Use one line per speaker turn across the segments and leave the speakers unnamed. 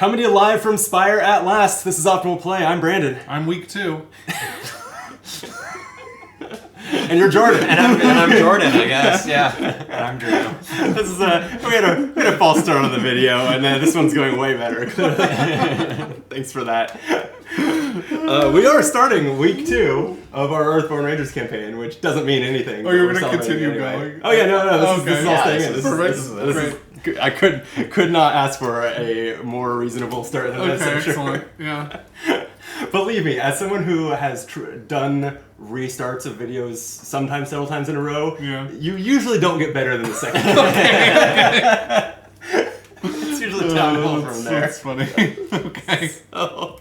Coming to you live from Spire at last. This is Optimal Play. I'm Brandon.
I'm week 2.
And you're Jordan.
and I'm Jordan, I guess. Yeah. And I'm Drew.
This is we had a false start on the video, and then this one's going way better. Thanks for that. We are starting week 2 of our Earthborne Rangers campaign, which doesn't mean anything.
Oh, you're going to continue going?
Oh yeah, no. This is all staying in.
Perfect.
This is I could not ask for a more reasonable start than this. I'm
excellent.
Sure.
Yeah.
Believe me, as someone who has done restarts of videos sometimes several times in a row, you usually don't get better than the second. It's usually downhill from there.
That's funny. Okay.
So,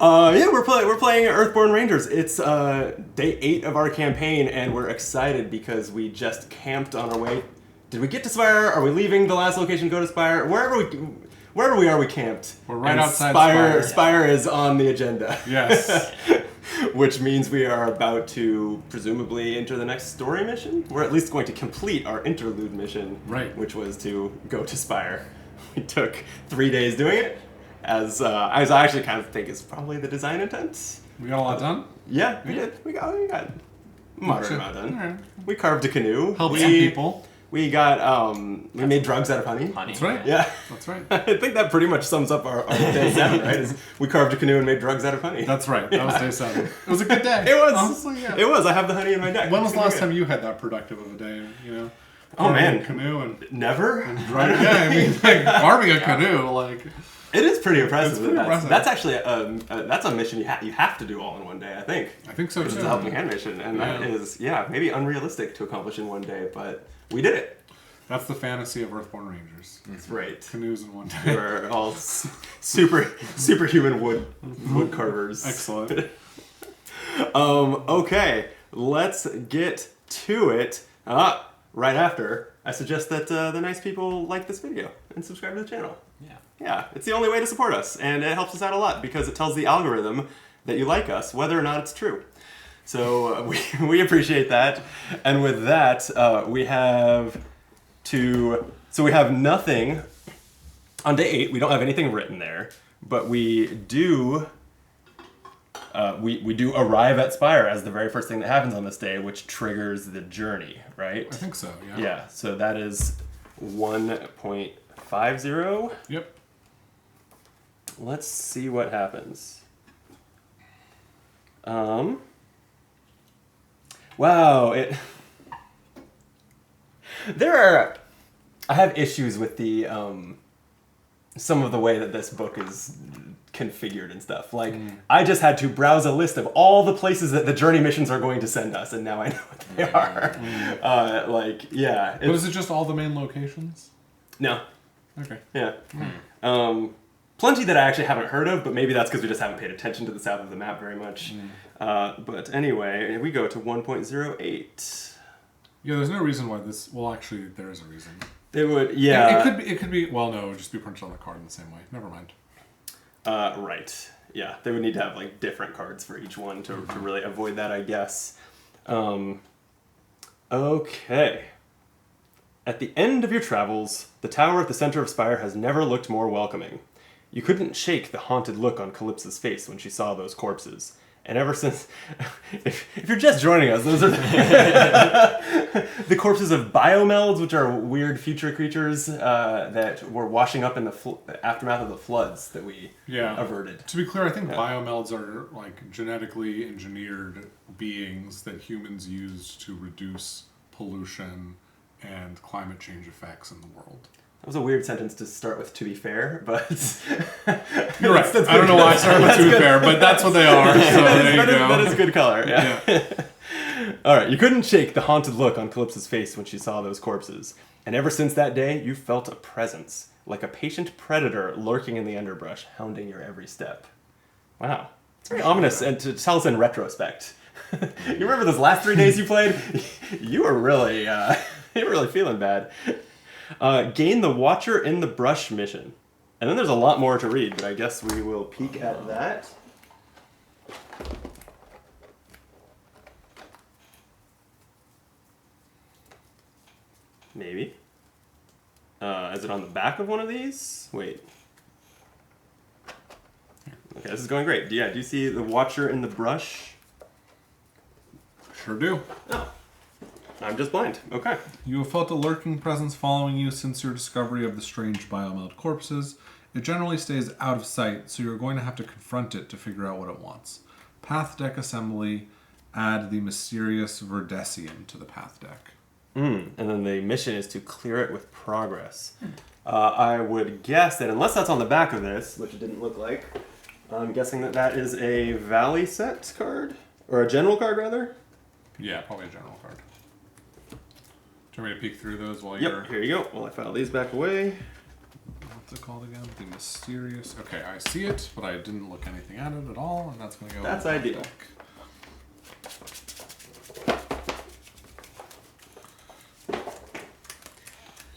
we're playing Earthborne Rangers. It's day 8 of our campaign, and we're excited because we just camped on our way. Did we get to Spire? Are we leaving the last location to go to Spire? Wherever we are, we camped.
We're right outside Spire.
Spire is on the agenda.
Yes.
Which means we are about to presumably enter the next story mission. We're at least going to complete our interlude mission,
right?
Which was to go to Spire. We took 3 days doing it, as I actually kind of think is probably the design intent.
We got a lot done?
Yeah, we did. We got a moderate amount done.
All right.
We carved a canoe.
Helped some people.
We got, we made drugs out of honey.
That's right.
Yeah.
That's right.
I think that pretty much sums up our day 7, right? Is we carved a canoe and made drugs out of honey.
That's right. That was day 7. It was a good day.
It was.
Honestly, yeah.
It was. I have the honey in my deck.
When was the last time you had that productive of a day, you know?
Oh, man.
A canoe and
Never?
driving. Yeah, I mean, like, carving a canoe, like...
It is pretty impressive.
It's pretty impressive.
That's actually that's a mission you have to do all in one day, I think.
I think so, too.
It's a helping hand mission, and that is, maybe unrealistic to accomplish in one day, but we did it.
That's the fantasy of Earthborne Rangers.
That's right.
Canoes in one day.
We're all superhuman wood carvers.
Excellent.
Okay, let's get to it. Right after, I suggest that the nice people like this video and subscribe to the channel. Yeah, it's the only way to support us, and it helps us out a lot because it tells the algorithm that you like us, whether or not it's true. So we appreciate that. And with that, we have nothing on day 8. We don't have anything written there, but we do we do arrive at Spire as the very first thing that happens on this day, which triggers the journey, right?
I think so, yeah.
Yeah, so that is 1.50.
Yep.
Let's see what happens. Wow, I have issues with the some of the way that this book is configured and stuff. Like, I just had to browse a list of all the places that the journey missions are going to send us, and now I know what they are. But
is it just all the main locations?
No.
Okay.
Yeah. Plenty that I actually haven't heard of, but maybe that's because we just haven't paid attention to the south of the map very much. But anyway, we go to 1.08.
Yeah, there's no reason why this... Well, actually, there is a reason.
It would, yeah.
It could be... Well, no, it would just be printed on the card in the same way. Never mind.
Right. Yeah, they would need to have, like, different cards for each one to really avoid that, I guess. Okay. At the end of your travels, the tower at the center of Spire has never looked more welcoming. You couldn't shake the haunted look on Calypso's face when she saw those corpses. And ever since, if you're just joining us, those are the corpses of biomelds, which are weird future creatures that were washing up in the aftermath of the floods that we averted.
To be clear, I think biomelds are like genetically engineered beings that humans use to reduce pollution and climate change effects in the world.
That was a weird sentence to start with, to be fair, but...
You're right. I don't know why I started with to be fair, but that's what they are, so there you go.
That is good color, yeah. Alright, you couldn't shake the haunted look on Calypso's face when she saw those corpses. And ever since that day, you felt a presence, like a patient predator lurking in the underbrush, hounding your every step. Wow. It's very ominous, and to tell us in retrospect. You remember those last 3 days you played? You were really feeling bad. Gain the Watcher in the Brush mission. And then there's a lot more to read, but I guess we will peek at that. Maybe. Is it on the back of one of these? Wait. Okay, this is going great. Yeah, do you see the Watcher in the brush?
Sure do.
Oh. I'm just blind. Okay.
You have felt a lurking presence following you since your discovery of the strange biomeld corpses. It generally stays out of sight, so you're going to have to confront it to figure out what it wants. Path deck assembly. Add the mysterious Verdesian to the path deck.
And then the mission is to clear it with progress. I would guess that unless that's on the back of this, which it didn't look like, I'm guessing that that is a Valley set card? Or a general card, rather?
Yeah, probably a general card. Do you want me to peek through those while you're...
Yep, here you go. Well, I file these back away.
What's it called again? The mysterious... Okay, I see it, but I didn't look anything at it at all, and that's going to go...
That's
in the
ideal.
deck.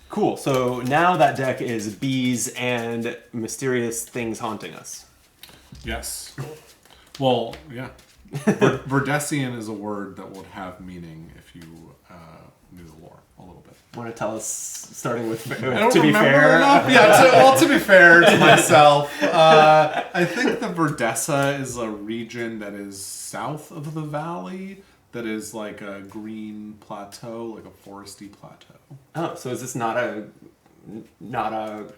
Cool, so now that deck is bees and mysterious things haunting us.
Yes. Well, yeah. Verdesian is a word that would have meaning if you knew the lore a little bit.
Want to tell us, starting with,
I don't
to be
remember
fair?
enough. Yeah, to be fair to myself, I think the Verdessa is a region that is south of the valley that is like a green plateau, like a foresty plateau.
Oh, so is this not a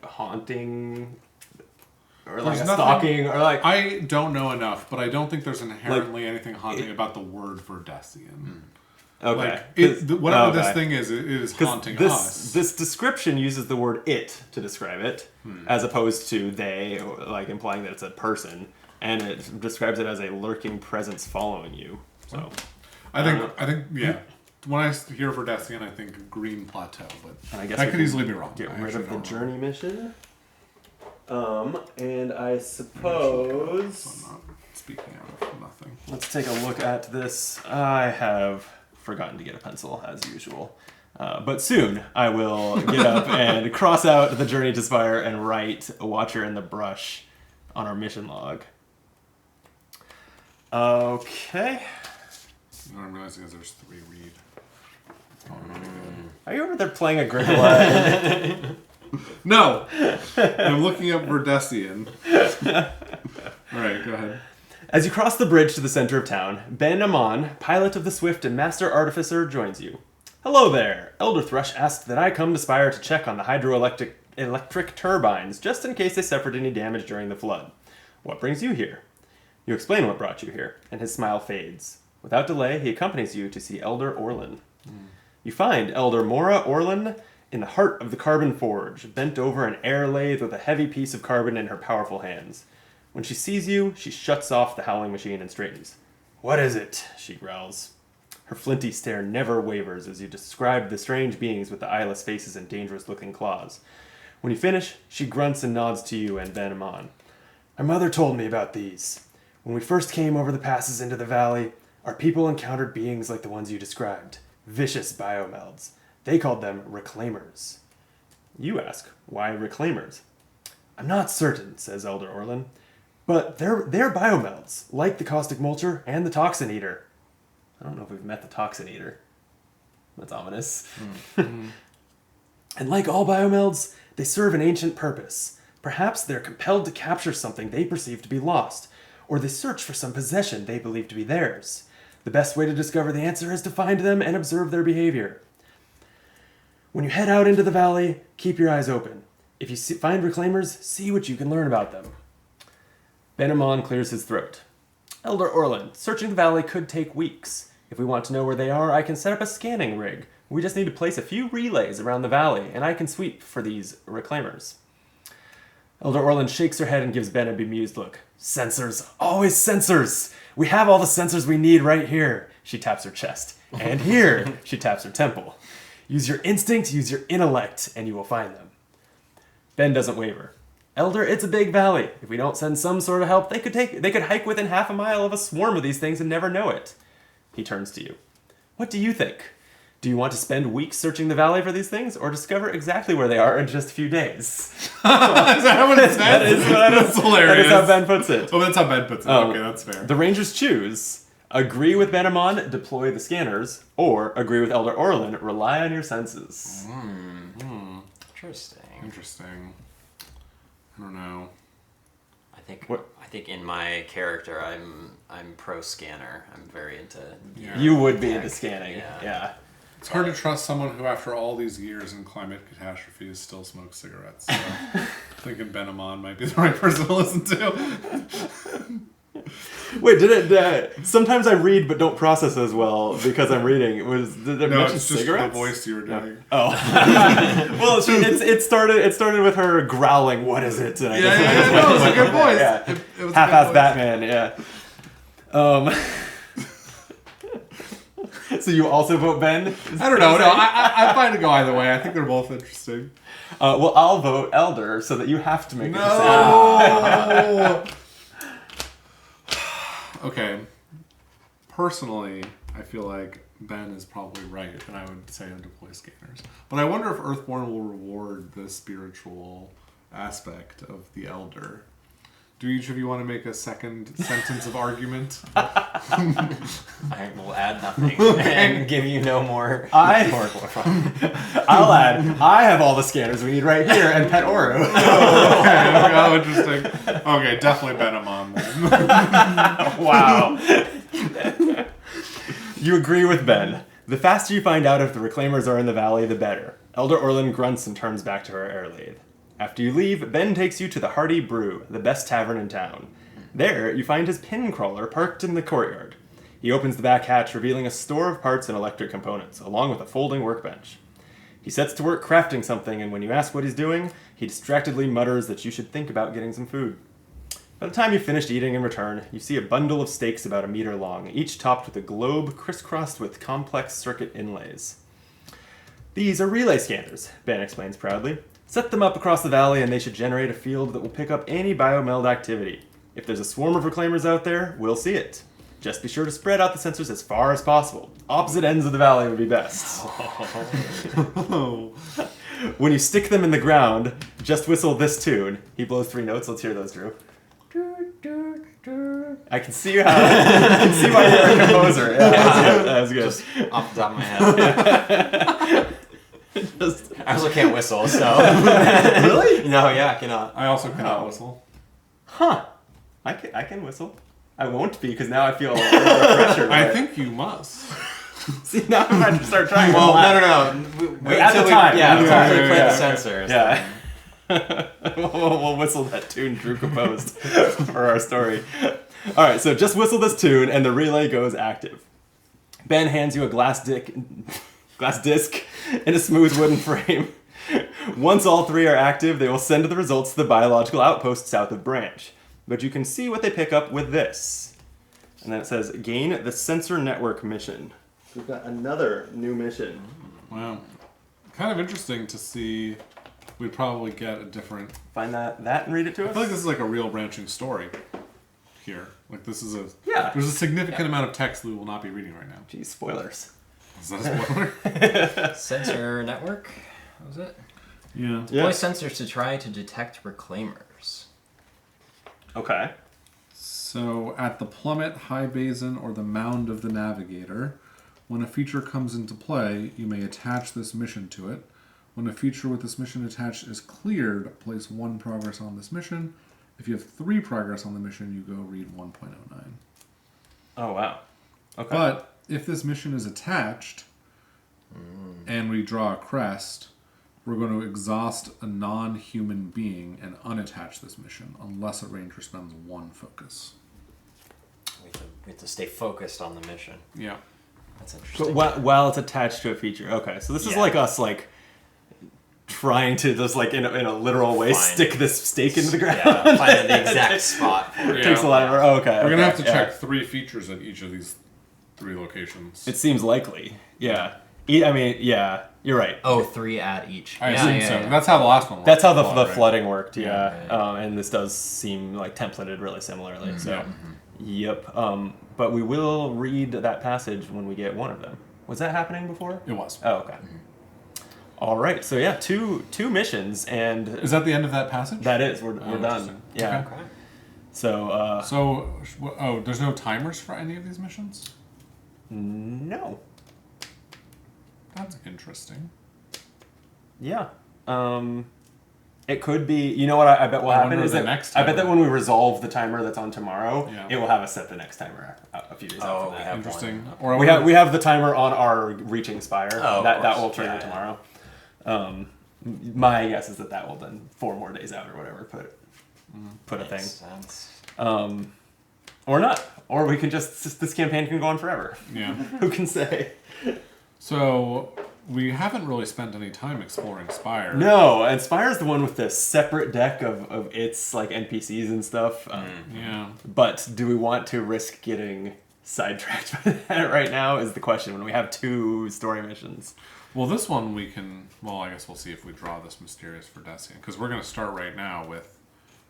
haunting or like
There's
a
nothing-
stalking or like...
I don't know enough, but I don't think there's inherently anything haunting about the word Verdesian.
Okay.
Like, whatever this
Okay.
thing is, it is
'Cause
haunting
this,
us.
This description uses the word "it" to describe it, as opposed to "they," or like implying that it's a person, and it describes it as a lurking presence following you. So,
I think, yeah. When I hear Verdesian, I think green plateau, but
I guess
I
we
could
can
easily be wrong.
get
I
rid
actually
of the
don't
journey mission. And I
remember.
suppose
So I'm not speaking out of nothing.
let's take a look at this. I have forgotten to get a pencil as usual. But soon I will get up and cross out the journey to Spire and write a Watcher in the brush on our mission log. Okay.
You know what I'm realizing is there's 3 read. It's probably pretty good.
Are you over there playing a Grindelwald?
No! I'm looking up Verdesian. Alright, go ahead.
As you cross the bridge to the center of town, Ben Amon, pilot of the Swift and Master Artificer, joins you. Hello there. Elder Thrush asked that I come to Spire to check on the hydroelectric turbines, just in case they suffered any damage during the flood. What brings you here? You explain what brought you here, and his smile fades. Without delay, he accompanies you to see Elder Orlin. You find Elder Mora Orlin in the heart of the Carbon Forge, bent over an air lathe with a heavy piece of carbon in her powerful hands. When she sees you, she shuts off the howling machine and straightens. What is it? She growls. Her flinty stare never wavers as you describe the strange beings with the eyeless faces and dangerous-looking claws. When you finish, she grunts and nods to you and Ben Amon. My mother told me about these. When we first came over the passes into the valley, our people encountered beings like the ones you described. Vicious biomelds. They called them reclaimers. You ask, why reclaimers? I'm not certain, says Elder Orlin. But they're biomelds, like the caustic mulcher and the toxin eater. I don't know if we've met the toxin eater. That's ominous. And like all biomelds, they serve an ancient purpose. Perhaps they're compelled to capture something they perceive to be lost, or they search for some possession they believe to be theirs. The best way to discover the answer is to find them and observe their behavior. When you head out into the valley, keep your eyes open. If you find reclaimers, see what you can learn about them. Ben Amon clears his throat. Elder Orlin, searching the valley could take weeks. If we want to know where they are, I can set up a scanning rig. We just need to place a few relays around the valley, and I can sweep for these reclaimers. Elder Orlin shakes her head and gives Ben a bemused look. Sensors, always sensors! We have all the sensors we need right here. She taps her chest. And here, she taps her temple. Use your instinct, use your intellect, and you will find them. Ben doesn't waver. Elder, it's a big valley. If we don't send some sort of help, they could hike within half a mile of a swarm of these things and never know it. He turns to you. What do you think? Do you want to spend weeks searching the valley for these things, or discover exactly where they are in just a few days?
Is that what it says? That's hilarious.
That is how Ben puts it.
Oh, that's how Ben puts it. Okay, that's fair.
The Rangers choose: agree with Ben Amon, deploy the scanners, or agree with Elder Orlin, rely on your senses.
Interesting.
Interesting. I don't know.
I I think in my character, I'm pro scanner. I'm very into.
You would be into scanning. Yeah.
It's hard to trust someone who, after all these years in climate catastrophes, still smokes cigarettes. So thinking Ben Amon might be the right person to listen to.
Wait, did it? Sometimes I read but don't process as well because I'm reading. Did it mention
it's just
cigarettes?
the voice you were doing.
Oh, well, it started with her growling. What is it? And I
Yeah, no, it was a good voice.
Yeah.
It was
Half-assed Batman. Yeah. So you also vote Ben?
I don't know. No, I'm fine to go either way. I think they're both interesting.
Well, I'll vote Elder so that you have to make a decision.
No. Okay. Personally, I feel like Ben is probably right, and I would say deploy scanners. But I wonder if Earthborne will reward the spiritual aspect of the Elder. Do each of you want to make a second sentence of argument?
I will add nothing and give you no more.
I'll add. I have all the scanners we need right here, and Pet Oru.
Oh, interesting. Okay, definitely Ben Amon.
Wow. You agree with Ben. The faster you find out if the reclaimers are in the valley, the better. Elder Orlin grunts and turns back to her air lathe. After you leave, Ben takes you to the Hardy Brew, the best tavern in town. There, you find his pin crawler parked in the courtyard. He opens the back hatch, revealing a store of parts and electric components, along with a folding workbench. He sets to work crafting something, and when you ask what he's doing, he distractedly mutters that you should think about getting some food. By the time you've finished eating and return, you see a bundle of steaks about 1 meter long, each topped with a globe crisscrossed with complex circuit inlays. These are relay scanners, Ben explains proudly. Set them up across the valley and they should generate a field that will pick up any biomeld activity. If there's a swarm of reclaimers out there, we'll see it. Just be sure to spread out the sensors as far as possible. Opposite ends of the valley would be best. When you stick them in the ground, just whistle this tune. He blows 3 notes. Let's hear those, Drew. I can see how. I can see why you're a composer. Yeah, that was good.
Just off the top of my head. I also can't whistle, so.
Really?
No, yeah, I cannot.
I also cannot whistle.
Huh. I can whistle. I won't be because now I feel a little pressure.
I think you must.
See, now I'm about to start trying.
Well, no. Wait
at
till
the time.
Yeah,
At the
until
time.
we play
Yeah.
the sensors.
Yeah. we'll whistle that tune Drew composed for our story. All right, so just whistle this tune and the relay goes active. Ben hands you a glass disc in a smooth wooden frame. Once all 3 are active, they will send the results to the biological outpost south of Branch. But you can see what they pick up with this. And then it says, gain the sensor network mission. We've got another new mission.
Wow. Kind of interesting to see. We'd probably get a different...
Find that and read it to us?
I feel like this is like a real branching story here. Like this is a...
Yeah.
There's a significant amount of text that we will not be reading right now.
Geez, spoilers.
Is that a spoiler?
Sensor network? What was it?
Yeah.
Deploy sensors to try to detect reclaimers.
Okay.
So, at the plummet, high basin, or the mound of the navigator, when a feature comes into play, you may attach this mission to it. When a feature with this mission attached is cleared, place 1 progress on this mission. If you have 3 progress on the mission, you go read 1.09.
Oh, wow. Okay.
But if this mission is attached, and we draw a crest, we're going to exhaust a non-human being and unattach this mission, unless a ranger spends 1 focus.
We have to stay focused on the mission.
Yeah.
That's interesting.
So while it's attached to a feature. Okay, so this is like us, like, trying to just, like, in a literal way, stick this stake into the ground.
Yeah, find the exact spot for
It
it.
takes a lot of... Oh, okay.
We're going to have to
yeah.
check 3 features at each of these 3 locations.
It seems likely. Yeah. I mean, yeah, you're right.
Oh, 3 at each.
I assume so. That's how the last one worked.
That's how the
right?
flooding worked, yeah.
Right.
And this does seem like templated really similarly.
Mm-hmm.
So, yep. But we will read that passage when we get one of them. Was that happening before?
It was.
Oh, okay. All right. So yeah, two missions, and
Is that the end of that passage?
that is we're done.
interesting.
Yeah.
Okay.
So
there's no timers for any of these missions?
no.
That's interesting.
Yeah. It could be. You know what? I bet will happen
wonder
is
the
that
next
I bet that
timer.
when we resolve the timer that's on tomorrow,
Yeah.
it will have us set the next timer a few days
Oh,
after
we
that.
have
Interesting.
one.
Or I
We
wonder-
have the timer on our reaching spire.
Oh,
that
of
will
course.
trigger
Yeah,
tomorrow. My guess is that will then 4 more days out or whatever put a thing.
Makes sense.
Or not. Or we can this campaign can go on forever.
Yeah.
Who can say?
So we haven't really spent any time exploring Spire.
No, and Spire's the one with the separate deck of its like NPCs and stuff.
Yeah.
But do we want to risk getting sidetracked by that right now is the question when we have 2 story missions.
Well, this one we can. Well, I guess we'll see if we draw this mysterious Verdesian, because we're going to start right now with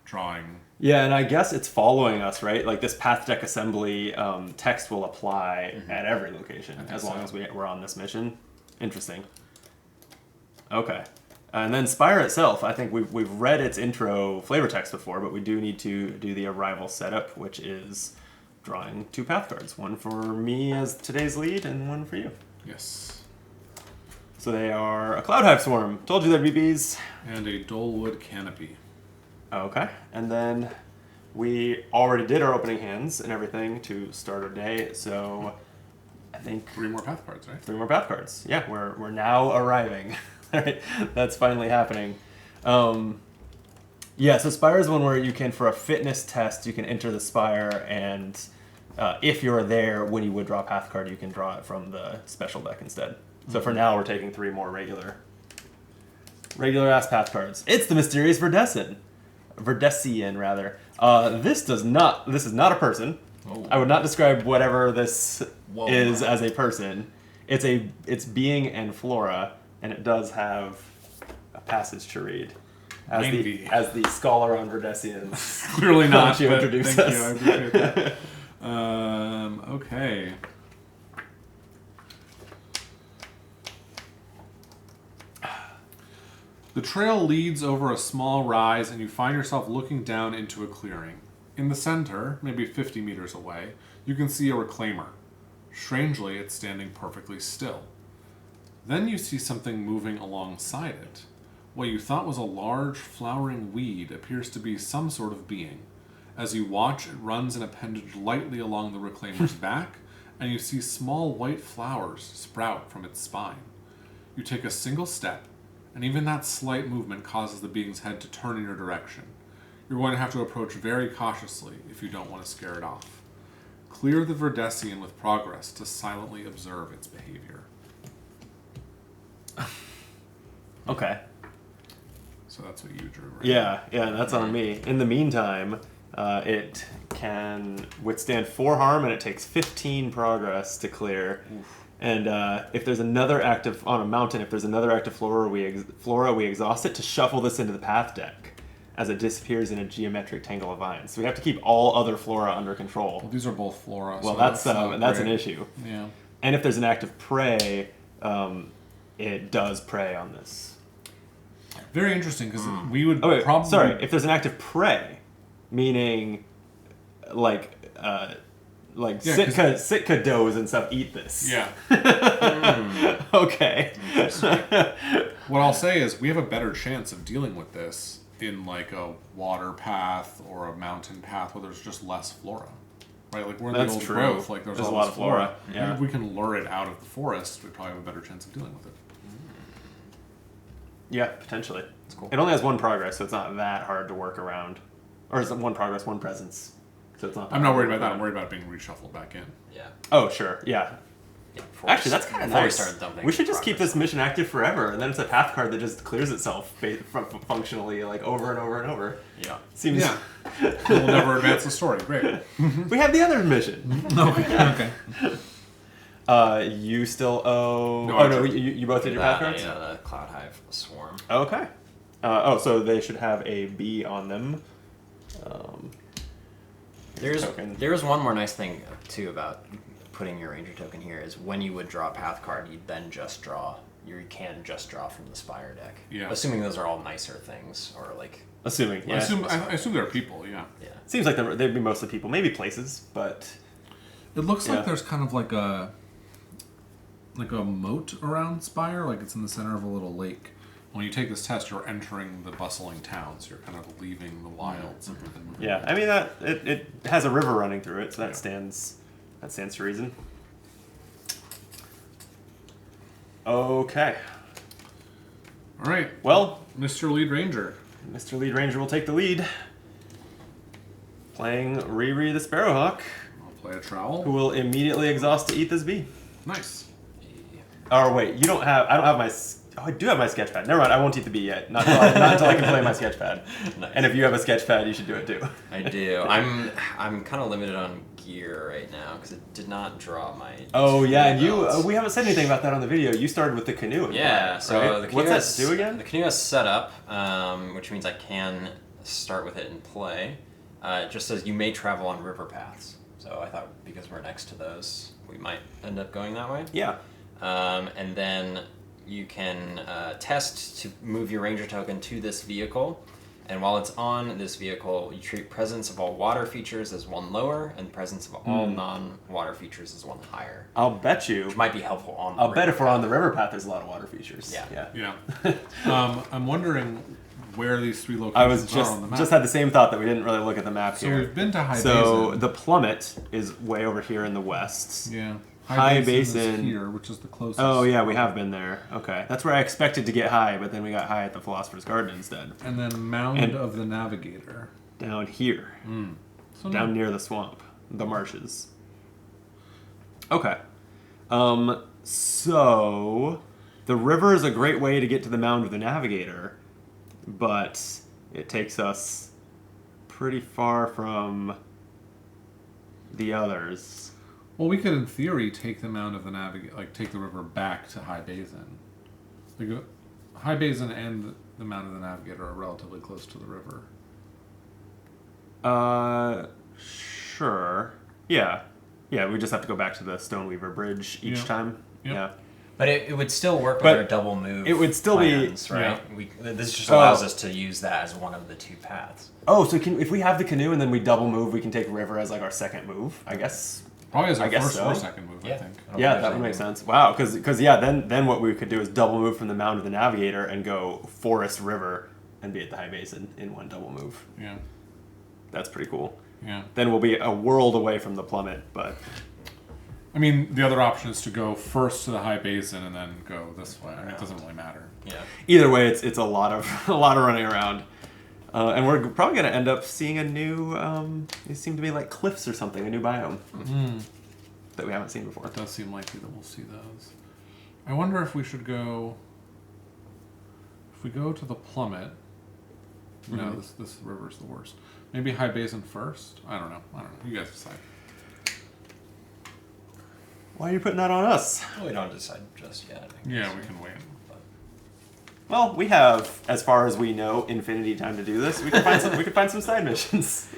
drawing.
Yeah, and I guess it's following us, right? Like this path deck assembly text will apply at every location as long as we're on this mission. Interesting. Okay. And then Spire itself, I think we've read its intro flavor text before, but we do need to do the arrival setup, which is drawing 2 path cards. One for me as today's lead and one for you.
Yes.
So they are a Cloud Hive Swarm. Told you there'd be bees.
And a Dolewood Canopy.
Okay. And then we already did our opening hands and everything to start our day, so I think
3 more path cards, right?
3 more path cards. Yeah, we're now arriving. Right? That's finally happening. Yeah, so Spire is one where you can, for a fitness test, you can enter the Spire, and if you're there when you would draw a path card, you can draw it from the special deck instead. So for now, we're taking 3 more regular ass path cards. It's the mysterious Verdesian, rather. This is not a person.
Oh.
I would not describe whatever this
Whoa.
is as a person. It's being and flora, and it does have a passage to read. As
Maybe.
the scholar on Verdesians.
Clearly not.
you
But
introduce
thank
us?
you. I appreciate that. Okay. The trail leads over a small rise, and you find yourself looking down into a clearing. In the center, maybe 50 meters away, you can see a reclaimer. Strangely, it's standing perfectly still. Then you see something moving alongside it. What you thought was a large, flowering weed appears to be some sort of being. As you watch, it runs an appendage lightly along the reclaimer's back, and you see small white flowers sprout from its spine. You take a single step, and even that slight movement causes the being's head to turn in your direction. You're going to have to approach very cautiously if you don't want to scare it off. Clear the Verdesian with progress to silently observe its behavior.
Okay.
So that's what you drew, right?
Yeah, that's on me. In the meantime, it can withstand 4 harm, and it takes 15 progress to clear.
Oof.
And if there's another active on a mountain, if there's another active flora, we exhaust it to shuffle this into the path deck as it disappears in a geometric tangle of vines. So we have to keep all other flora under control.
Well, these are both flora.
Well,
so
that's an
great.
issue.
Yeah.
And if there's an active prey, it does prey on this.
Very interesting, because we would
Oh wait,
probably...
sorry. If there's an active prey, meaning like
Yeah,
Sitka does and stuff eat this.
Yeah.
Okay.
What I'll say is we have a better chance of dealing with this in like a water path or a mountain path where there's just less flora. Right? Like we're in
That's
the old
true.
growth, like there's
There's
all
a lot
this
of flora, yeah.
If we can lure it out of the forest, we probably have a better chance of dealing with it.
Yeah, potentially.
That's cool.
It only has 1 progress, so it's not that hard to work around. Or is it 1 progress, 1 presence? So it's not.
I'm not worried about that. I'm worried about it being reshuffled back in.
Yeah.
Oh sure, yeah. Actually, that's kind of
before
nice.
We, start dumping
We should just keep
progress
this mission active forever, and then it's a path card that just clears itself functionally, like over and over and over.
Yeah.
Seems.
Yeah. We'll never advance the story. Great.
We have the other mission.
Okay.
You still owe.
No,
Oh
I
no,
drew.
you both did your path cards.
Yeah, the Cloud Hive Swarm.
Okay. So they should have a B on them. Token.
There's one more nice thing too about putting your ranger token here is when you would draw a path card, you then just draw. You can just draw from the Spire deck.
Yeah.
Assuming those are all nicer things or like.
Assuming, yeah.
I assume there are people, yeah.
Yeah.
Seems like they'd be mostly people, maybe places, but
It looks
Yeah.
like there's kind of like a moat around Spire, like it's in the center of a little lake. when you take this test, you're entering the bustling town, so you're kind of leaving the wilds. And moving
Yeah, I mean that it has a river running through it, so that stands to reason. Okay.
All right.
Well,
Mr. Lead Ranger.
Mr. Lead Ranger will take the lead, playing Riri the Sparrowhawk,
I'll play a trowel.
who will immediately exhaust to eat this bee.
Nice.
Oh wait, you don't have. I don't have my. Oh, I do have my sketchpad. Never mind, I won't eat the bee yet. Not until I can play my sketchpad.
Nice.
And if you have a sketchpad, you should do it too.
I do. I'm kind of limited on gear right now because it did not draw my.
Oh yeah, and you.
belts.
We haven't said anything about that on the video. You started with the canoe. in
Yeah,
play,
so
right?
the canoe
What's
has,
that do again?
The canoe has set up, which means I can start with it and play. It just says you may travel on river paths. So I thought because we're next to those, we might end up going that way.
Yeah.
And then you can test to move your ranger token to this vehicle. And while it's on this vehicle, you treat presence of all water features as one lower, and presence of all non-water features as one higher.
I'll bet you.
Which might be helpful on the
I'll bet
river
if we're on
path.
the river path, there's a lot of water features.
Yeah.
Yeah. I'm wondering where these three locations
I was
are on the map.
just had the same thought that we didn't really look at the map
so
here.
we've been to High
So
Basin.
the plummet is way over here in the west.
Yeah.
High
Basin
Basin.
is here, which is the closest.
Oh yeah, we have been there. Okay, that's where I expected to get high, but then we got high at the Philosopher's Garden instead.
And then Mound
And-
of the Navigator.
Down here,
So
down near the swamp, the marshes. Okay. So the river is a great way to get to the Mound of the Navigator, but it takes us pretty far from the others.
Well, we could, in theory, take the Mound of the Navigator, like take the river back to High Basin. Like, High Basin and the Mound of the Navigator are relatively close to the river.
Sure. Yeah. Yeah, we just have to go back to the Stoneweaver Bridge each
Yeah.
time.
Yep.
Yeah.
But it would still work with
But
our double move.
it would still be-
plans, right? This just
Oh.
allows us to use that as one of the two paths.
Oh, so if we have the canoe and then we double move, we can take river as like our second move, I guess.
Probably as our
I guess
first
so.
or second move, I
Yeah.
think.
I don't
Yeah,
think
that
there's
would make
anything-
sense. Wow, because yeah, then what we could do is double move from the Mound of the Navigator and go Forest River and be at the High Basin in one double move.
Yeah.
That's pretty cool.
Yeah.
Then we'll be a world away from the plummet, but
I mean, the other option is to go first to the High Basin and then go this way. I mean, it doesn't really matter.
Yeah.
either way, it's a lot of a lot of running around. And we're probably going to end up seeing a new, they seem to be like cliffs or something, a new biome that we haven't seen before.
It does seem likely that we'll see those. I wonder if we should go. If we go to the plummet. No, this river's the worst. Maybe High Basin first? I don't know. You guys decide.
Why are you putting that on us?
Well, we don't decide just yet. I
Yeah,
guess.
we can wait.
Well, we have, as far as we know, infinity time to do this. We can find some. We can find some side missions.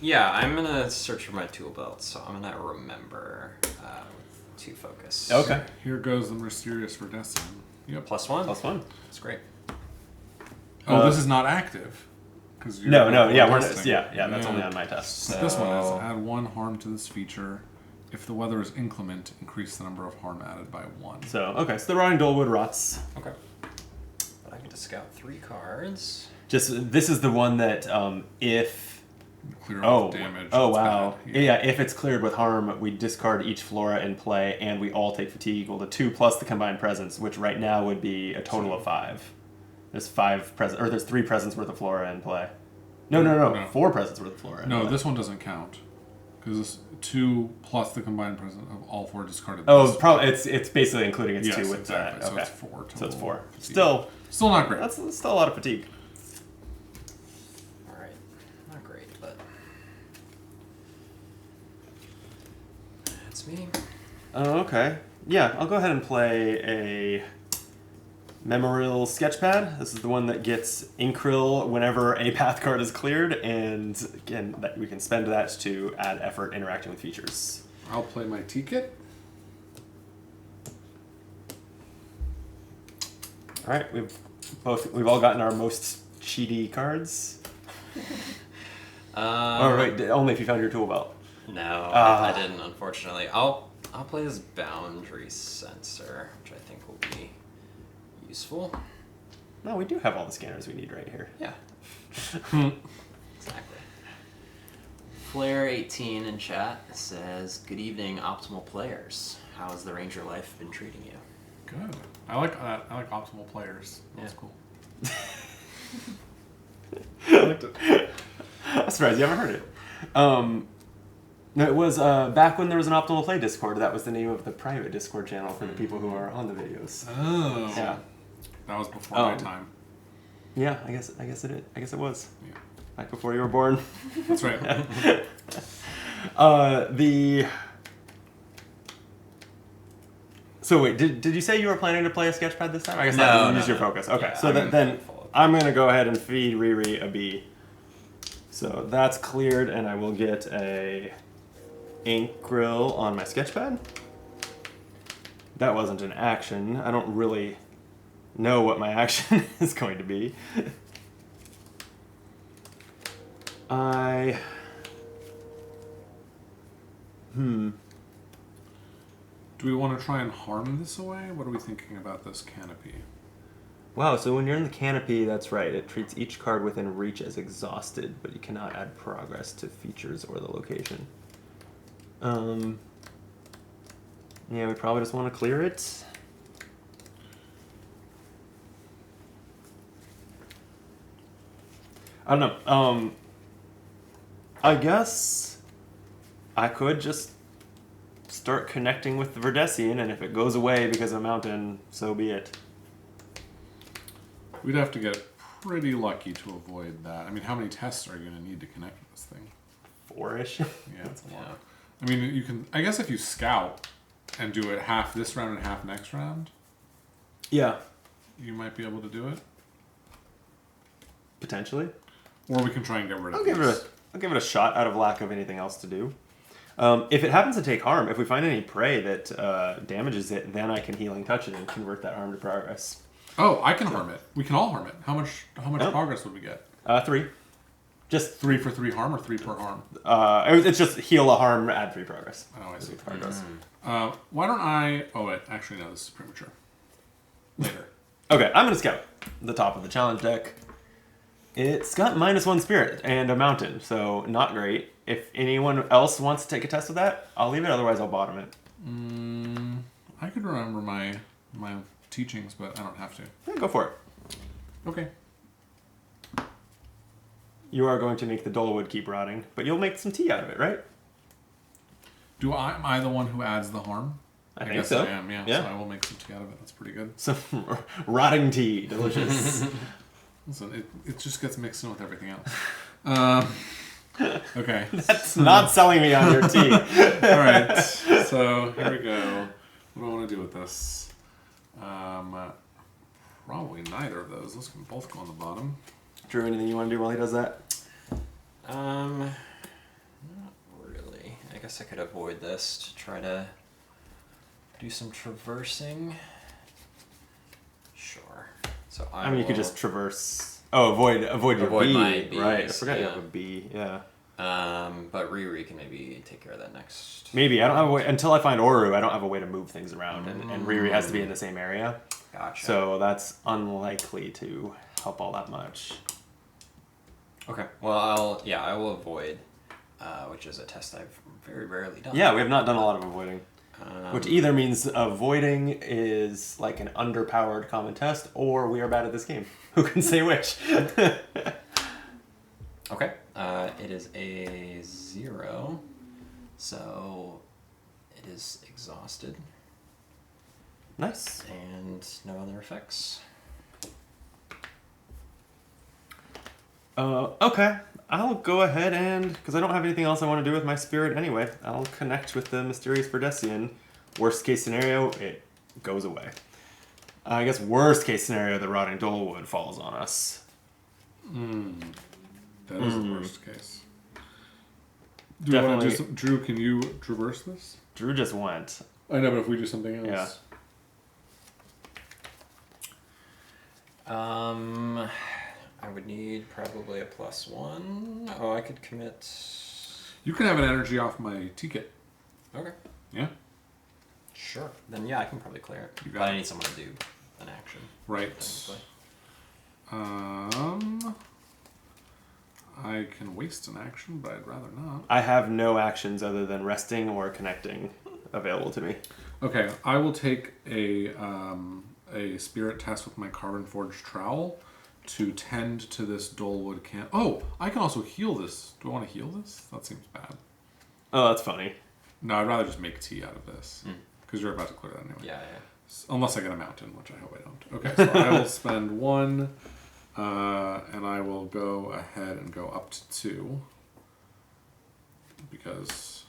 Yeah, I'm gonna search for my tool belt, so I'm gonna remember with 2 focus.
Okay.
Here goes the mysterious Verdestin. Yep.
+1.
Plus one.
That's great.
Oh, this is not active. Cause you're
No, yeah, we're
testing.
yeah. That's only on my test.
So-
This one is add 1 harm to this feature. If the weather is inclement, increase the number of harm added by 1.
So okay, so the Rotting Dolewood rots.
Okay. But I get to scout 3 cards.
Just this is the one that if
Clear
oh
off damage.
oh
it's
wow
bad.
yeah, if it's cleared with harm, we discard each flora in play, and we all take fatigue equal to 2 plus the combined presence, which right now would be a total of 5. There's 5 presents, or there's 3 presents worth of flora in play. No. 4 presents worth of flora. In
No,
play.
this one doesn't count. Because it's 2 plus the combined present of all 4 discarded.
Oh,
this.
probably it's basically including its
Yes,
2 with
exactly.
that.
So
Okay.
it's 4 total.
So it's 4.
fatigue. Still not great.
That's still a lot of fatigue.
Alright. Not great, but. That's me.
Oh, okay. Yeah, I'll go ahead and play a Memorial Sketchpad. This is the one that gets Inkrill whenever a path card is cleared, and again, that we can spend that to add effort interacting with features.
I'll play my T-Kit.
All right, we've all gotten our most cheaty cards. Oh, right, only if you found your tool belt.
No, I didn't, unfortunately. I'll play this boundary sensor, which I think will be Useful.
No, we do have all the scanners we need right here.
Yeah. Exactly. Flare18 in chat says, "Good evening, optimal players. How has the Ranger life been treating you?"
Good. I like that. I like optimal players. That's cool.
I liked it. I'm surprised you haven't heard it. No, it was back when there was an Optimal Play Discord. That was the name of the private Discord channel for the people who are on the videos.
Oh.
Yeah.
That was before my time.
Yeah, I guess it was.
Yeah.
Back before you were born.
That's right.
So wait, did you say you were planning to play a sketchpad this time? I guess
No,
that
no,
use your
no.
focus. Okay,
Yeah,
so then I'm gonna go ahead and feed Riri a B. So that's cleared, and I will get a ink grill on my sketchpad. That wasn't an action. I don't really know what my action is going to be.
Do we want to try and harm this away? What are we thinking about this canopy?
Wow, so when you're in the canopy, that's right. It treats each card within reach as exhausted, but you cannot add progress to features or the location. Yeah, we probably just want to clear it. I don't know. I guess I could just start connecting with the Verdesian, and if it goes away because of a mountain, so be it.
We'd have to get pretty lucky to avoid that. I mean, how many tests are you going to need to connect with this thing?
4-ish.
Yeah, that's a lot. I mean, you can. I guess if you scout and do it half this round and half next round,
Yeah,
you might be able to do it.
potentially.
Or we can try and get rid of
I'll give it a shot out of lack of anything else to do. If it happens to take harm, if we find any prey that damages it, then I can healing touch it and convert that harm to progress.
Oh, I can harm it. We can all harm it. How much progress would we get?
3. Just
3 for 3 harm or 3 per harm?
it's just heal a harm, add 3 progress.
Oh, I see.
That's what it does.
Why don't I... Oh, wait. Actually, no. This is premature. Later.
Okay, I'm going to scout the top of the challenge deck. It's got -1 spirit and a mountain, so not great. If anyone else wants to take a test of that, I'll leave it. Otherwise, I'll bottom it.
I could remember my teachings, but I don't have to.
Yeah, go for it.
Okay.
You are going to make the Dolowood keep rotting, but you'll make some tea out of it, right?
Am I the one who adds the harm?
I think
guess
so.
I am, yeah. So I will make some tea out of it. That's pretty good.
Some rotting tea. Delicious.
Listen, it just gets mixed in with everything else. Okay.
That's not selling me on your tea.
All right. So here we go. What do I want to do with this? Probably neither of those. Those can both go on the bottom.
Drew, anything you want to do while he does that?
Not really. I guess I could avoid this to try to do some traversing. Sure. So
I mean, you could just traverse. Oh, avoid your
Avoid
B.
my Bs,
Right. I forgot you
yeah.
have a B. Yeah.
But Riri can maybe take care of that next.
Maybe I don't have a way until I find Oru. I don't have a way to move things around, and Riri has to be in the same area.
Gotcha.
So that's unlikely to help all that much.
Okay. Well, I will avoid, which is a test I've very rarely done.
Yeah, we have not done a lot of avoiding. Which either means avoiding is like an underpowered common test, or we are bad at this game. Who can say which?
Okay. It is a 0, so it is exhausted.
Nice.
And no other effects.
Okay. I'll go ahead and, because I don't have anything else I want to do with my spirit anyway, I'll connect with the mysterious Verdesian. Worst case scenario, it goes away. I guess worst case scenario, the rotting Dolowood falls on us.
That is the worst case. Do you want to do some, Drew, can you traverse this?
Drew just went.
I know, but if we do something else.
Yeah.
I would need probably a +1. Oh, I could commit.
You can have an energy off my ticket.
Okay.
Yeah?
Sure. Then I can probably clear it.
You got
But I
it.
need someone to do an action.
Right.
technically.
I can waste an action, but I'd rather not.
I have no actions other than resting or connecting available to me.
Okay, I will take a spirit test with my carbon forged trowel to tend to this dullwood can. Oh, I can also heal this. Do I want to heal this? That seems bad.
Oh, that's funny.
No, I'd rather just make tea out of this because you're about to clear that anyway.
Yeah.
Unless I get a mountain, which I hope I don't. Okay, so I will spend 1, and I will go ahead and go up to 2 because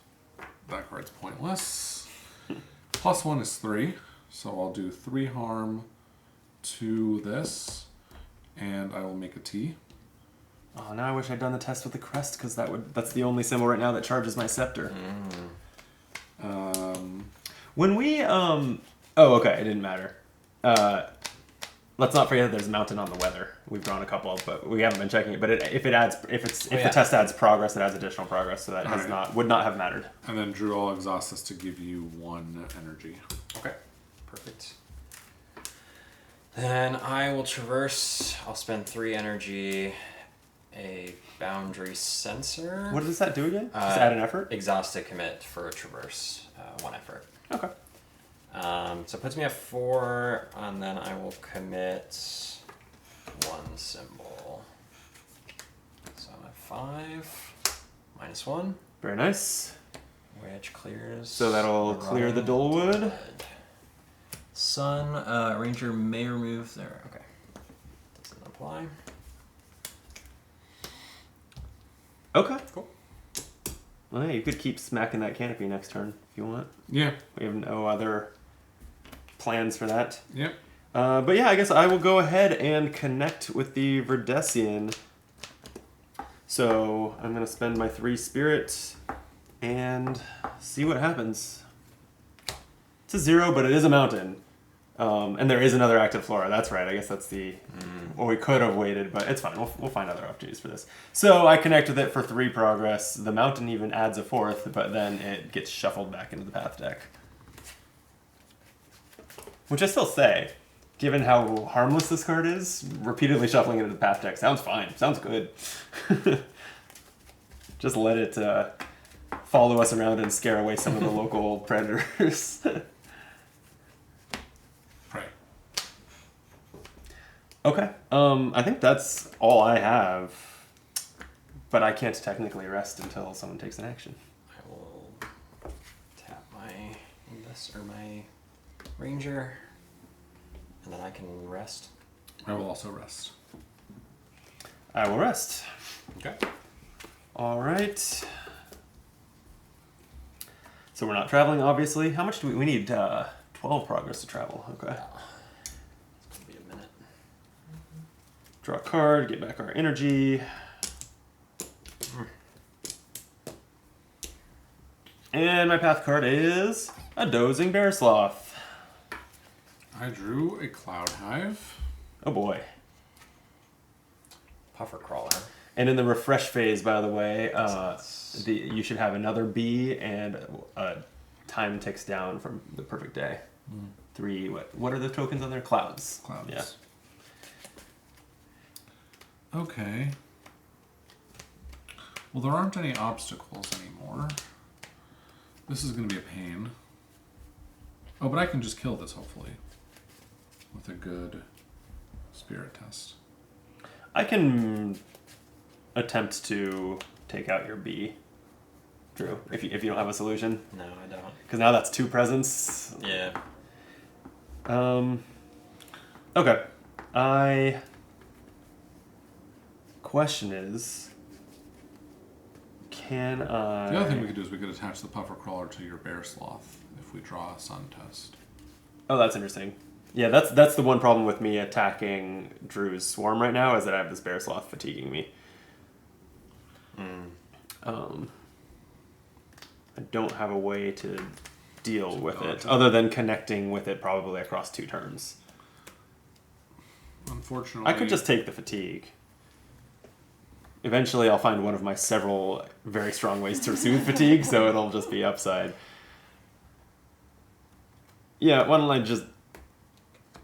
that card's pointless. Plus 1 is 3, so I'll do 3 harm to this, and I will make a tea.
Oh, now I wish I'd done the test with the crest because that's the only symbol right now that charges my scepter. When we oh, okay, it didn't matter. Let's not forget that there's a mountain on the weather. We've drawn a couple, but we haven't been checking it. But if the test adds progress, it adds additional progress, so that would not have mattered.
And then Drew, I'll exhaust this to give you 1 energy.
Okay. Perfect. Then I will traverse. I'll spend 3 energy. A boundary sensor.
What does that do again? Just add an effort?
Exhaust to commit for a traverse. 1 effort.
Okay.
So it puts me at 4, and then I will commit 1 symbol. So I'm at 5. -1.
Very nice.
Which clears.
So that'll clear the dullwood.
Sun, Ranger may remove there. Okay. Doesn't apply.
Okay.
Cool.
Well, hey, you could keep smacking that canopy next turn if you want.
Yeah.
We have no other plans for that.
Yep.
But yeah, I guess I will go ahead and connect with the Verdesian. So I'm going to spend my 3 spirit and see what happens. It's a 0, but it is a mountain. And there is another active flora. That's right. I guess that's the... Well, we could have waited, but it's fine. We'll find other opportunities for this. So I connect with it for 3 progress. The mountain even adds a 4th, but then it gets shuffled back into the path deck. Which I still say, given how harmless this card is, repeatedly shuffling it into the path deck sounds fine. Sounds good. Just let it follow us around and scare away some of the local predators.
Right.
Okay. I think that's all I have. But I can't technically rest until someone takes an action.
I will tap my my Ranger, and then I can rest.
I will also rest.
I will rest.
Okay.
All right. So we're not traveling, obviously. How much do we need? 12 progress to travel. Okay.
It's gonna be a minute.
Draw a card, get back our energy. And my path card is a dozing bear sloth.
I drew a cloud hive.
Oh boy.
Puffer crawler.
And in the refresh phase, by the way, you should have another bee and time ticks down from the perfect day. 3, what are the tokens on there? Clouds.
Clouds.
Yeah.
Okay. Well, there aren't any obstacles anymore. This is going to be a pain. Oh, but I can just kill this, hopefully. With a good spirit test.
I can attempt to take out your bee, Drew, if you don't have a solution.
No, I don't.
Because now that's 2 presents.
Yeah.
Okay. Question is, can I...
The other thing we could do is we could attach the puffer crawler to your bear sloth if we draw a sun test.
Oh, that's interesting. Yeah, that's the one problem with me attacking Drew's swarm right now, is that I have this bear sloth fatiguing me. I don't have a way to deal with it, other than connecting with it probably across 2 turns.
Unfortunately...
I could just take the fatigue. Eventually I'll find one of my several very strong ways to soothe fatigue, so it'll just be upside. Yeah, why don't I just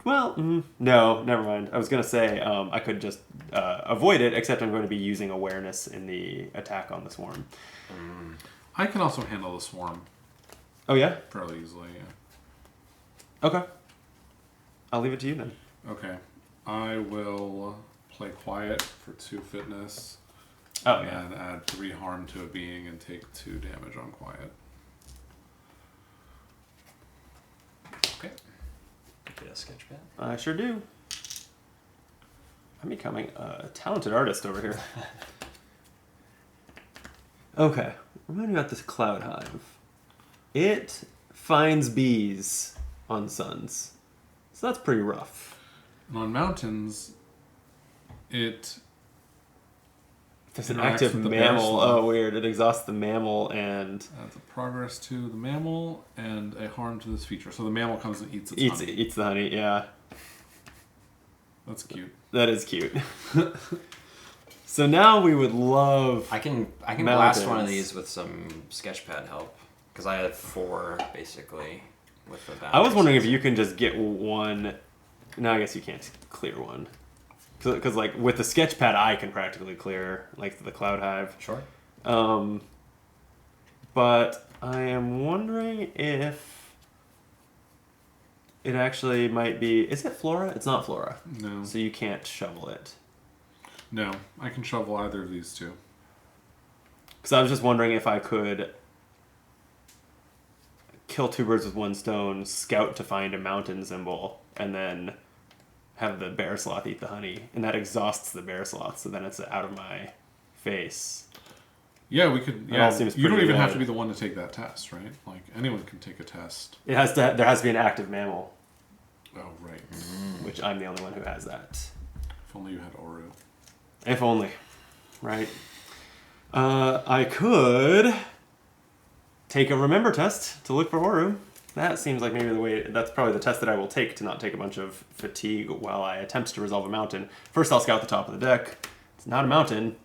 Well, no, never mind. I was going to say I could just avoid it, except I'm going to be using awareness in the attack on the swarm.
I can also handle the swarm
Oh, yeah?
fairly easily, yeah.
Okay. I'll leave it to you then.
Okay. I will play quiet for 2 fitness.
Oh, yeah.
And add 3 harm to a being and take 2 damage on quiet.
Okay. Get a sketch pad.
I sure do. I'm becoming a talented artist over here. Okay. Remind me about this cloud hive. It finds bees on suns. So that's pretty rough.
And on mountains, it
There's an
interacts
active
with the bear
mammal.
sloth.
Oh, weird. It exhausts the mammal and
adds a progress to the mammal and a harm to this feature. So the mammal comes and eats its honey.
eats the honey. Yeah.
That's cute.
That is cute. So now we would love...
I can blast one of
Mountains.
these with some sketchpad help because I have 4 basically with the boundaries.
I was wondering if you can just get one... No, I guess you can't clear one. Because like with the sketch pad, I can practically clear like the cloud hive.
Sure.
But I am wondering if it actually might be... Is it flora? It's not flora.
No.
So you can't shovel it.
No. I can shovel either of these 2.
Because I was just wondering if I could kill 2 birds with 1 stone, scout to find a mountain symbol, and then have the bear sloth eat the honey. And that exhausts the bear sloth, so then it's out of my face.
Yeah, we could.
That
Yeah,
all seems
you don't
pretty
even have
good.
to be the one to take that test, right? Like anyone can take a test.
There has to be an active mammal,
Oh, right.
which I'm the only one who has that.
If only you had Oru.
If only, right? I could take a remember test to look for Oru. That seems like maybe the way. That's probably the test that I will take to not take a bunch of fatigue while I attempt to resolve a mountain. First, I'll scout the top of the deck. It's not a mountain.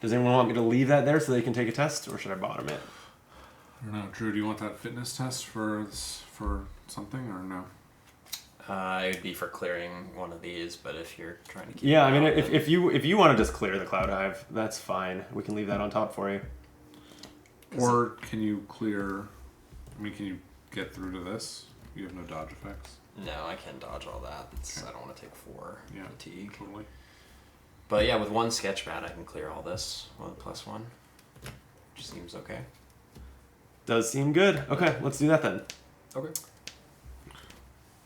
Does anyone want me to leave that there so they can take a test, or should I bottom it?
I don't know, Drew. Do you want that fitness test for something or no?
It would be for clearing one of these, but if you're trying to keep
Yeah, I
it
mean,
out,
if you want to just clear the cloud hive, that's fine. We can leave that on top for you.
Or can you clear? I mean, can you get through to this? You have no dodge effects.
No, I can dodge all that. I don't want to take 4
Yeah.
fatigue.
Totally.
But yeah, with 1 sketch pad, I can clear all this. 1+1. Which seems okay.
Does seem good. Okay, let's do that then.
Okay.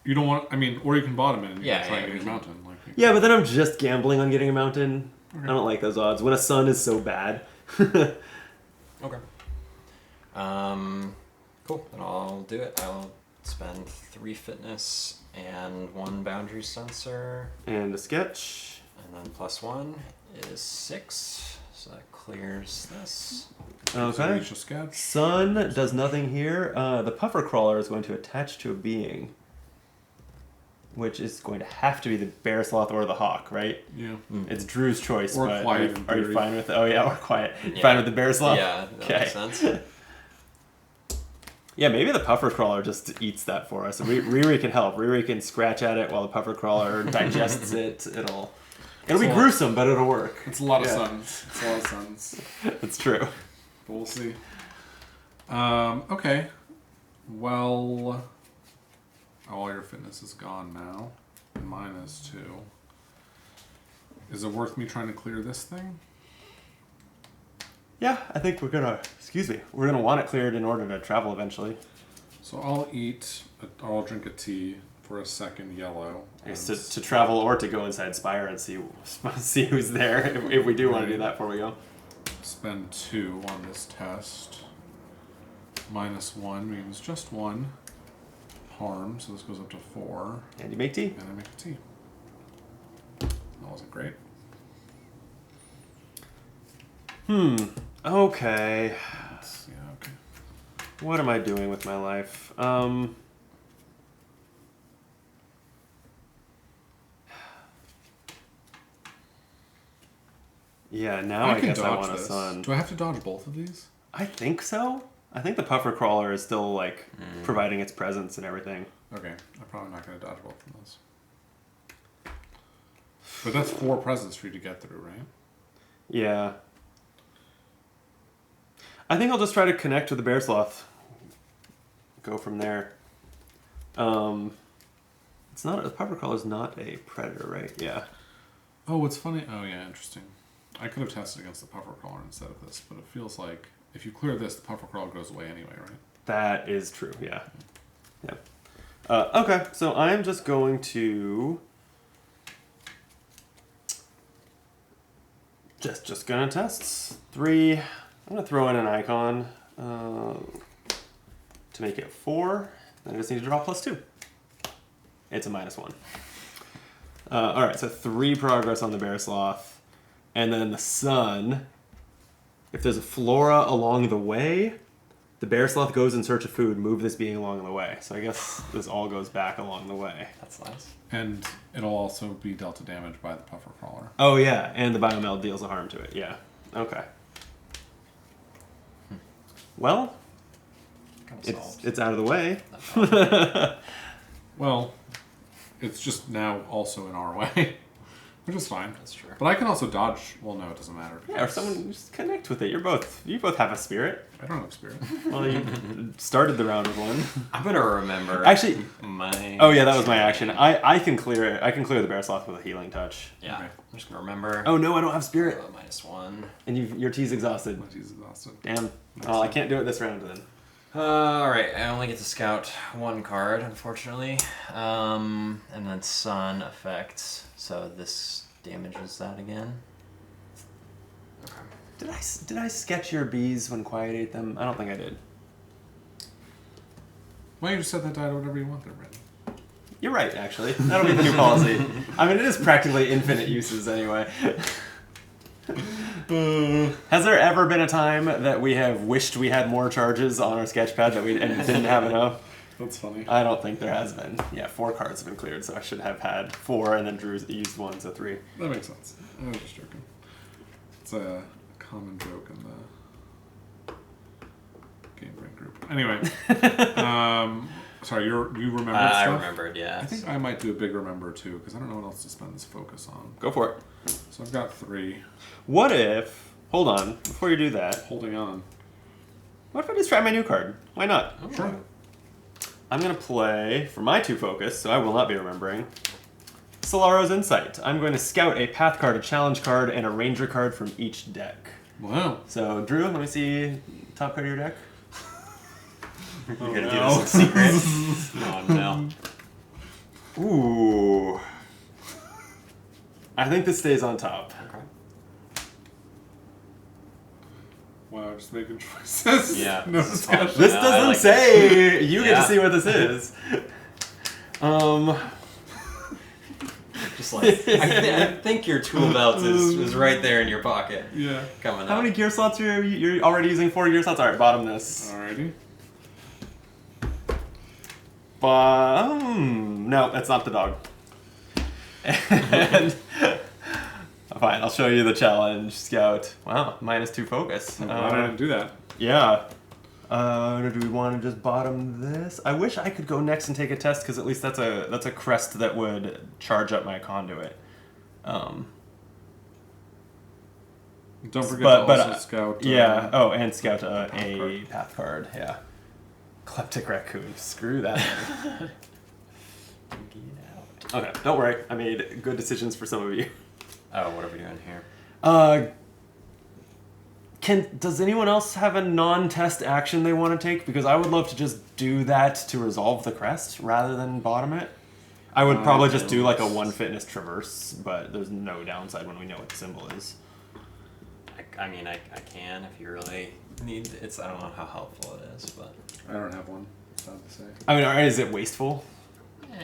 You don't want. I mean, or you can bottom it and you
Yeah,
can try
yeah,
and
we
get a
can-
mountain. Like,
Yeah, but then I'm just gambling on getting a mountain.
Okay.
I don't like those odds. When a sun is so bad.
Okay. Cool. Then I'll do it. I'll spend 3 fitness and 1 boundary sensor,
And a sketch.
and then +1 is 6. So that clears this.
So
Okay.
reach a sketch.
Sun does nothing here. The puffer crawler is going to attach to a being, which is going to have to be the bear sloth or the hawk, right?
Yeah.
It's Drew's choice.
Or
but
quiet, in
Are you
theory.
fine with it? Oh yeah, or quiet.
Yeah.
Fine with the bear sloth.
Yeah, that makes sense.
Yeah, maybe the puffer crawler just eats that for us. Riri can help. Riri can scratch at it while the puffer crawler digests it. It'll be
So-
gruesome, but it'll work.
It's a lot of
Yeah.
suns. It's a lot of suns.
It's true.
But we'll see. Okay. Well, all your fitness is gone now. And mine is too. Is it worth me trying to clear this thing?
Yeah, I think we're gonna want it cleared in order to travel eventually.
So I'll drink a tea for a second yellow.
I guess to travel or to go inside Spire and see who's there if we do want to do that before we go.
Spend 2 on this test. -1 means just 1 harm, so this goes up to 4.
And you make tea.
And I make a tea. That wasn't great.
Okay.
Yeah, okay.
What am I doing with my life? Yeah, now I
can
guess I
dodge
want a
this.
sun.
Do I have to dodge both of these?
I think so. I think the puffer crawler is still like providing its presence and everything.
Okay, I'm probably not going to dodge both of those. But that's 4 presents for you to get through, right?
Yeah. I think I'll just try to connect with the bear sloth. Go from there. It's not the puffer crawler's not a predator, right? Yeah.
Oh, what's funny? Oh, yeah, interesting. I could have tested against the puffer crawler instead of this, but it feels like if you clear this, the puffer crawler goes away anyway, right?
That is true. Yeah. Yeah. Okay, so I'm just going to just gonna test 3. I'm gonna throw in an icon to make it 4. Then I just need to draw +2. It's a -1. All right, so 3 progress on the bear sloth, and then the sun. If there's a flora along the way, the bear sloth goes in search of food. Move this being along the way. So I guess this all goes back along the way.
That's nice.
And it'll also be dealt to damage by the puffer crawler.
Oh yeah, and the biomeld deals a harm to it. Yeah. Okay. Well, it's out of the way.
Well, it's just now also in our way, which is fine.
That's true.
But I can also dodge. Well, no, it doesn't matter.
Yeah, or someone just connect with it. You both have a spirit.
I don't have spirit.
Well, you started the round with one.
I'm gonna remember.
Actually,
my.
oh yeah, that was my action. I can clear it. I can clear the bear sloth with a healing touch.
Yeah.
Okay.
I'm just gonna remember.
Oh no, I don't have spirit.
-1.
And your T's exhausted.
My T's exhausted.
Damn. Oh, I can't do it this round then.
Alright, I only get to scout 1 card, unfortunately. And then sun effects. So this damages that again. Okay.
Did I sketch your bees when Quiet ate them? I don't think I did.
Why don't you just set that die to whatever you want there, Brandon?
You're right, actually. That'll be the new policy. I mean, it is practically infinite uses anyway. Has there ever been a time that we have wished we had more charges on our sketch pad and didn't have enough?
That's funny.
I don't think there has been. Yeah, 4 cards have been cleared, so I should have had 4, and then Drew used 1, so 3.
That makes sense. I was just joking. It's a common joke in the Game Brain group. Anyway, sorry, you remembered stuff?
I remembered, yeah.
I think I might do a big remember too, because I don't know what else to spend this focus on.
Go for it.
So I've got 3.
What if... Hold on, before you do that.
Holding on.
What if I just try my new card? Why not?
Oh,
Sure.
I'm going to play, for my 2 focus, so I will not be remembering, Solaro's Insight. I'm going to scout a path card, a challenge card, and a ranger card from each deck.
Wow.
So, Drew, let me see top card of your deck.
You're gonna do this in secret? Oh no.
Ooh. I think this stays on top.
Okay.
Wow, just making choices.
Yeah.
No
this is fun.
discussion.
This
I
doesn't
like
say you get
Yeah.
to see what this is.
Just like I think your tool belt is right there in your pocket.
Yeah.
Coming
How
up.
many gear slots you're already using? 4 gear slots? Alright, bottom this.
Alrighty.
No, that's not the dog. And fine, I'll show you the challenge scout. Wow, -2 focus.
I'm glad I didn't do that.
Yeah. Do we want to just bottom this? I wish I could go next and take a test because at least that's a crest that would charge up my conduit.
Don't forget
But-
to
but,
also scout.
Yeah. Oh, and scout a
card.
path card. Yeah. Kleptic raccoon. Screw that. Okay, don't worry. I made good decisions for some of you.
Oh, what are we doing here?
Does anyone else have a non-test action they want to take? Because I would love to just do that to resolve the crest rather than bottom it. I would probably just do like a 1 fitness traverse, but there's no downside when we know what the symbol is.
I mean, I can if you really need. I don't know how helpful it is, but
I don't have one. Sad to say.
I mean, is it wasteful?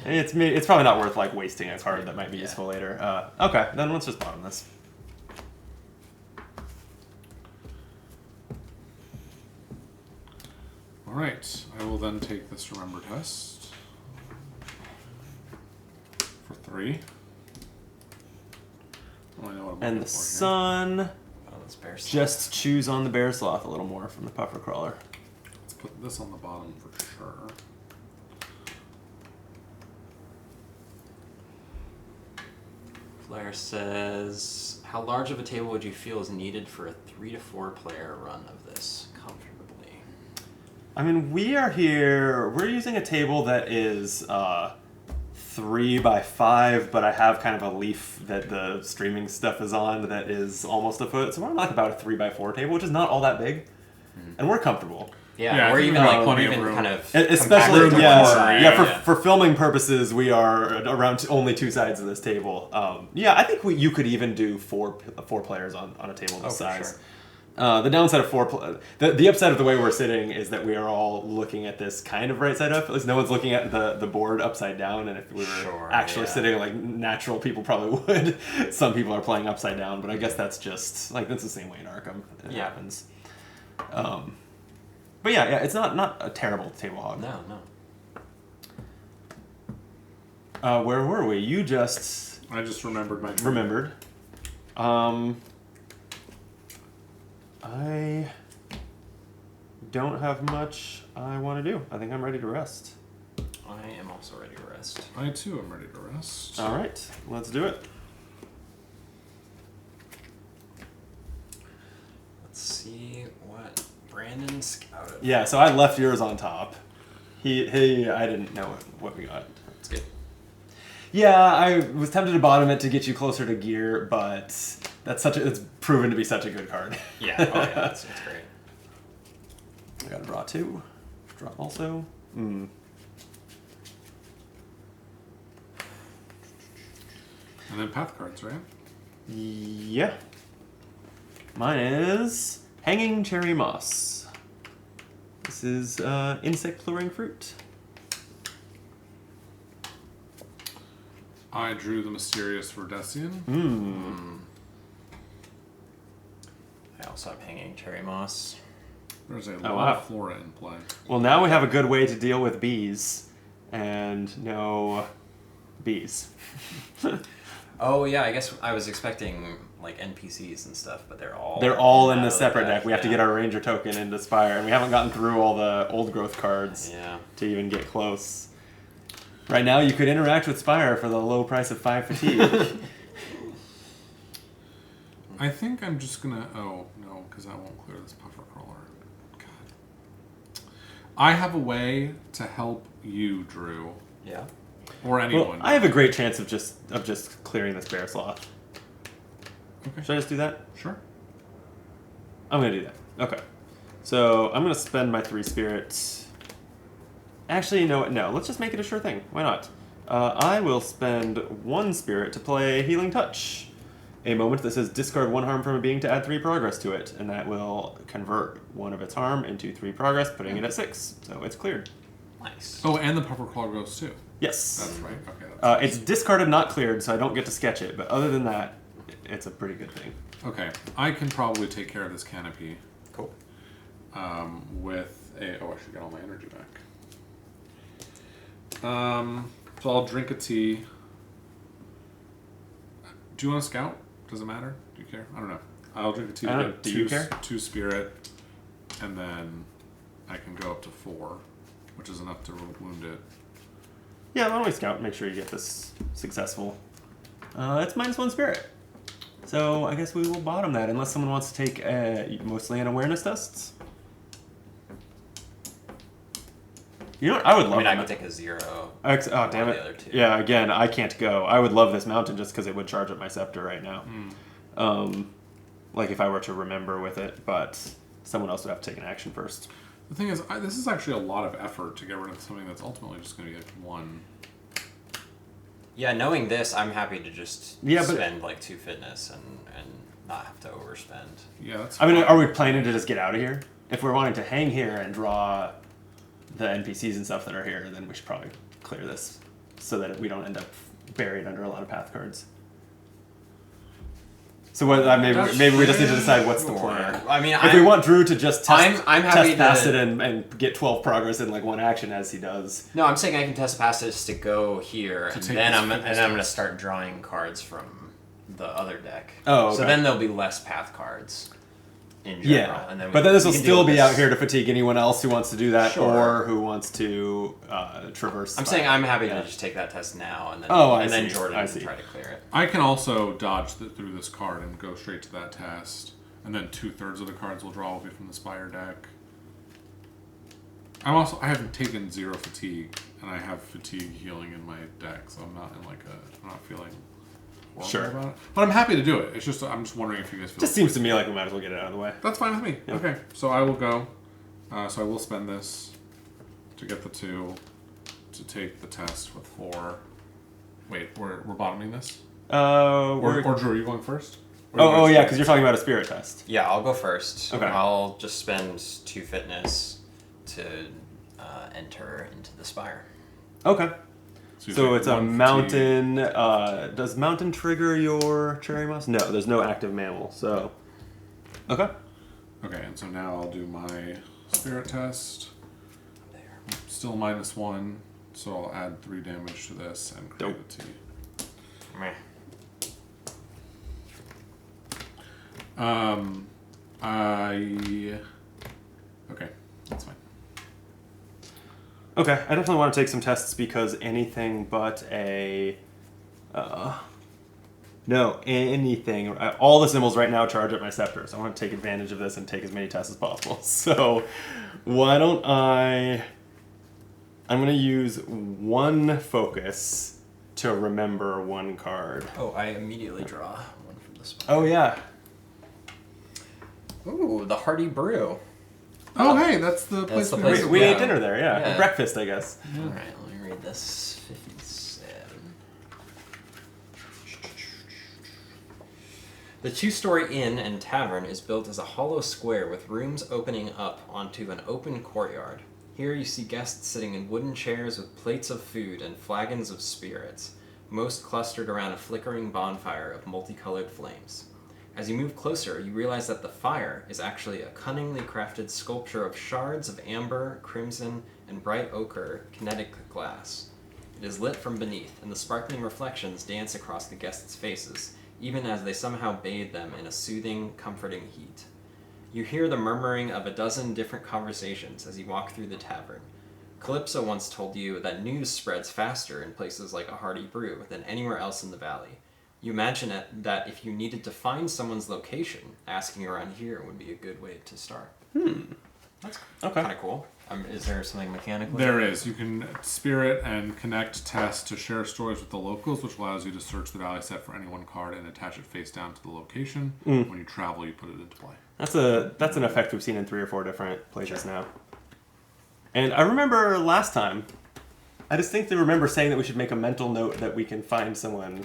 It's probably not worth like wasting a card that might be useful later. Okay, then let's just bottom this.
Alright, I will then take this remember test for 3. Oh, I know what I'm
And
looking
the
for
sun,
oh, this bear sloth.
just choose on the bear sloth a little more from the puffer crawler.
here. Let's put this on the bottom for sure.
Blair says, how large of a table would you feel is needed for a 3 to 4 player run of this comfortably?
I mean, we're using a table that is 3 by 5, but I have kind of a leaf that the streaming stuff is on that is almost a foot. So we're like about a 3 by 4 table, which is not all that big. And we're comfortable.
Yeah,
I
we're
think
even
we have
like
plenty
we're
of
even
room.
kind of
Especially,
compacted the corner,
for filming purposes, we are around only 2 sides of this table. I think you could even do four players on a table this size.
Sure.
The downside of the upside of the way we're sitting is that we are all looking at this kind of right side up. At least no one's looking at the board upside down. And if we were actually sitting like natural people probably would. Some people are playing upside down, but I guess that's just like that's the same way in Arkham. It happens. But yeah, it's not a terrible table hog.
No.
Where were we? You just
I just remembered my dream.
remembered. I don't have much I want to do. I think I'm ready to rest.
I am also ready to rest.
I too am ready to rest.
All right, let's do it.
Let's see what Brandon scouted.
Yeah, so I left yours on top. I didn't know what we got.
That's good.
Yeah, I was tempted to bottom it to get you closer to gear, but it's proven to be such a good card.
Yeah, it's great.
I got to draw 2. Draw also.
And then path cards, right?
Yeah. Mine is Hanging Cherry Moss. This is insect luring fruit.
I drew the Mysterious Verdesian.
I also have Hanging Cherry Moss.
There's a
Oh,
lot
wow.
of flora in play.
Well, now we have a good way to deal with bees and no bees.
Oh yeah, I guess I was expecting like NPCs and stuff, but they're all
in the
out of
separate deck. We have to get our Ranger token into Spire, and we haven't gotten through all the old growth cards to even get close. Right now, you could interact with Spire for the low price of 5 fatigue.
I think I'm just gonna. Oh no, because that won't clear this puffer crawler. God. I have a way to help you, Drew,
Yeah.
or anyone.
Well, I have a great chance of just clearing this bear sloth.
Okay.
Should I just do that?
Sure.
I'm gonna do that. Okay. So I'm gonna spend my 3 spirits. Actually, no. Let's just make it a sure thing. Why not? I will spend 1 spirit to play Healing Touch. A moment that says discard 1 harm from a being to add 3 progress to it, and that will convert 1 of its harm into 3 progress, putting it at 6. So it's cleared.
Nice.
Oh, and the puffer claw goes too.
Yes.
That's right. Okay.
It's discarded, not cleared, so I don't get to sketch it. But other than that, it's a pretty good thing.
Okay. I can probably take care of this canopy.
Cool.
With a. Oh, I should get all my energy back. So I'll drink a tea. Do you want to scout? Does it matter? Do you care? I don't know. I'll drink a tea to get
do you care?
2 spirit, and then I can go up to 4, which is enough to wound it.
Yeah, why don't we scout and make sure you get this successful? It's -1 spirit. So I guess we will bottom that unless someone wants to take mostly an awareness tests. You know what? I would love
I
that.
could take a 0.
Oh, damn
the
it.
other 2.
Yeah, again, I can't go. I would love this mountain just because it would charge up my scepter right now. Like if I were to remember with it, but someone else would have to take an action first.
The thing is, this is actually a lot of effort to get rid of something that's ultimately just going to be like 1.
Yeah, knowing this, I'm happy to just
Yeah, but-
spend like 2 fitness and not have to overspend.
Yeah, that's.
I mean,
fine.
are we planning to just get out of here? If we're wanting to hang here and draw the NPCs and stuff that are here, then we should probably clear this so that we don't end up buried under a lot of path cards. So what, maybe we just need to decide what's the plan.
I mean,
If we want Drew to just test,
I'm happy
test past
to-
it and get 12 progress in like 1 action as he does.
No, I'm saying I can test past this to go here, and
take
then
this
I'm
fitness
going to
test.
start drawing cards from the other deck.
Oh,
So
okay.
then there'll be less path cards. in general.
Yeah,
And then
but then this will
we can
still
deal
be
with
out
this.
here to fatigue anyone else who wants to do that
Sure.
or who wants to traverse.
I'm saying I'm happy
Yeah.
to just take that test now, and then
I
Jordan
see.
can try to clear it.
I can also dodge through this card and go straight to that test, and then 2/3 of the cards will draw will be from the Spire deck. I haven't taken 0 fatigue, and I have fatigue healing in my deck, so I'm not feeling horrible
Sure.
about it. But I'm happy to do it. It's just I'm just wondering if you guys feel.
Just seems to me like we might as well get it out of the way.
That's fine with me.
Yeah.
Okay, so I will go. So I will spend this to get the 2 to take the test with 4. Wait, we're bottoming this? Or Drew, are you going first?
Oh yeah, because you're talking about a spirit test.
Yeah, I'll go first.
Okay.
I'll just spend 2 fitness to enter into the spire.
Okay.
you
So
take
it's a
1 fatigue.
mountain. Does mountain trigger your cherry moss? No, there's no active mammal. So, okay.
Okay, and so now I'll do my spirit test.
There.
Still -1, so I'll add 3 damage to this and create a T.
Meh.
Okay, that's fine.
Okay, I definitely want to take some tests because anything but anything. All the symbols right now charge at my scepter, so I want to take advantage of this and take as many tests as possible. So, why don't I'm going to use 1 focus to remember 1 card.
Oh, I immediately draw 1 from the spire.
Oh, yeah.
Ooh, the Hearty Brew.
Oh, hey, that's the place
the
we
place
went.
We
Yeah.
ate dinner there, yeah.
Yeah.
Breakfast, I guess.
All right, let me read this. 57. The 2-story inn and tavern is built as a hollow square with rooms opening up onto an open courtyard. Here you see guests sitting in wooden chairs with plates of food and flagons of spirits, most clustered around a flickering bonfire of multicolored flames. As you move closer, you realize that the fire is actually a cunningly crafted sculpture of shards of amber, crimson, and bright ochre kinetic glass. It is lit from beneath, and the sparkling reflections dance across the guests' faces, even as they somehow bathe them in a soothing, comforting heat. You hear the murmuring of a dozen different conversations as you walk through the tavern. Calypso once told you that news spreads faster in places like a Hearty Brew than anywhere else in the valley. You imagine that if you needed to find someone's location, asking around here would be a good way to start. That's
Okay.
kind of cool. Is there something mechanical?
There is. You can spirit and connect test to share stories with the locals, which allows you to search the valley set for any 1 card and attach it face down to the location. When you travel, you put it into play.
That's an effect we've seen in 3 or 4 different places now. And I remember last time, I distinctly remember saying that we should make a mental note that we can find someone,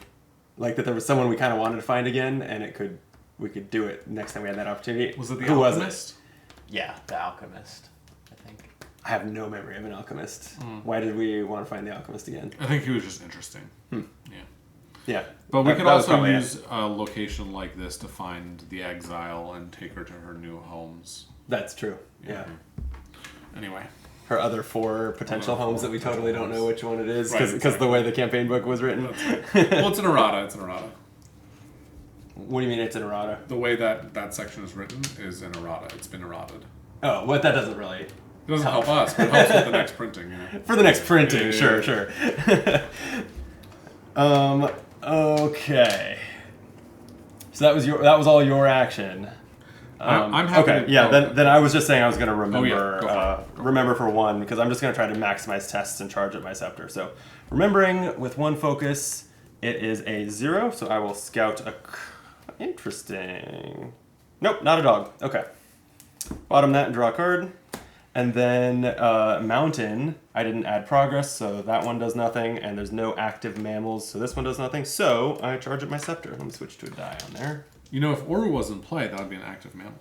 like that there was someone we kind of wanted to find again, and we could do it next time we had that opportunity.
Was it the
Who
alchemist?
was it?
Yeah, the alchemist, I think.
I have no memory of an alchemist. Why did we want to find the alchemist again?
I think he was just interesting. Yeah.
Yeah.
But we
That
could
was
also
probably it.
use a location like this to find the exile and take her to her new homes.
That's true. Yeah.
Anyway.
Her other 4 potential
Other
homes
4
that we totally don't know which one it is
Right,
because
exactly.
the way the campaign book was written.
Well, it's an errata. It's an errata.
What do you mean it's an errata?
The way that section is written is an errata. It's been errated.
Oh, what that doesn't really.
It doesn't help us, but it helps with the next printing. You know?
For the next printing,
Yeah.
sure. Okay. So that was all your action.
I'm happy
Okay,
to-
yeah.
oh,
then I was just saying I was going to remember
Go for it.
remember for 1 because I'm just going to try to maximize tests and charge at my scepter. So remembering with 1 focus, it is a 0. So I will scout a. Interesting. Nope, not a dog. Okay. Bottom that and draw a card. And then mountain, I didn't add progress, so that one does nothing, and there's no active mammals, so this one does nothing. So I charge at my scepter. Let me switch to a die on there.
You know, if Oru was in play, that would be an active mammal.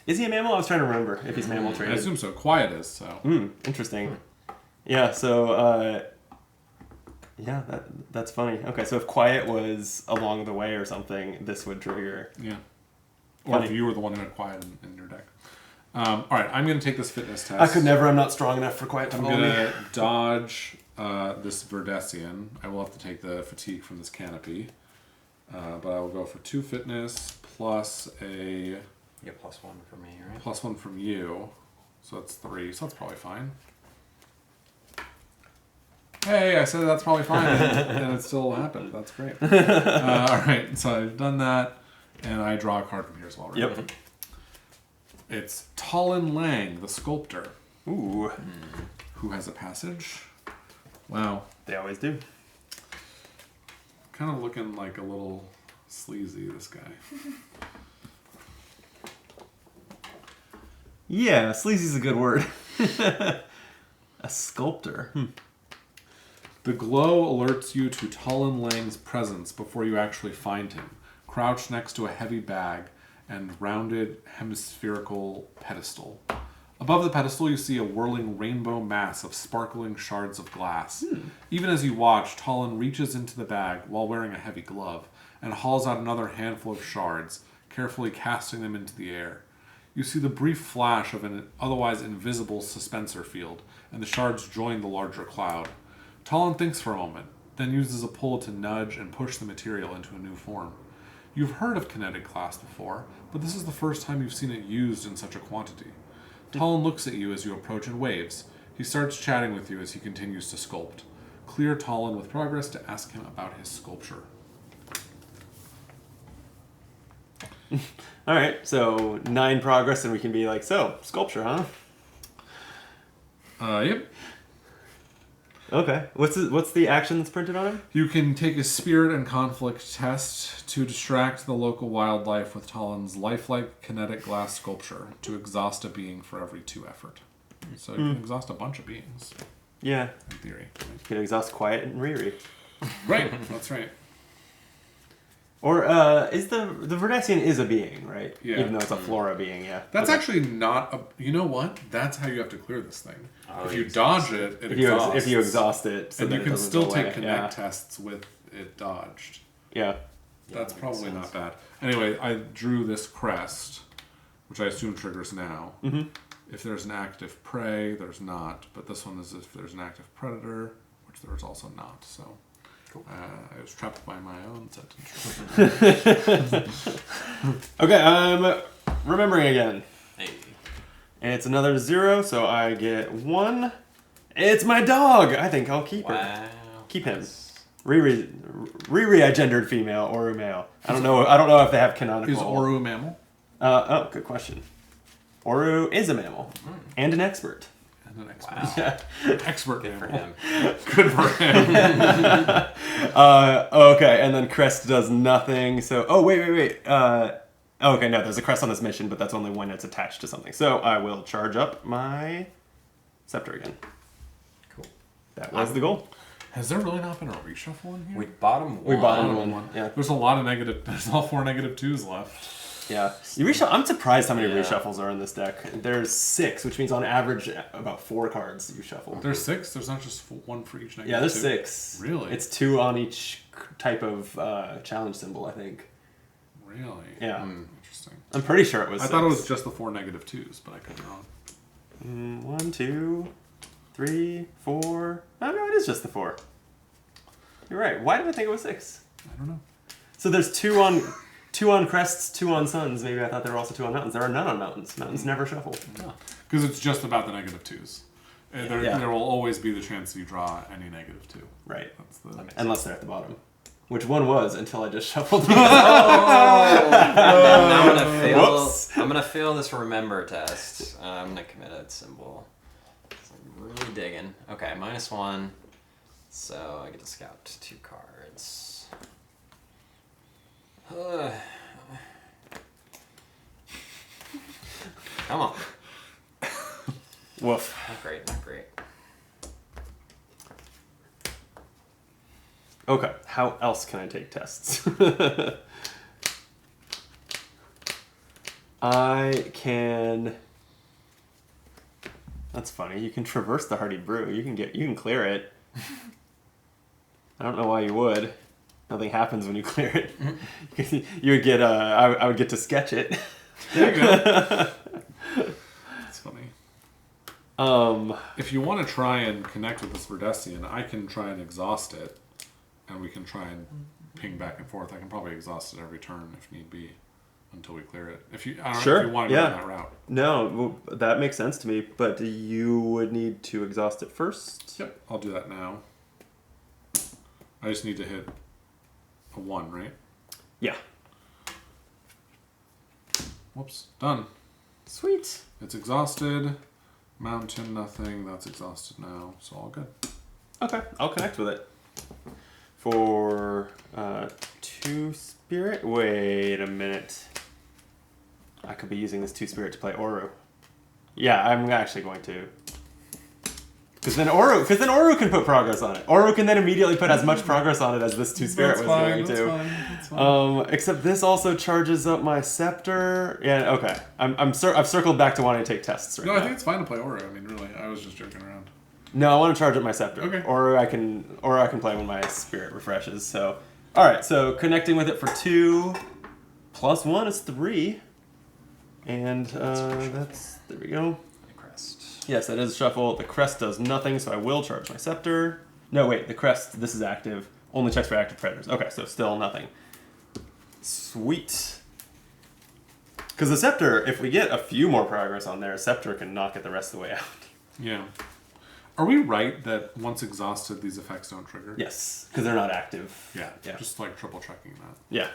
Is he a mammal? I was trying to remember if he's mammal
I
traded.
assume so. Quiet is, so.
Interesting. Yeah, so yeah, that's funny. Okay, so if quiet was along the way or something, this would trigger.
Yeah. Or
Funny.
if you were the one who had quiet in your deck. All right, I'm going to take this fitness test.
I could never. I'm not strong enough for quiet to
I'm
follow
going
me.
to dodge this Verdesian. I will have to take the fatigue from this canopy. But I will go for 2 fitness plus a
You get +1 for me, right?
+1 from you. So that's 3. So that's probably fine. Hey, I said that's probably fine, and it still happened. That's great. All right, so I've done that, and I draw a card from here as well, right?
Yep.
It's Talon Lang, the sculptor.
Ooh.
Who has a passage. Wow.
They always do.
Kind of looking like a little sleazy, this guy.
Yeah, sleazy's a good word. A sculptor.
The glow alerts you to Talon Lang's presence before you actually find him, crouched next to a heavy bag and rounded hemispherical pedestal. Above the pedestal, you see a whirling rainbow mass of sparkling shards of glass. Even as you watch, Talon reaches into the bag while wearing a heavy glove and hauls out another handful of shards, carefully casting them into the air. You see the brief flash of an otherwise invisible suspensor field, and the shards join the larger cloud. Talon thinks for a moment, then uses a pull to nudge and push the material into a new form. You've heard of kinetic glass before, but this is the first time you've seen it used in such a quantity. Talon looks at you as you approach and waves. He starts chatting with you as he continues to sculpt. Clear Talon with progress to ask him about his sculpture.
All right, so 9 progress, and we can be like, so sculpture, huh?
Yep.
Okay. What's the action that's printed on him?
You can take a spirit and conflict test to distract the local wildlife with Talon's lifelike kinetic glass sculpture to exhaust a being for every 2 effort. So you can exhaust a bunch of beings,
Yeah.
in theory.
You can exhaust Quiet and Riri.
Right, that's right.
Or is the Verdessian is a being, right?
Yeah.
Even though it's a flora being, yeah.
That's
Okay.
actually not a... You know what? That's how you have to clear this thing.
Oh,
if you
you
dodge it, it
If you,
exhausts.
if you exhaust it, so
and
then
you
it
can
doesn't
still
go
take
away.
connect tests with it dodged.
Yeah.
That's
that
probably
makes
not
sense.
bad. Anyway, I drew this crest, which I assume triggers now.
Mm-hmm.
If there's an active prey, there's not. But this one is if there's an active predator, which there's also not. So I was trapped by my own sentence.
Okay, I'm remembering again.
Hey.
And it's another 0, so I get 1. It's my dog! I think I'll keep her.
Wow.
Keep him. Riri, I gendered female, Oru male. I don't know if they have canonical.
Is Oru a mammal?
Oh, good question. Oru is a mammal. And an expert.
And an expert.
Wow.
Yeah.
Expert
Good for
mammal.
him.
Good for him.
Okay, and then Crest does nothing, so... Oh, wait. Okay, no, there's a Crest on this mission, but that's only when it's attached to something. So I will charge up my Scepter again.
Cool.
That was the goal.
Has there really not been a reshuffle in here?
We bottom
We
one.
bottomed one. Yeah.
There's a lot of negative... There's all 4 -2s left.
Yeah. I'm surprised how many
Yeah.
reshuffles are in this deck. There's 6, which means on average about 4 cards you shuffle.
There's 6? There's not just 1 for each -2?
Yeah, there's 6.
Really?
It's 2 on each type of challenge symbol, I think.
Really?
Yeah.
Interesting.
I'm pretty sure it was
I
6.
thought it was just the 4 -2s, but I could be wrong.
1, 2, 3, 4. Oh, no, it is just the 4. You're right. Why did I think it was 6?
I don't know.
So there's 2 on crests, 2 on suns. Maybe I thought there were also 2 on mountains. There are none on mountains. Mountains never shuffle.
Because it's just about the -2s. And
Yeah.
there will always be the chance you draw any -2.
Right.
That's the...
Unless they're at the bottom. Which one was until I just shuffled them.
I'm gonna fail this remember test. I'm gonna commit a symbol. I'm really digging. Okay, -1. So I get to scout 2 cards. Come on.
Woof.
Not great, not great.
Okay, how else can I take tests? I can... That's funny. You can traverse the Hardy Brew. You can clear it. I don't know why you would. Nothing happens when you clear it. You would get I would get to sketch it.
There you go. That's funny. If you want to try and connect with this Verdessian, I can try and exhaust it, and we can try and ping back and forth. I can probably exhaust it every turn if need be. until we clear it. If you, I don't know
Sure,
if you want to go
yeah.
down that route.
No, well, that makes sense to me, but you would need to exhaust it first.
Yep, I'll do that now. I just need to hit a 1, right?
Yeah.
Whoops, done.
Sweet.
It's exhausted. Mountain, nothing. That's exhausted now, so all good.
Okay, I'll connect with it. For 2 spirit? Wait a minute. I could be using this 2 spirit to play Oru. Yeah, I'm actually going to. Because then Oru can put progress on it. Oru can then immediately put as much progress on it as this 2 spirit was going to.
That's fine.
Except this also charges up my scepter. Yeah, okay. I've circled back to wanting to take tests right
No,
now.
I think it's fine to play Aura. I mean, really, I was just joking around.
No, I want to charge up my scepter.
Okay.
Or I can play when my spirit refreshes. So, all right. So connecting with it for 2 plus 1 is 3, and that's there we go.
Crest.
Yes, that is shuffle. The crest does nothing, so I will charge my scepter. No, wait. The crest. This is active. Only checks for active predators. Okay, so still nothing. Sweet. Because the scepter, if we get a few more progress on there, scepter can knock it the rest of the way out.
Yeah. Are we right that once exhausted, these effects don't trigger?
Yes, because they're not active.
Yeah.
Yeah.
Just like triple checking that.
Yeah.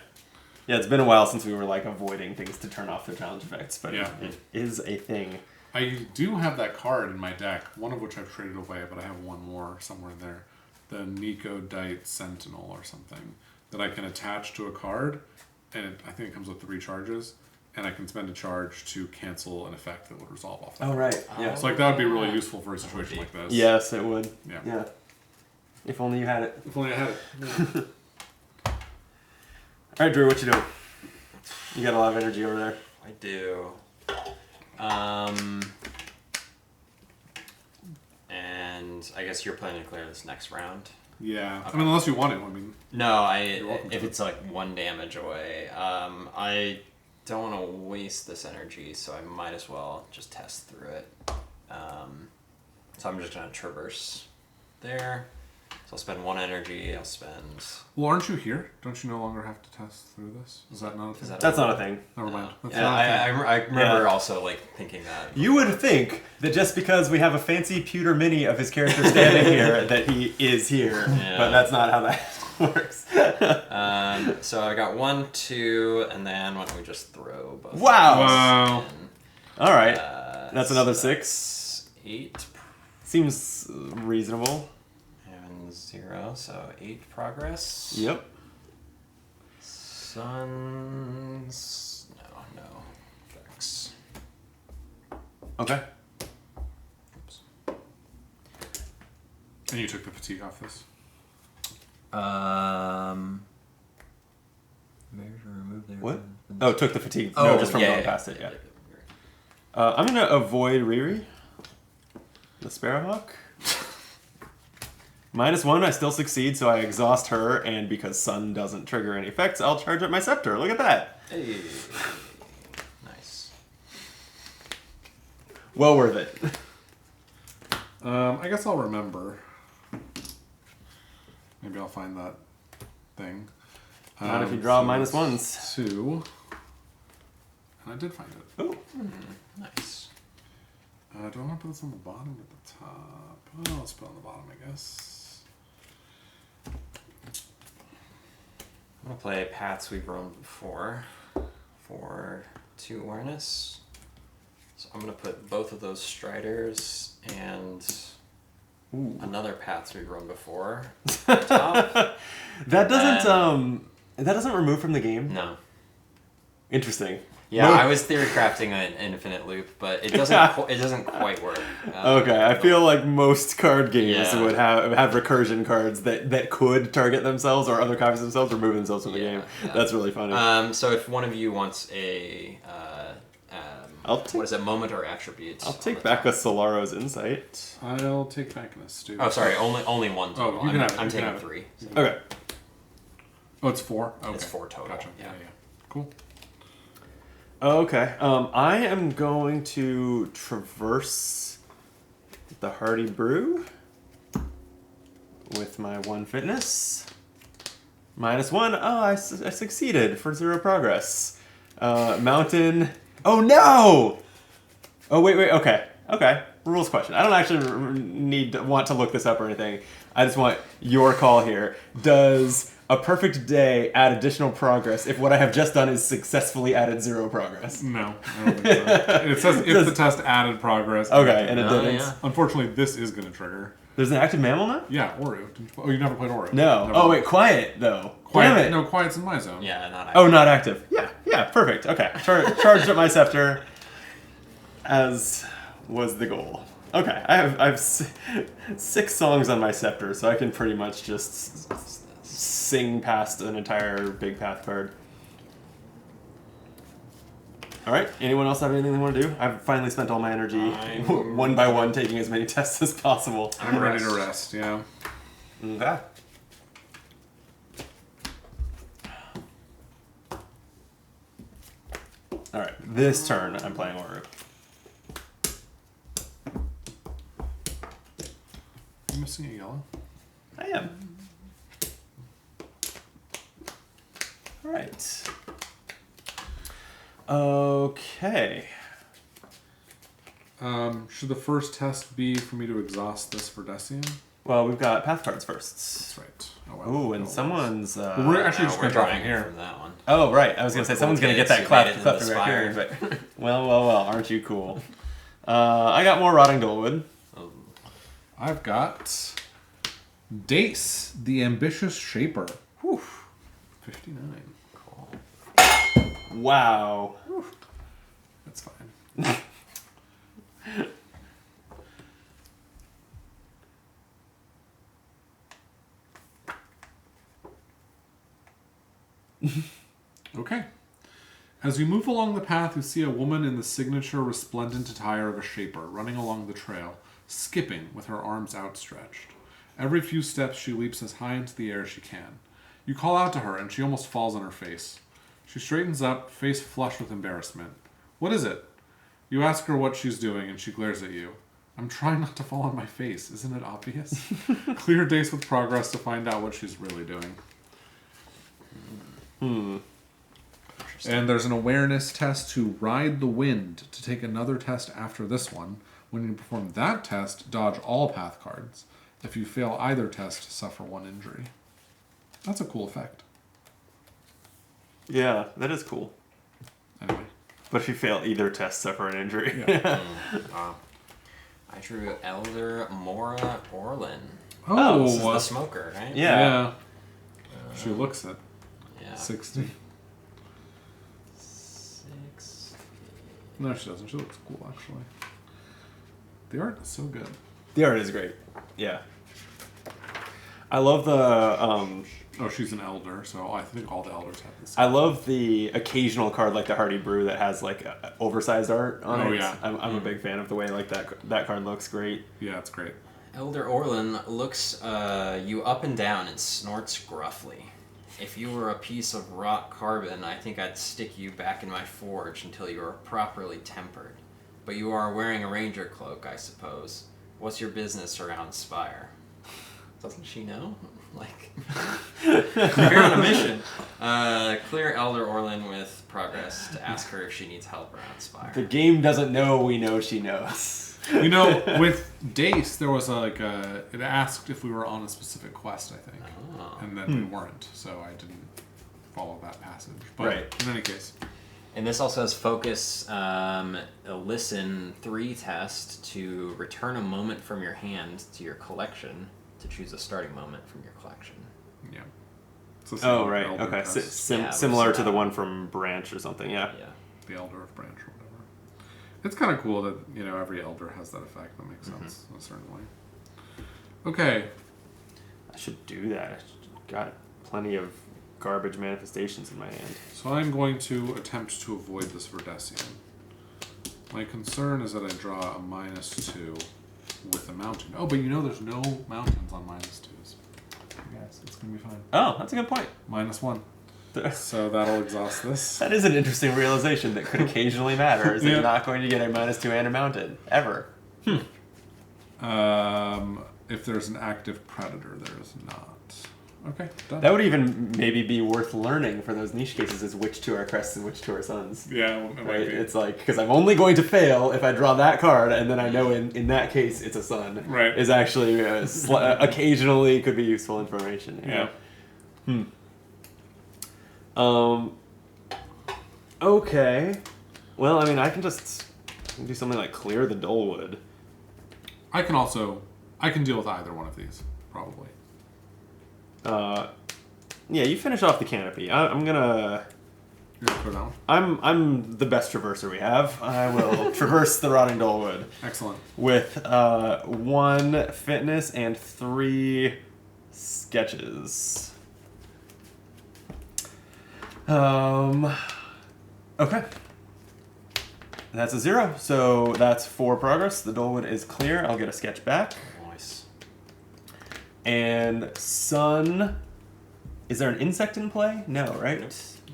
Yeah, it's been a while since we were like avoiding things to turn off their challenge effects, but
Yeah.
it is a thing.
I do have that card in my deck, one of which I've traded away, but I have one more somewhere in there. The Nicodite Sentinel or something that I can attach to a card, and I think it comes with 3 charges, and I can spend a charge to cancel an effect that would resolve off that.
Oh, right. Yeah.
So like that would be really useful for a situation like this.
Yes, it would.
Yeah.
Yeah. If only you had it.
If only I had it.
All right, Drew, what you doing? You got a lot of energy over there.
I do. And I guess you're planning to clear this next round.
Yeah.
Okay.
I mean, unless you want to. I mean,
No,
You're welcome
if
to.
it's like 1 damage away, I don't want to waste this energy, so I might as well just test through it. So I'm just gonna traverse there. So I'll spend 1 energy. I'll spend.
well, aren't you here? Don't you no longer have to test through this? Is that not a thing?
Is that
That's not a thing.
Never mind. That's
Yeah,
not a thing.
I remember
Yeah.
also like thinking that.
You would think that just because we have a fancy pewter mini of his character standing here, that he is here.
Yeah.
But that's not how that works.
So I got 1, 2, and then why don't we just throw both?
Wow.
Wow.
in?
All right. That's
So
another 6.
that's 8
Seems reasonable.
and 0, so 8 progress.
Yep.
Suns. No effects.
Okay.
Oops.
And you took the fatigue off this?
Remove their.
What? Oh, took the fatigue.
Oh,
No, just from
yeah,
going past it, yeah. I'm going to avoid Riri. The Sparrowhawk. -1, I still succeed, so I exhaust her, and because Sun doesn't trigger any effects, I'll charge up my scepter. Look at that.
Hey. Nice.
Well worth it.
I guess I'll remember. Maybe I'll find that thing.
Not if you draw
so
-1s.
it's 2. And I did find it.
Oh.
Nice.
Do I want to put this on the bottom or the top? Oh, let's put it on the bottom, I guess.
I'm gonna play Paths we've roamed before for 2 awareness. So I'm gonna put both of those Striders and
Ooh.
another Paths we've roamed before on top.
That doesn't remove from the game?
No.
Interesting.
Yeah,
Mo-
I was theory crafting an infinite loop, but it doesn't quite work.
Okay, I feel like most card games
Yeah.
would have recursion cards that could target themselves or other copies of themselves remove themselves from the
Yeah,
game.
yeah.
That's really funny.
So if one of you wants a what is it, moment or attribute?
I'll
on
take
the
back a
top.
Solara's Insight.
I'll take back an Astute.
Oh, sorry, only 1 total.
you can have it,
I'm
you can
taking
have it.
3. So.
Okay.
Oh, it's 4? Okay.
It's 4 total.
Gotcha.
Yeah.
Yeah. Cool.
Okay. I am going to traverse the Hardy Brew with my 1 fitness. -1. Oh, I succeeded for 0 progress. Mountain. Oh no! Oh wait. Okay. Rules question. I don't actually want to look this up or anything. I just want your call here. Does a perfect day add additional progress if what I have just done is successfully added 0 progress?
No, I don't think so. It says if the test added progress.
Okay, and it
Oh,
didn't.
yeah.
Unfortunately, this is going to trigger.
There's an active mammal now?
Yeah, Oreo. Oh, you never played Oreo?
No.
Never.
Oh wait, quiet though.
Quiet.
Damn it.
No, quiet's in my zone.
Yeah, not
Oh, not active. Yeah, perfect. Okay. Charged up my scepter, as was the goal. Okay, I have 6 songs on my scepter, so I can pretty much just sing past an entire big path card. All right. Anyone else have anything they want to do? I've finally spent all my energy one by one taking as many tests as possible.
I'm ready to rest, yeah.
Okay. All right. This turn, I'm playing Oru.
I'm missing a yellow.
I am. All right. Okay.
Should the first test be for me to exhaust this Verdecian?
Well, we've got path cards first.
That's right. Oh, well.
Ooh, and someone's.
We're actually just
we're
going to drop
drawing
in here.
from that one.
Oh, right. I was going to say, someone's going to get that
You
cleft
made it into the
right here.
spire.
But, well, aren't you cool? I got more Rotting Dullwood.
I've got Dace, the Ambitious Shaper. Whew. 59.
Cool.
Wow.
That's fine. Okay. As you move along the path, you see a woman in the signature resplendent attire of a shaper running along the trail, skipping with her arms outstretched. Every few steps, she leaps as high into the air as she can. You call out to her, and she almost falls on her face. She straightens up, face flushed with embarrassment. What is it? You ask her what she's doing, and she glares at you. I'm trying not to fall on my face. Isn't it obvious? Clear Dace with progress to find out what she's really doing. And there's an awareness test to Ride the Wind to take another test after this one. When you perform that test, dodge all path cards. If you fail either test, suffer 1 injury. That's a cool effect.
Yeah, that is cool.
Anyway.
But if you fail either test, suffer an injury.
Yeah.
Wow. I drew Elder Mora Orlin.
Oh,
This is the smoker, right?
Yeah.
She looks at
Yeah.
60.
6.
No, she doesn't. She looks cool, actually. The art is so good.
The art is great. Yeah. I love the
Oh, she's an elder, so I think all the elders have this.
I love the occasional card like the Hardy Brew that has like oversized art on it.
Oh, yeah.
I'm a big fan of the way like that card looks great.
Yeah, it's great.
Elder Orlin looks you up and down and snorts gruffly. If you were a piece of wrought carbon, I think I'd stick you back in my forge until you were properly tempered. But you are wearing a ranger cloak, I suppose. What's your business around Spire? Doesn't she know? Like, you're here on a mission. Clear Elder Orlin with progress to ask her if she needs help around Spire.
The game doesn't know we know she knows.
You know, with Dace, there was it asked if we were on a specific quest, I think.
Oh.
And then we weren't, so I didn't follow that passage. But
Right.
in any case.
And this also has focus, a listen 3 test to return a moment from your hand to your collection to choose a starting moment from your collection.
Yeah. So
Oh, right.
Elder
Okay.
test,
Yeah,
Similar
we'll see
to the
that.
one from Branch or something. Yeah.
Yeah.
the Elder of Branch or whatever. It's kind of cool that, every Elder has that effect. That makes sense in a certain way. Okay.
I should do that. I got plenty of garbage manifestations in my hand.
So I'm going to attempt to avoid this Verdecian. My concern is that I draw a -2 with a mountain. Oh, but there's no mountains on -2s. Yes, it's going to be fine.
Oh, that's a good point.
-1. So that'll exhaust this.
That is an interesting realization that could occasionally matter. Is that
Yeah.
you're not going to get a -2 and a mountain ever.
If there's an active predator, there is not. Okay, done.
That would even maybe be worth learning for those niche cases, is which two are crests and which two are suns.
Yeah, it
Right?
might be.
It's like, because I'm only going to fail if I draw that card, and then I know in that case it's a sun.
Right.
Is actually occasionally could be useful information.
Yeah.
Okay. Well, I mean, I can just do something like clear the Dullwood.
I can deal with either one of these, probably.
Yeah, you finish off the canopy. I'm gonna.
You're gonna clear that one?
I'm the best traverser we have. I will traverse the rotting Dullwood
Excellent.
with 1 fitness and 3 sketches. Okay. That's a 0, so that's 4 progress. The Dullwood is clear. I'll get a sketch back.
Nice.
And sun. Is there an insect in play? No, right?
Nope.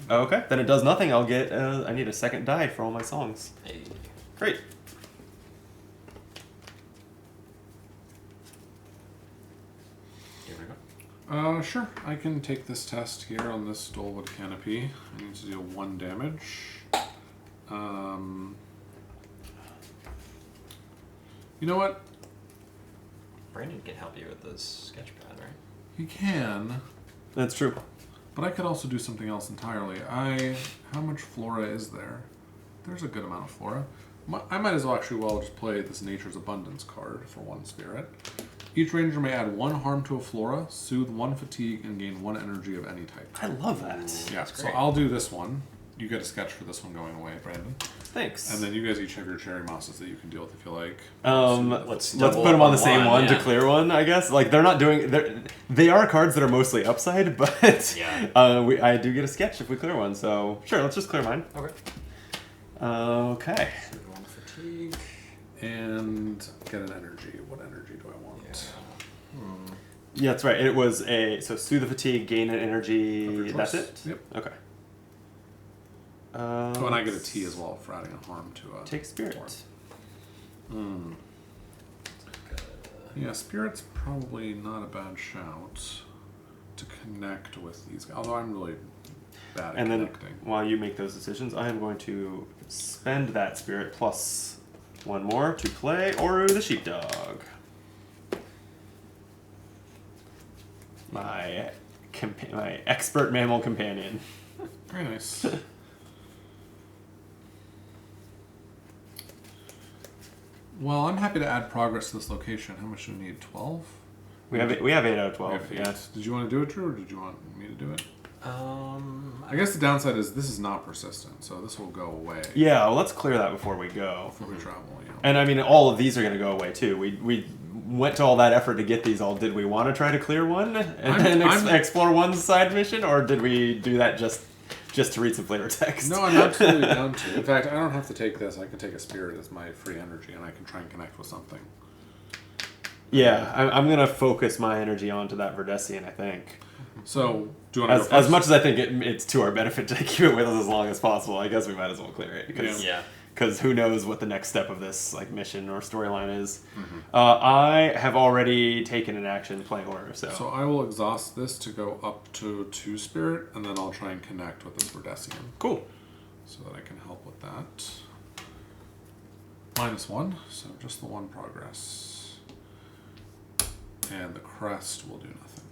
Okay, then it does nothing. I'll get. I need a second die for all my songs.
Hey.
Great.
Here we go.
Sure. I can take this test here on this Dullwood canopy. I need to deal 1 damage. You know what?
Brandon can help you with this sketchpad, right?
He can,
That's true.
but I could also do something else entirely. How much flora is there? There's a good amount of flora. I might as well just play this Nature's Abundance card for 1 spirit. Each ranger may add 1 harm to a flora, soothe 1 fatigue, and gain 1 energy of any type.
I love that.
Yeah, so
great.
I'll do this one. You get a sketch for this one going away, Brandon.
Thanks.
And then you guys each have your cherry mosses that you can deal with if you like.
Let's
double
put them
up
on the same one to
yeah.
clear one, I guess. Like they're not doing. They are cards that are mostly upside, but
Yeah.
I do get a sketch if we clear one. So sure, let's just clear mine.
Okay.
Okay.
One fatigue.
And get an energy. What energy do I want?
Yeah, that's right. It was soothe the fatigue, gain an
Of your
energy.
choice.
That's it.
Yep.
Okay.
Oh, and I get a T as well for adding a harm to a...
Take spirit.
Yeah, spirit's probably not a bad shout to connect with these guys. Although I'm really bad at
And then
connecting.
while you make those decisions, I am going to spend that spirit plus 1 more to play Oru the Sheepdog. My expert mammal companion.
Very nice. Well, I'm happy to add progress to this location. How much do we need? 12?
We have 8 out of 12.
We have 8.
Yeah.
Did you want to do it, Drew, or did you want me to do it?
I
I guess the downside is this is not persistent, so this will go away
Yeah, well, let's clear that before we go.
before we travel. You know.
And I mean, all of these are going to go away too. We went to all that effort to get these all. Did we want to try to clear one and then explore one side mission, or did we do that just to read some flavor text?
No, I'm absolutely down to. In fact, I don't have to take this. I can take a spirit as my free energy, and I can try and connect with something.
Yeah, I'm going to focus my energy onto that Verdesian, I think.
So, do you want to go first?
As much as I think it's to our benefit to keep it with us as long as possible, I guess we might as well clear it. Because
Yeah.
Because who knows what the next step of this mission or storyline is. I have already taken an action playing Oru,
So I will exhaust this to go up to 2 spirit, and then I'll try and connect with this Verdesian.
Cool.
So that I can help with that. -1, so just the 1 progress. And the crest will do nothing.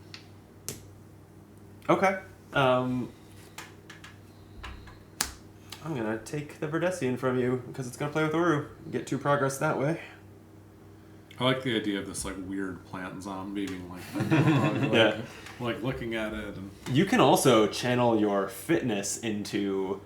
Okay. I'm gonna take the Verdesian from you because it's gonna play with Oru. Get 2 progress that way.
I like the idea of this like weird plant zombie being like,
Yeah.
like looking at it and
You can also channel your fitness into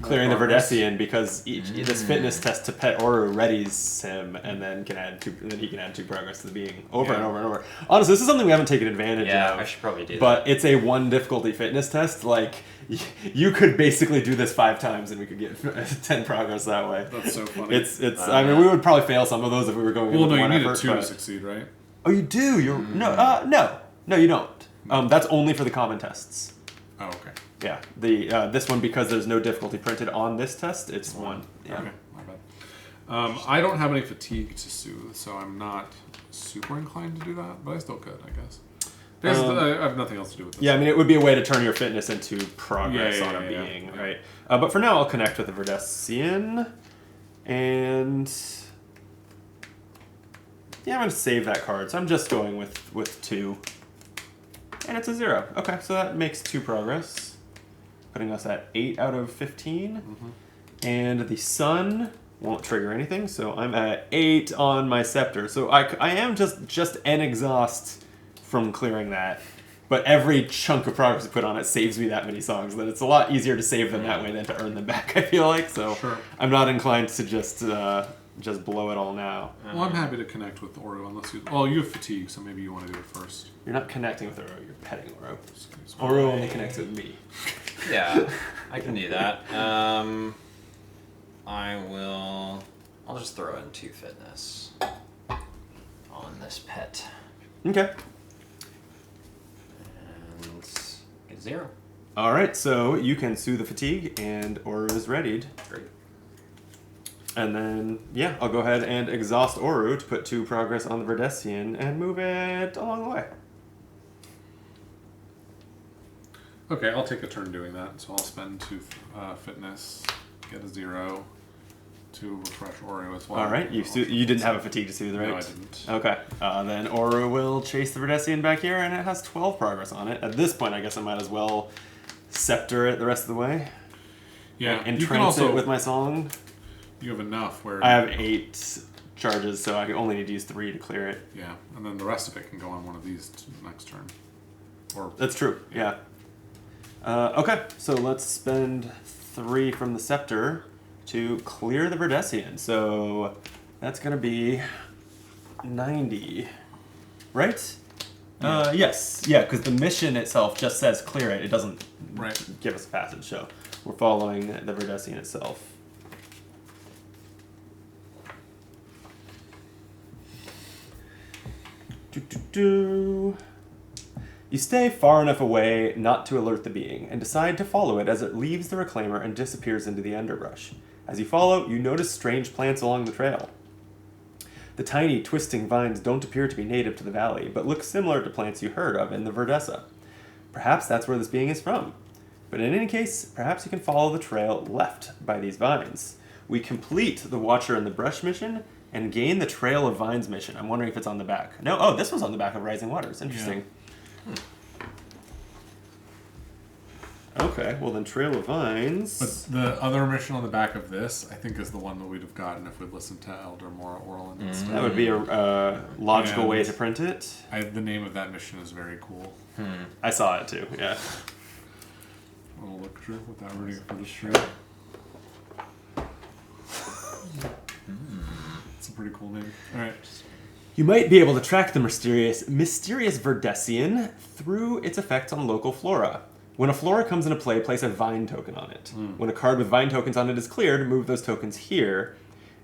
clearing the
progress.
Verdesian because this fitness test to pet Oru readies him, and then can add 2. Then he can add 2 progress to the being over and over and over. Honestly, this is something we haven't taken advantage
Yeah,
of.
I should probably do
But it's a 1 difficulty fitness test. Like you could basically do this 5 times, and we could get 10 progress that way.
that's so funny.
It's. I mean, we would probably fail some of those if we were going.
well,
in
no,
with
you
1
need
effort,
a 2 to
but-
succeed, right?
Oh, you do. You're no, you don't. That's only for the common tests.
Oh, okay.
Yeah, the this one, because there's no difficulty printed on this test, it's 1. Yeah.
Okay, my bad. I don't have any fatigue to soothe, so I'm not super inclined to do that, but I still could, I guess. I have nothing else to do with this.
Yeah, I mean, it would be a way to turn your fitness into progress
Yeah,
on a
yeah,
being,
yeah.
right? But for now, I'll connect with the Verdessian. And... yeah, I'm going to save that card. So I'm just going with 2. And it's a 0. Okay, so that makes 2 progress. Putting us at 8 out of 15.
Mm-hmm.
And the sun won't trigger anything, so I'm at 8 on my scepter. So I am just an exhaust from clearing that. But every chunk of progress you put on it saves me that many songs. Then it's a lot easier to save them that way than to earn them back, I feel like. So
Sure.
I'm not inclined to just blow it all now.
Well, I'm happy to connect with Oro unless you... oh, you have fatigue, so maybe you want to do it first.
You're not connecting with Oro, you're petting Oro. Oro only connects with me.
Yeah, I can do that. I'll just throw in 2 fitness on this pet.
Okay.
And get 0.
Alright, so you can soothe the fatigue, and Oro is readied.
Great.
And then, yeah, I'll go ahead and exhaust Oru to put 2 progress on the Verdessian and move it along the way.
Okay, I'll take a turn doing that. So I'll spend 2 fitness, get a 0 to refresh Oro as well.
Alright, you didn't have a fatigue to soothe, right?
No, I didn't.
Okay, then Oru will chase the Verdessian back here, and it has 12 progress on it. At this point, I guess I might as well scepter it the rest of the way.
Yeah,
And
you can
entrance
also...
it with my song.
you have enough where...
I have 8 charges, so I only need to use 3 to clear it.
yeah, and then the rest of it can go on one of these next turn. Or
That's true, yeah. Okay, so let's spend 3 from the scepter to clear the Verdessian. So that's going to be 90, right? Yes, yeah, because the mission itself just says clear it. It doesn't
right.
give us a passage, so we're following the Verdessian itself. You stay far enough away not to alert the being, and decide to follow it as it leaves the reclaimer and disappears into the underbrush. As you follow, you notice strange plants along the trail. The tiny, twisting vines don't appear to be native to the valley, but look similar to plants you heard of in the Verdessa. Perhaps that's where this being is from. But in any case, perhaps you can follow the trail left by these vines. We complete the Watcher in the Brush mission, and gain the Trail of Vines mission. I'm wondering if it's on the back. No, oh, this was on the back of Rising Waters. Interesting.
Yeah.
Okay, well then Trail of Vines.
But the other mission on the back of this, I think, is the one that we'd have gotten if we'd listened to Elder Mora Orland instead.
That would be a logical way to print it.
The name of that mission is very cool.
I saw it too, yeah.
A little look through without reading it for the stream. It's a pretty cool name. Alright.
You might be able to track the mysterious Verdessian through its effects on local flora. When a flora comes into play, place a vine token on it. When a card with vine tokens on it is cleared, move those tokens here.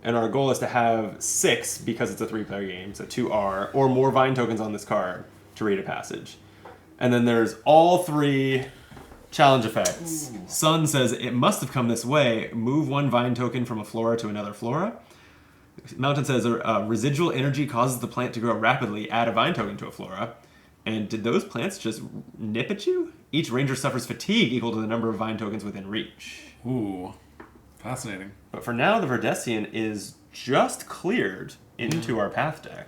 And our goal is to have 6, because it's a 3-player game, so 2R, or more vine tokens on this card to read a passage. And then there's all 3 challenge effects. Ooh. Sun says, it must have come this way. Move 1 vine token from a flora to another flora. Mountain says, residual energy causes the plant to grow rapidly. Add a vine token to a flora. And did those plants just nip at you? Each ranger suffers fatigue equal to the number of vine tokens within reach.
Ooh, fascinating.
But for now, the Verdessian is just cleared into our path deck.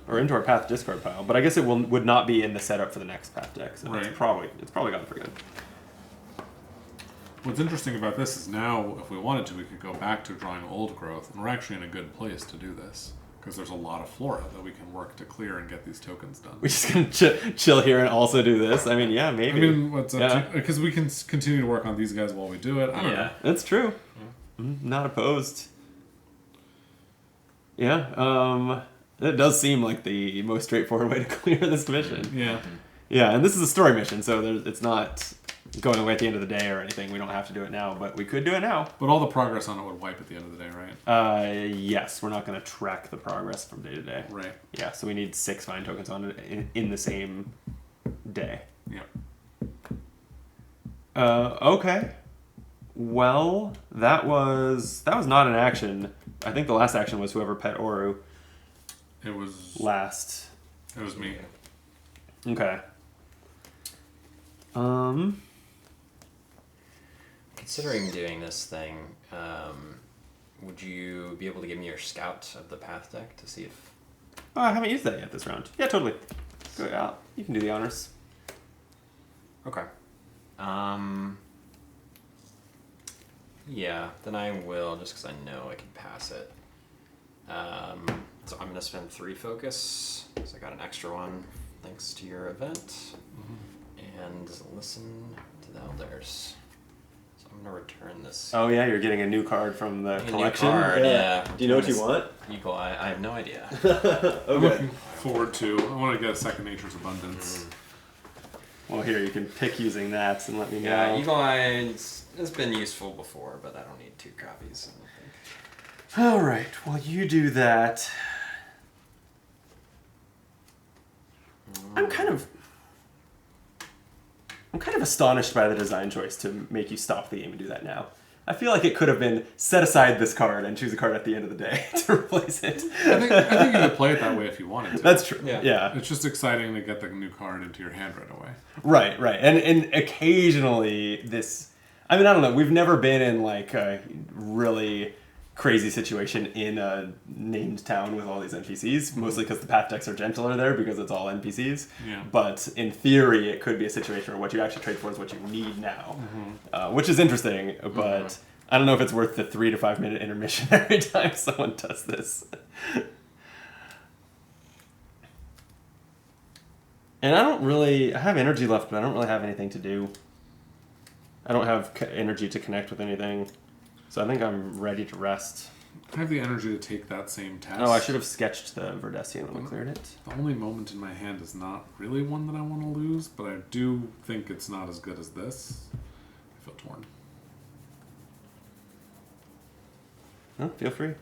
Or into our path discard pile. But I guess it would not be in the setup for the next path deck. So
right.
it's probably gone for good.
What's interesting about this is now, if we wanted to, we could go back to drawing old growth. And we're actually in a good place to do this. Because there's a lot of flora that we can work to clear and get these tokens done.
We're just going to chill here and also do this? I mean, yeah, maybe.
I mean, what's up to... Because we can continue to work on these guys while we do it. I don't know.
That's true. Not opposed. Yeah, it does seem like the most straightforward way to clear this mission.
Yeah.
Yeah, and this is a story mission, so it's not going away at the end of the day or anything. We don't have to do it now, but we could do it now.
But all the progress on it would wipe at the end of the day, right?
Yes, we're not going to track the progress from day to day.
Right.
Yeah, so we need 6 vine tokens on it in the same day.
Yeah.
Okay. Well, that was not an action. I think the last action was whoever pet Oru.
It was...
Last.
It was me.
Okay.
Considering doing this thing, would you be able to give me your scout of the path deck to see if...
Oh, I haven't used that yet this round. Yeah, totally. Go out. You can do the honors.
Okay. Yeah, then I will, just because I know I can pass it. So I'm going to spend 3 focus, so I got an extra one thanks to your event. And listen to the elders. So I'm going to return this.
Oh yeah, you're getting a new card from the collection.
New card, yeah.
Do you know what you want?
Eagle Eye. I have no idea.
I'm looking forward to. I want to get a Second Nature's Abundance.
Well, here you can pick using that and let me know.
Yeah, Eagle Eye has been useful before, but I don't need 2 copies. I don't think.
All right. Well, you do that. I'm kind of astonished by the design choice to make you stop the game and do that now. I feel like it could have been set aside this card and choose a card at the end of the day to replace it.
I think you could play it that way if you wanted to.
That's true.
Yeah.
Yeah.
It's just exciting to get the new card into your hand right away.
Right. And occasionally this... I mean, I don't know. We've never been in like a really crazy situation in a named town with all these NPCs, mostly because the path decks are gentler there because it's all NPCs.
Yeah.
But in theory, it could be a situation where what you actually trade for is what you need now, which is interesting, but I don't know if it's worth the 3 to 5 minute intermission every time someone does this. And I have energy left, but I don't really have anything to do. I don't have energy to connect with anything. So I think I'm ready to rest.
I have the energy to take that same test.
Oh, I should have sketched the Verdesian when we cleared it.
The only moment in my hand is not really one that I want to lose, but I do think it's not as good as this. I feel torn.
Oh, feel free.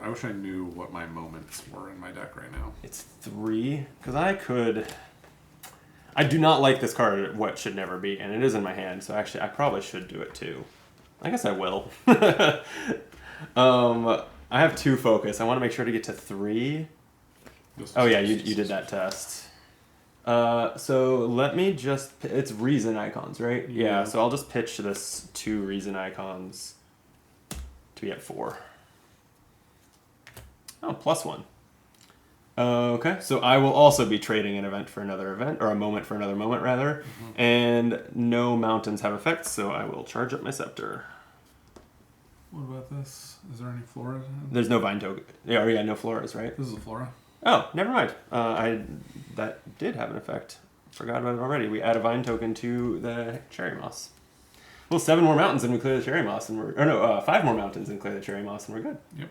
I wish I knew what my moments were in my deck right now.
It's 3, because I do not like this card, What Should Never Be, and it is in my hand, so actually I probably should do it too. I guess I will. I have 2 focus. I want to make sure to get to 3. Oh yeah, you did that test. So let me just... It's reason icons, right? Yeah, so I'll just pitch this 2 reason icons to be at 4. Oh, +1. Okay, so I will also be trading an event for another event, or a moment for another moment, rather. And no mountains have effects, so I will charge up my scepter.
What about this? Is there any flora?
There's no vine token. Yeah, no floras, right?
This is a flora.
Oh, never mind. That did have an effect. Forgot about it already. We add a vine token to the cherry moss. Well, 7 more mountains and we clear the cherry moss, and 5 more mountains and clear the cherry moss, and we're good.
Yep.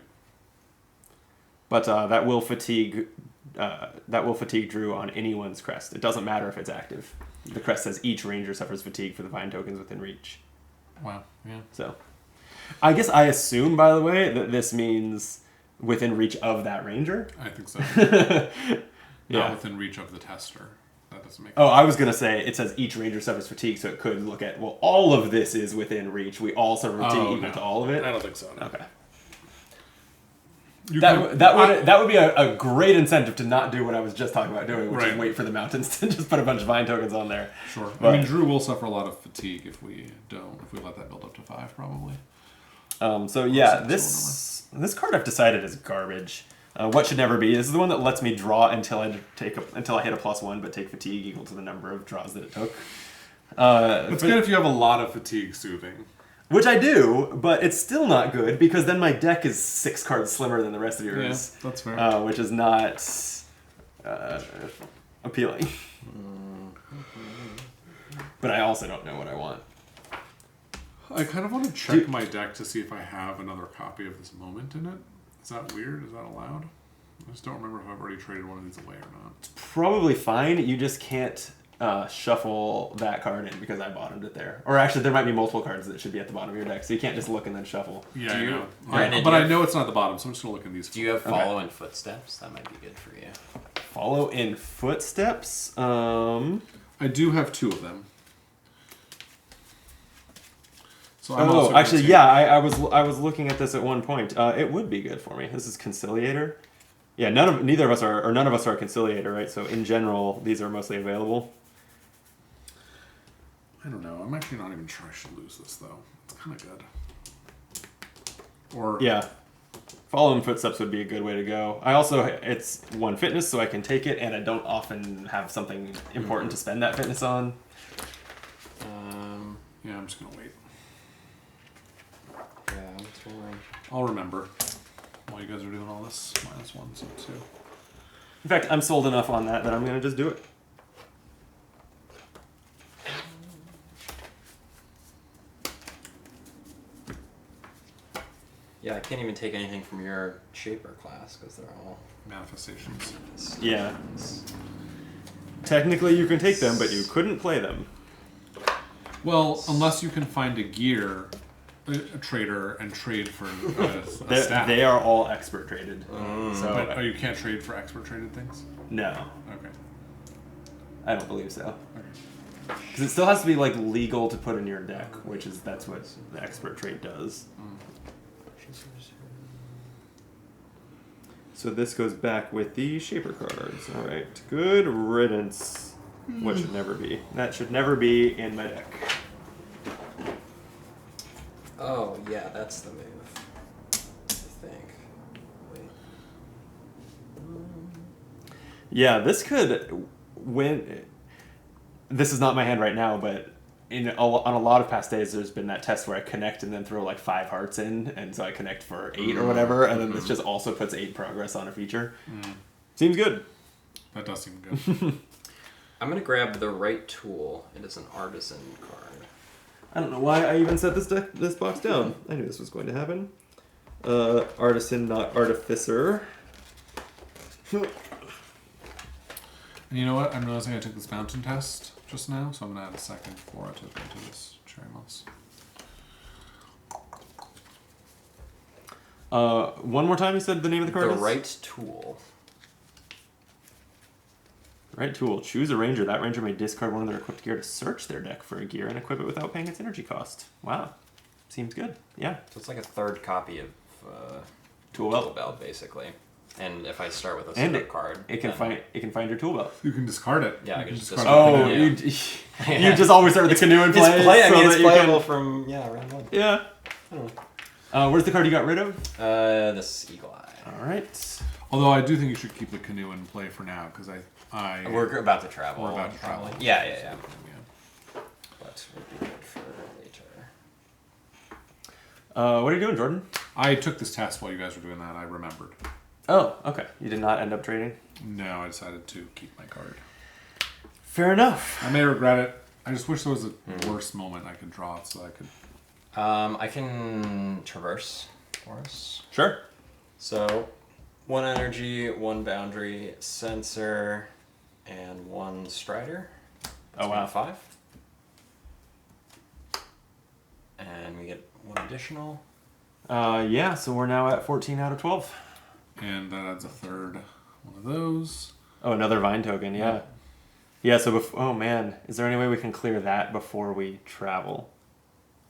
But that will fatigue Drew on anyone's crest. It doesn't matter if it's active. The crest says each ranger suffers fatigue for the vine tokens within reach.
Wow. Yeah.
So, I guess I assume, by the way, that this means within reach of that ranger.
I think so.
Yeah.
Not within reach of the tester. That doesn't make.
Oh, I was gonna say it says each ranger suffers fatigue, so it could look at all of this is within reach. We all suffer fatigue equal to all of it.
I don't think so. No.
Okay.
That
would be a great incentive to not do what I was just talking about doing, which is
Right.
wait for the mountains to just put a bunch of vine tokens on there.
Sure.
But,
I mean, Drew will suffer a lot of fatigue if we let that build up to 5, probably.
So yeah, this card I've decided is garbage. What should never be. This is the one that lets me draw until I hit a +1, but take fatigue equal to the number of draws that it took.
It's good if you have a lot of fatigue soothing.
Which I do, but it's still not good because then my deck is 6 cards slimmer than the rest of yours.
Yeah, that's fair.
Which is not appealing. But I also don't know what I want.
I kind of want to check my deck to see if I have another copy of this moment in it. Is that weird? Is that allowed? I just don't remember if I've already traded one of these away or not.
It's probably fine. You just can't shuffle that card in because I bottomed it there. Or actually, there might be multiple cards that should be at the bottom of your deck, so you can't just look and then shuffle.
Yeah,
Do you-
I know.
Brandon,
But
do you
I know it's not at the bottom, so I'm just going to look in these.
Do you have follow in footsteps? That might be good for you.
Follow in footsteps.
I do have 2 of them. So
Actually, yeah, I was looking at this at one point. It would be good for me. This is Conciliator. Yeah, none of us are a conciliator, right? So in general, these are mostly available.
I don't know. I'm actually not even sure I should lose this though. It's kind of good. Or
Yeah. Following footsteps would be a good way to go. It's 1 fitness, so I can take it, and I don't often have something important to spend that fitness on.
Yeah, I'm just gonna wait.
Yeah, that's fine.
I'll remember while you guys are doing all this. -1, so 2.
In fact, I'm sold enough on that I'm going to just do it.
Yeah, I can't even take anything from your Shaper class because they're all
Manifestations.
Yeah. Technically, you can take them, but you couldn't play them.
Well, unless you can find a gear, a trader, and trade for a staff.
They are all expert traded.
But you can't trade for expert traded things?
No,
Okay.
I don't believe so.
Okay.
Because it still has to be like legal to put in your deck, that's what the expert trade does. So this goes back with the Shaper cards. All right, good riddance. What should never be? That should never be in my deck.
Oh, yeah, that's the move. I think. Wait.
Yeah, this could win. This is not my hand right now, but on a lot of past days, there's been that test where I connect and then throw like 5 hearts in, and so I connect for 8 or whatever, and then this just also puts 8 progress on a feature. Seems good.
That does seem good.
I'm going to grab the right tool. It is an artisan card.
I don't know why I even set this box down. I knew this was going to happen. Artisan, not artificer.
And you know what? I'm realizing I took this mountain test just now, so I'm going to add a second before I took into this cherry moss.
One more time, you said the name of the card
The
is?
right tool.
Right tool. Choose a ranger. That ranger may discard one of their equipped gear to search their deck for a gear and equip it without paying its energy cost. Wow. Seems good. Yeah.
So it's like a third copy of
Tool
Tool
belt.
Belt, basically. And if I start with a
And
setup card,
It can find your tool belt.
You can discard it.
Yeah, I
You
can just
discard
discard
it.
it.
Oh, you just always start with the canoe and play.
It's
you
playable
can-
from round 1.
Yeah.
I don't know.
Where's the card you got rid of?
This Eagle Eye.
All right.
Although I do think you should keep the canoe in play for now, because
We're about to travel.
We're about to travel.
probably. Yeah.
Yeah.
But would be good for later.
What are you doing, Jordan?
I took this test while you guys were doing that. I remembered.
Oh, okay. You did not end up trading?
No, I decided to keep my card.
Fair enough.
I may regret it. I just wish there was a worse moment I could draw it so I could...
I can traverse for us.
Sure.
So, 1 energy, 1 boundary, sensor, and 1 strider.
Oh, wow.
5. And we get 1 additional.
Yeah, so we're now at 14 out of 12.
And that adds a third one of those.
Oh, another Vine token, yeah. Yeah, so, oh man, is there any way we can clear that before we travel?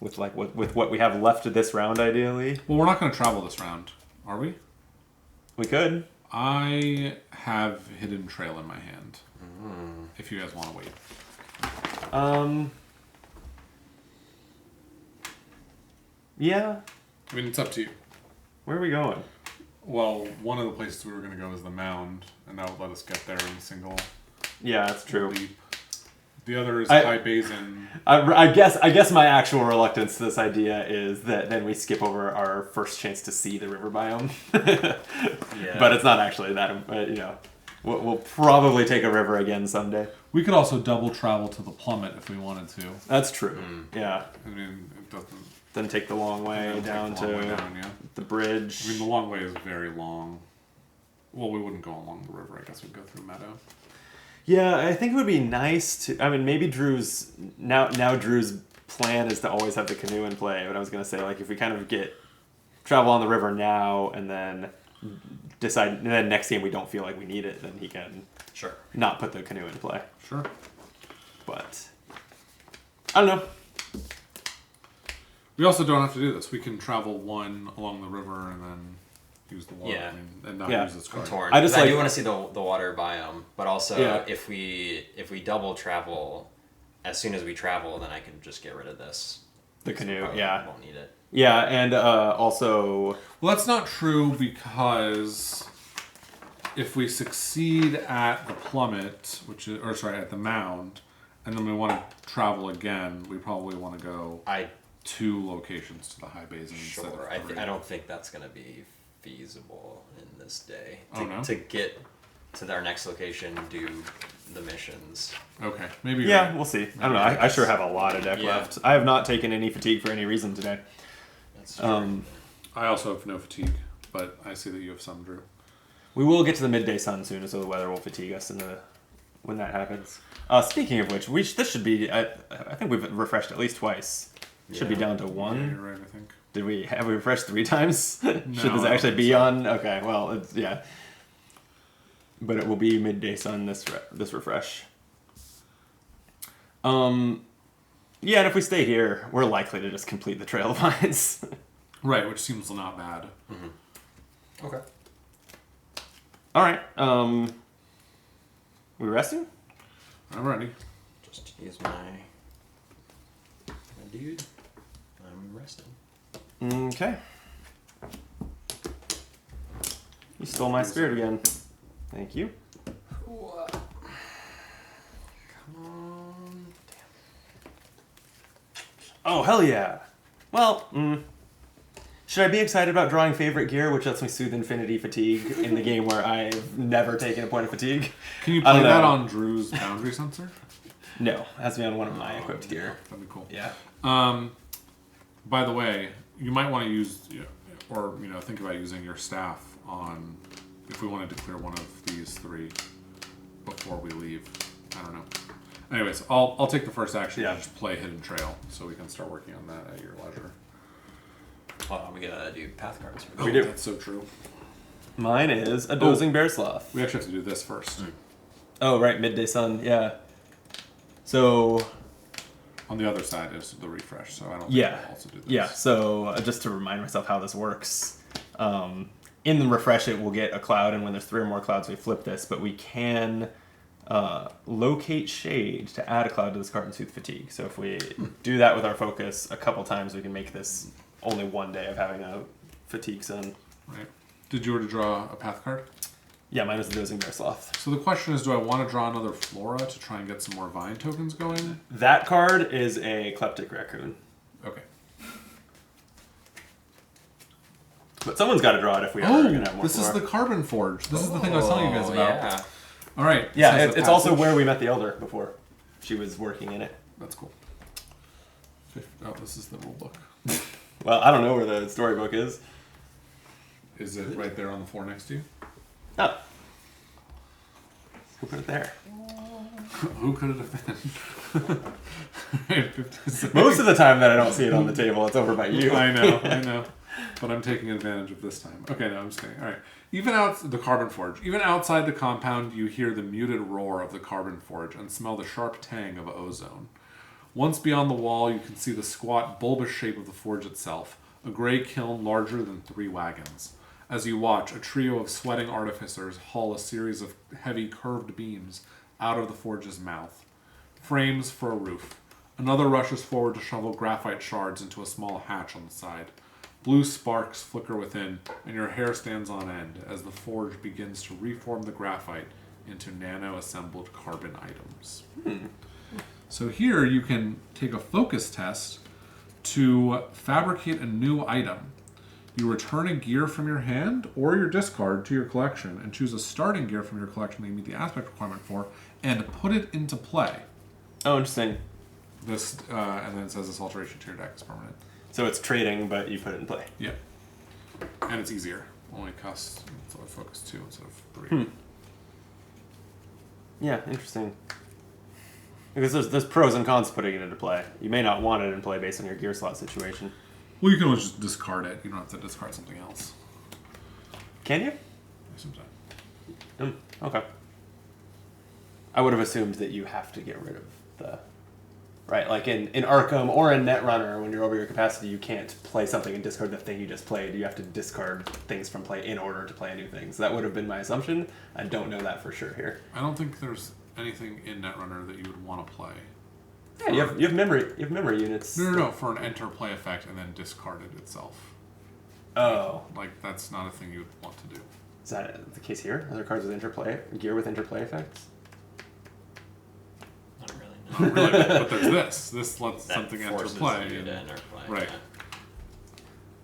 With what we have left of this round, ideally?
Well, we're not going to travel this round, are we?
We could.
I have Hidden Trail in my hand. If you guys want to wait.
Yeah.
I mean, it's up to you.
Where are we going?
Well, one of the places we were going to go is the mound, and that would let us get there in a single
Yeah, that's true.
leap. The other is High Basin.
I guess my actual reluctance to this idea is that then we skip over our first chance to see the river biome.
Yeah.
But it's not actually that. We'll probably take a river again someday.
We could also double travel to the plummet if we wanted to.
That's true. Yeah.
I mean, it doesn't...
Then take the long way
It'll take
down
the
to
long way down, yeah.
the bridge.
I mean, the long way is very long. Well, we wouldn't go along the river. I guess we'd go through meadow.
Yeah, I think it would be nice to. I mean, maybe Drew's plan is to always have the canoe in play. But I was gonna say, like, if we kind of travel on the river now and then decide, and then next game we don't feel like we need it, then he can not put the canoe in play.
Sure.
But I don't know.
We also don't have to do this. We can travel 1 along the river and then use the water.
Yeah.
I mean, and not
Yeah.
use this card.
torn.
I just
I
like-
do want to see the water biome, but also
Yeah.
if we double travel, as soon as we travel, then I can just get rid of this.
The
So
canoe,
probably
yeah.
won't need it.
Yeah, and also...
Well, that's not true because if we succeed at the plummet, at the mound, and then we want to travel again, we probably want to go 2 locations to the high basin instead of
Sure.
3.
I don't think that's going to be feasible in this day.
Oh, no?
To get to our next location, do the missions.
Okay, maybe.
Yeah,
you're right.
we'll see. I don't know. I sure have a lot of deck
Yeah.
left. I have not taken any fatigue for any reason today.
That's true.
I also have no fatigue, but I see that you have some, Drew.
We will get to the midday sun soon, so the weather will fatigue us when that happens. Speaking of which, this should be... I think we've refreshed at least twice. Should be
Yeah.
down to
Yeah,
1.
you're right. I think.
Have we refreshed 3 times? Should
No,
this
I don't
actually
think
be
so.
on? Okay, well, yeah. But it will be midday sun this refresh. Yeah, and if we stay here, we're likely to just complete the trail of vines.
Right, which seems not bad.
Okay.
All right. We resting?
I'm ready.
Just use my dude. I'm resting.
Okay. You stole my spirit again. Thank you.
Come on.
Oh, hell yeah. Well, should I be excited about drawing favorite gear, which lets me soothe infinity fatigue in the game where I've never taken a point of fatigue?
Can you
I
play
don't
that
know.
on Drew's boundary sensor?
No, it has to be on one of my equipped gear.
That'd be cool.
Yeah.
By the way, you might want to use, or think about using your staff on, if we wanted to clear one of these 3 before we leave. I don't know. Anyways, I'll take the first action
Yeah.
to just play Hidden Trail, so we can start working on that at your leisure.
Well, we gotta do path cards.
Oh,
We do.
That's so true.
Mine is a dozing bear sloth.
We actually have to do this first.
Oh, right, midday sun. Yeah. So,
On the other side is the refresh, so I don't think
yeah.
we'll also do this.
Yeah, so just to remind myself how this works. In the refresh, it will get a cloud, and when there's 3 or more clouds, we flip this, but we can locate shade to add a cloud to this card and soothe fatigue. So if we do that with our focus a couple times, we can make this only 1 day of having a fatigue sun.
Right. Did you already draw a path card?
Yeah, mine was the dozing bear sloth.
So the question is, do I want to draw another Flora to try and get some more Vine tokens going?
That card is a kleptic raccoon.
Okay.
But someone's got to draw it if we ever are going to have more
this is
flora.
the Carbon Forge. This is the thing I was telling you guys about.
Yeah.
All right.
Yeah,
Says the
it's also
passage.
where we met the Elder before. She was working in it.
That's cool. Oh, this is the rule book.
Well, I don't know where the storybook is.
Is it right there on the floor next to you?
Oh. Who put it there?
Who could it have been? Right, 56.
Most of the time that I don't see it on the table, it's over by you.
I know. But I'm taking advantage of this time. Okay, no, I'm just kidding. All right. Even out the Carbon Forge, even outside the compound, you hear the muted roar of the Carbon Forge and smell the sharp tang of ozone. Once beyond the wall, you can see the squat, bulbous shape of the forge itself, a gray kiln larger than 3 wagons. As you watch, a trio of sweating artificers haul a series of heavy curved beams out of the forge's mouth. Frames for a roof. Another rushes forward to shovel graphite shards into a small hatch on the side. Blue sparks flicker within, and your hair stands on end as the forge begins to reform the graphite into nano-assembled carbon items. So here you can take a focus test to fabricate a new item. You return a gear from your hand or your discard to your collection and choose a starting gear from your collection that you meet the aspect requirement for and put it into play.
Oh, interesting.
This and then it says this alteration to your deck is permanent.
So it's trading, but you put it in play.
Yeah. And it's easier. Only costs focus 2 instead of 3.
Yeah, interesting. Because there's pros and cons to putting it into play. You may not want it in play based on your gear slot situation.
Well, you can always just discard it. You don't have to discard something else.
Can you?
Sometimes.
Okay. I would have assumed that you have to get rid of the Right, like in Arkham or in Netrunner, when you're over your capacity, you can't play something and discard the thing you just played. You have to discard things from play in order to play a new thing. So that would have been my assumption. I don't know that for sure here.
I don't think there's anything in Netrunner that you would want to play.
Yeah, you have memory units.
No, for an enter play effect and then discard it itself.
Oh.
Like, that's not a thing you would want to do.
Is that the case here? Are there cards with gear with interplay effects?
Not really.
Not really, but there's this. This lets
That
something enter
forces
play.
you to enter play.
Right.
Yeah.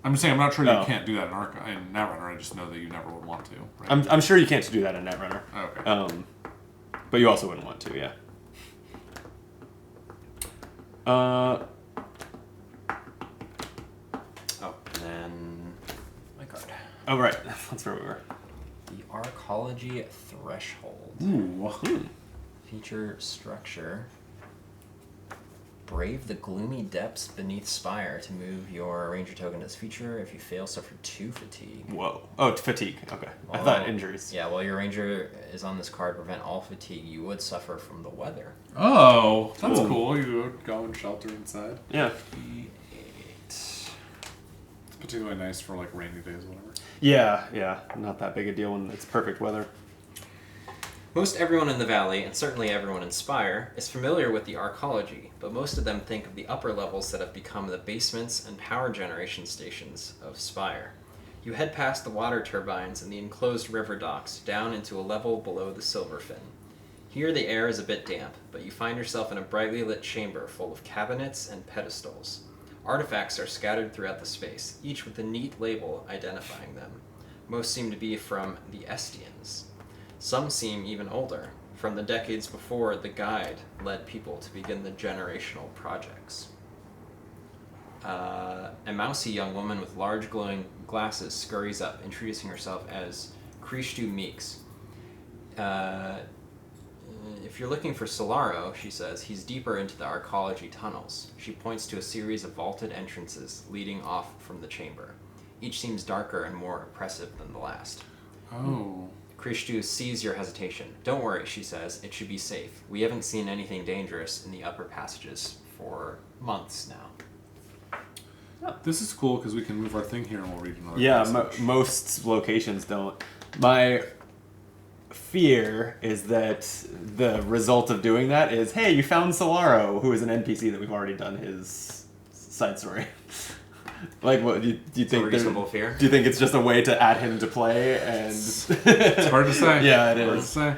I'm just saying, I'm not sure
Oh.
you can't do that in Netrunner. I just know that you never would want to. Right?
I'm sure you can't do that in Netrunner.
Okay.
But you also wouldn't want to, yeah.
Oh, and then my card.
Oh, right. That's where we were.
The Arcology Threshold.
Ooh.
Feature structure. Brave the gloomy depths beneath Spire to move your ranger token to this feature. If you fail, suffer 2 fatigue.
Whoa. Oh, fatigue. Okay. I
While-
thought injuries.
Yeah, while your ranger is on this card, prevent all fatigue, you would suffer from the weather.
Oh, that's
Cool.
cool. You would go and shelter inside.
Yeah.
D8.
It's particularly nice for like rainy days or whatever.
Yeah. Not that big a deal when it's perfect weather.
Most everyone in the Valley, and certainly everyone in Spire, is familiar with the Arcology, but most of them think of the upper levels that have become the basements and power generation stations of Spire. You head past the water turbines and the enclosed river docks down into a level below the Silverfin. Here the air is a bit damp, but you find yourself in a brightly lit chamber full of cabinets and pedestals. Artifacts are scattered throughout the space, each with a neat label identifying them. Most seem to be from the Estians. Some seem even older, from the decades before the Guide led people to begin the generational projects. A mousy young woman with large glowing glasses scurries up, introducing herself as Krishtu Meeks. If you're looking for Solaro, she says, he's deeper into the Arcology tunnels. She points to a series of vaulted entrances leading off from the chamber. Each seems darker and more oppressive than the last.
Oh.
Krishtu sees your hesitation. Don't worry, she says. It should be safe. We haven't seen anything dangerous in the upper passages for months now.
This is cool because we can move our thing here and we'll read another
Yeah,
passage.
most locations don't. My fear is that the result of doing that is, hey, you found Solaro, who is an NPC that we've already done his side story. Like, what do you think?
a reasonable fear.
Do you think it's just a way to add him to play? And
It's hard to say.
Yeah, it
Hard to
is.
say.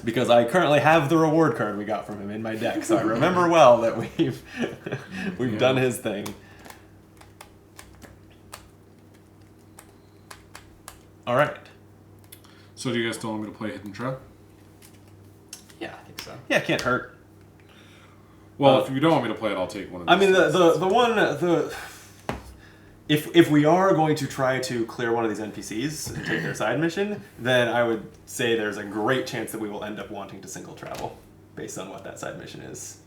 Because I currently have the reward card we got from him in my deck, so I remember well that we've
Yeah.
done his thing. All right.
So do you guys still want me to play Hidden Tread?
Yeah, I think so.
Yeah, it can't hurt.
Well, if you don't want me to play it, I'll take one of these.
I mean, if we are going to try to clear one of these NPCs and take their side mission, then I would say there's a great chance that we will end up wanting to single travel, based on what that side mission is.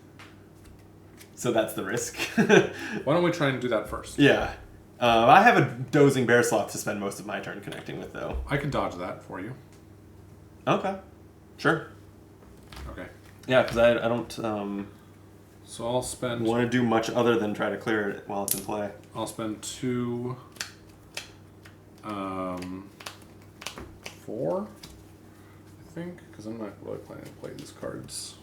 So that's the risk.
Why don't we try and do that first?
Yeah. I have a dozing bear sloth to spend most of my turn connecting with, though.
I can dodge that for you.
Okay. Sure.
Okay.
Yeah, because I don't
So I'll spend.
want to do much other than try to clear it while it's in play.
I'll spend 2. 4. I think, because I'm not really planning to play these cards.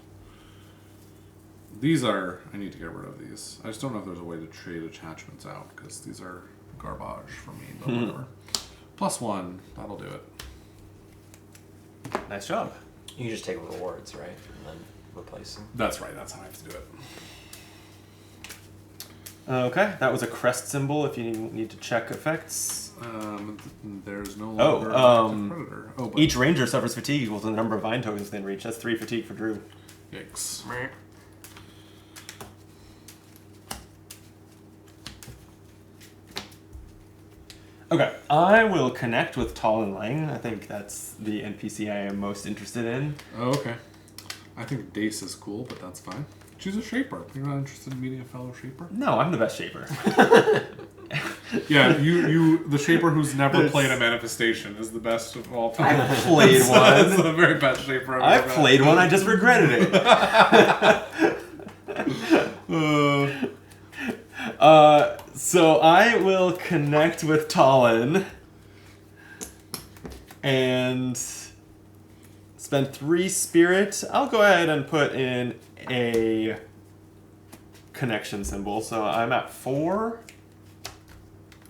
These are. I need to get rid of these. I just don't know if there's a way to trade attachments out because these are garbage for me. But whatever. +1. That'll do it.
Nice job.
You can just take rewards, right? And then replace them.
That's right. That's how I have to do it.
Okay, that was a crest symbol if you need to check effects.
There's no
Oh,
longer an active predator. Oh, but
Each ranger suffers fatigue equal to the number of vine tokens within reach. That's 3 fatigue for Drew.
yikes.
Okay, I will connect with Tall and Lang. I think that's the NPC I am most interested in.
Oh, okay. I think Dace is cool, but that's fine. Choose a shaper. You're not interested in meeting a fellow shaper?
No, I'm the best shaper.
Yeah, you the shaper who's never played a manifestation is the best of all time.
I've played
That's
one.
the very best shaper I've
I've
ever
played one, I just regretted it. So I will connect with Talon and spend 3 spirit. I'll go ahead and put in a connection symbol. So I'm at 4.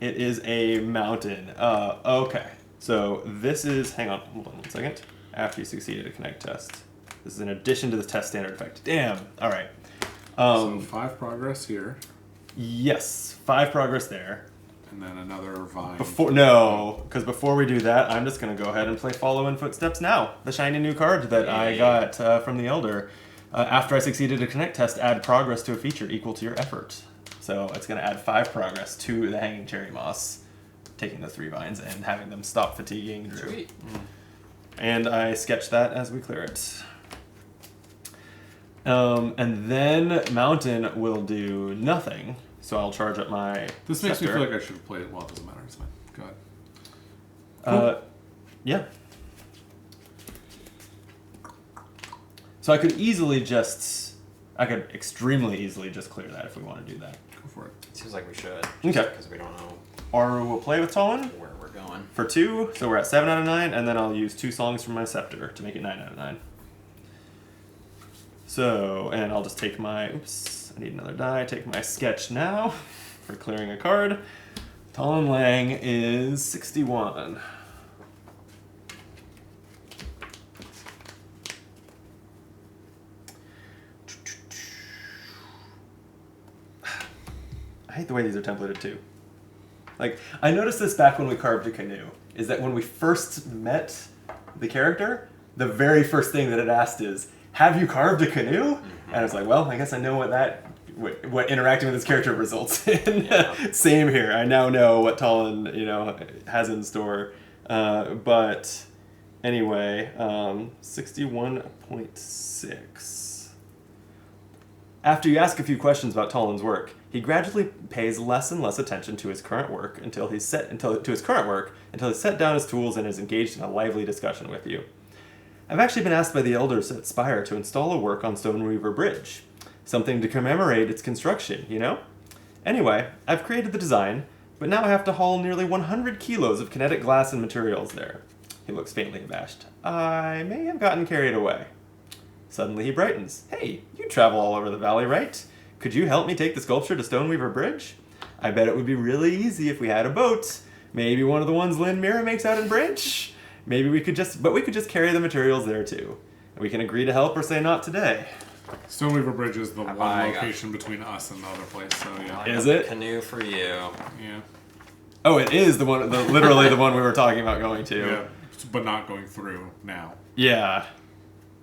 It is a mountain. Okay. So this is, hang on, hold on one second. After you succeeded a connect test. This is in addition to the test standard effect. Damn. All right.
So 5 progress here,
Yes, 5 progress there.
and then another vine.
Because before we do that, I'm just going to go ahead and play Follow in Footsteps now. The shiny new card that I got from the Elder. After I succeeded a connect test, add progress to a feature equal to your effort. So it's going to add 5 progress to the Hanging Cherry Moss, taking the 3 vines and having them stop fatiguing Drew.
Sweet.
And I sketch that as we clear it. And then Mountain will do nothing. So I'll charge up my
This makes me
scepter.
feel like I should have played it. Well, it doesn't matter. It's fine. Go ahead.
Yeah. So I could extremely easily just clear that if we want to do that.
Go for it.
Seems like we should.
Okay.
Because we don't know
Or we'll play with Talon
where we're going.
for 2, so we're at 7 out of 9, and then I'll use 2 songs from my scepter to make it 9 out of 9. So, and I'll just take my, oops, I need another die, take my sketch now for clearing a card. Talon Lang is 61. I hate the way these are templated too. Like, I noticed this back when we carved a canoe, is that when we first met the character, the very first thing that it asked is, have you carved a canoe? And I was like, well, I guess I know what interacting with this character results in.
Yeah.
Same here. I now know what Talon, has in store. But anyway, 61.6. After you ask a few questions about Talon's work, he gradually pays less and less attention to his current work until he's set down his tools and is engaged in a lively discussion with you. I've actually been asked by the elders at Spire to install a work on Stoneweaver Bridge. Something to commemorate its construction, Anyway, I've created the design, but now I have to haul nearly 100 kilos of kinetic glass and materials there. He looks faintly abashed. I may have gotten carried away. Suddenly he brightens. Hey, you travel all over the valley, right? Could you help me take the sculpture to Stoneweaver Bridge? I bet it would be really easy if we had a boat. Maybe one of the ones Lynn Mira makes out in Branch. Maybe we could just carry the materials there too. We can agree to help or say not today.
Stoneweaver Bridge is the one
I got
location between us and the other place, so yeah.
Is it?
Canoe for you.
Yeah.
Oh, it is literally the one we were talking about going to.
Yeah. But not going through now,
Yeah.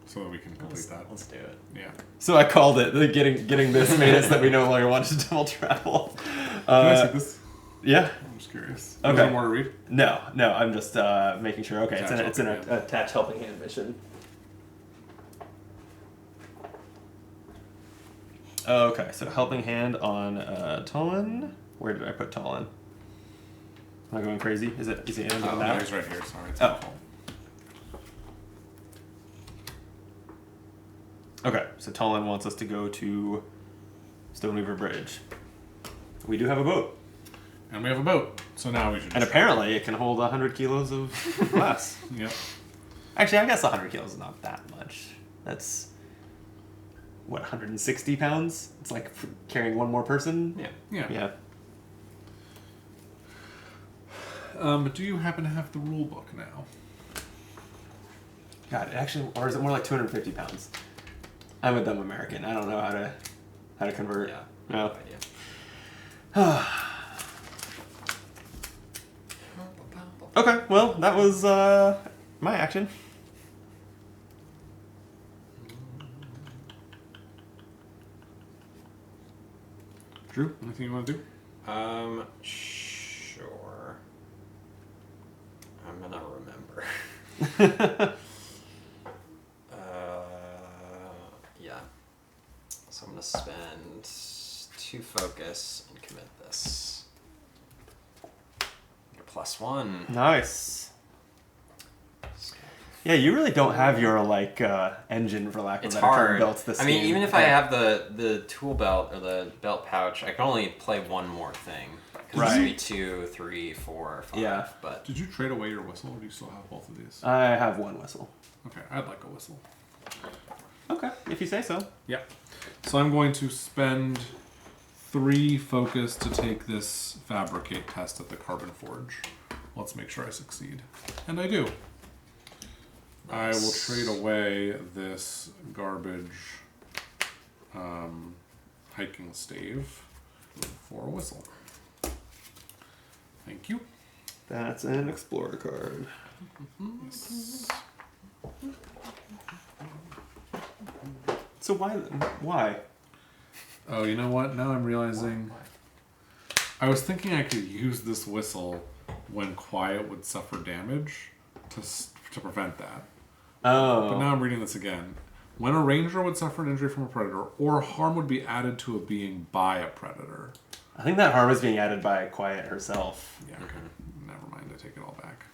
so that we can complete that.
Let's do it.
Yeah.
So I called it the getting this made us that we no longer wanted to double travel.
Can I see this?
Yeah.
I'm just curious.
Okay.
Is there more to read?
No, I'm just making sure. Okay, it's an
Attach helping
attached helping hand mission. Okay, so helping hand on Talon. Where did I put Talon? Am I going crazy? Is it in the
No,
map?
he's right here. Sorry. It's
Oh.
helpful.
Okay, so Talon wants us to go to Stoneweaver Bridge. We do have a boat.
And we have a boat, so now we should.
And apparently it can hold 100 kilos of glass.
Yep.
Actually, I guess 100 kilos is not that much. That's, 160 pounds? It's like carrying one more person?
Yeah.
Yeah.
Yeah.
But do you happen to have the rule book now?
God, or is it more like 250 pounds? I'm a dumb American. I don't know how to convert.
Yeah.
No.
idea.
Okay, well, that was my action.
Drew, anything you want to do?
Sure. I'm gonna remember. Yeah. So I'm gonna spend 2 focus and commit this. Get a +1.
Nice.
Scout
Yeah, you really don't have your like engine, for lack of a
It's
better term,
hard.
built this
I mean,
game.
even if I have the tool belt or the belt pouch, I can only play one more thing. Because
Right.
it's 2, 3, 4, 5.
Yeah.
But
Did you trade away your whistle, or do you still have both of these?
I have one whistle.
Okay, I'd like a whistle.
Okay, if you say so.
Yeah. So I'm going to spend 3 focus to take this fabricate test at the Carbon Forge. Let's make sure I succeed. And I do. I will trade away this garbage hiking stave for a whistle. Thank you.
That's an explorer card.
Yes.
So why?
Oh, you know what? Now I'm realizing I was thinking I could use this whistle when quiet would suffer damage to prevent that.
Oh.
But now I'm reading this again. When a ranger would suffer an injury from a predator, or harm would be added to a being by a predator.
I think that harm is being added by Quiet herself.
Yeah, okay. Never mind. I take it all back.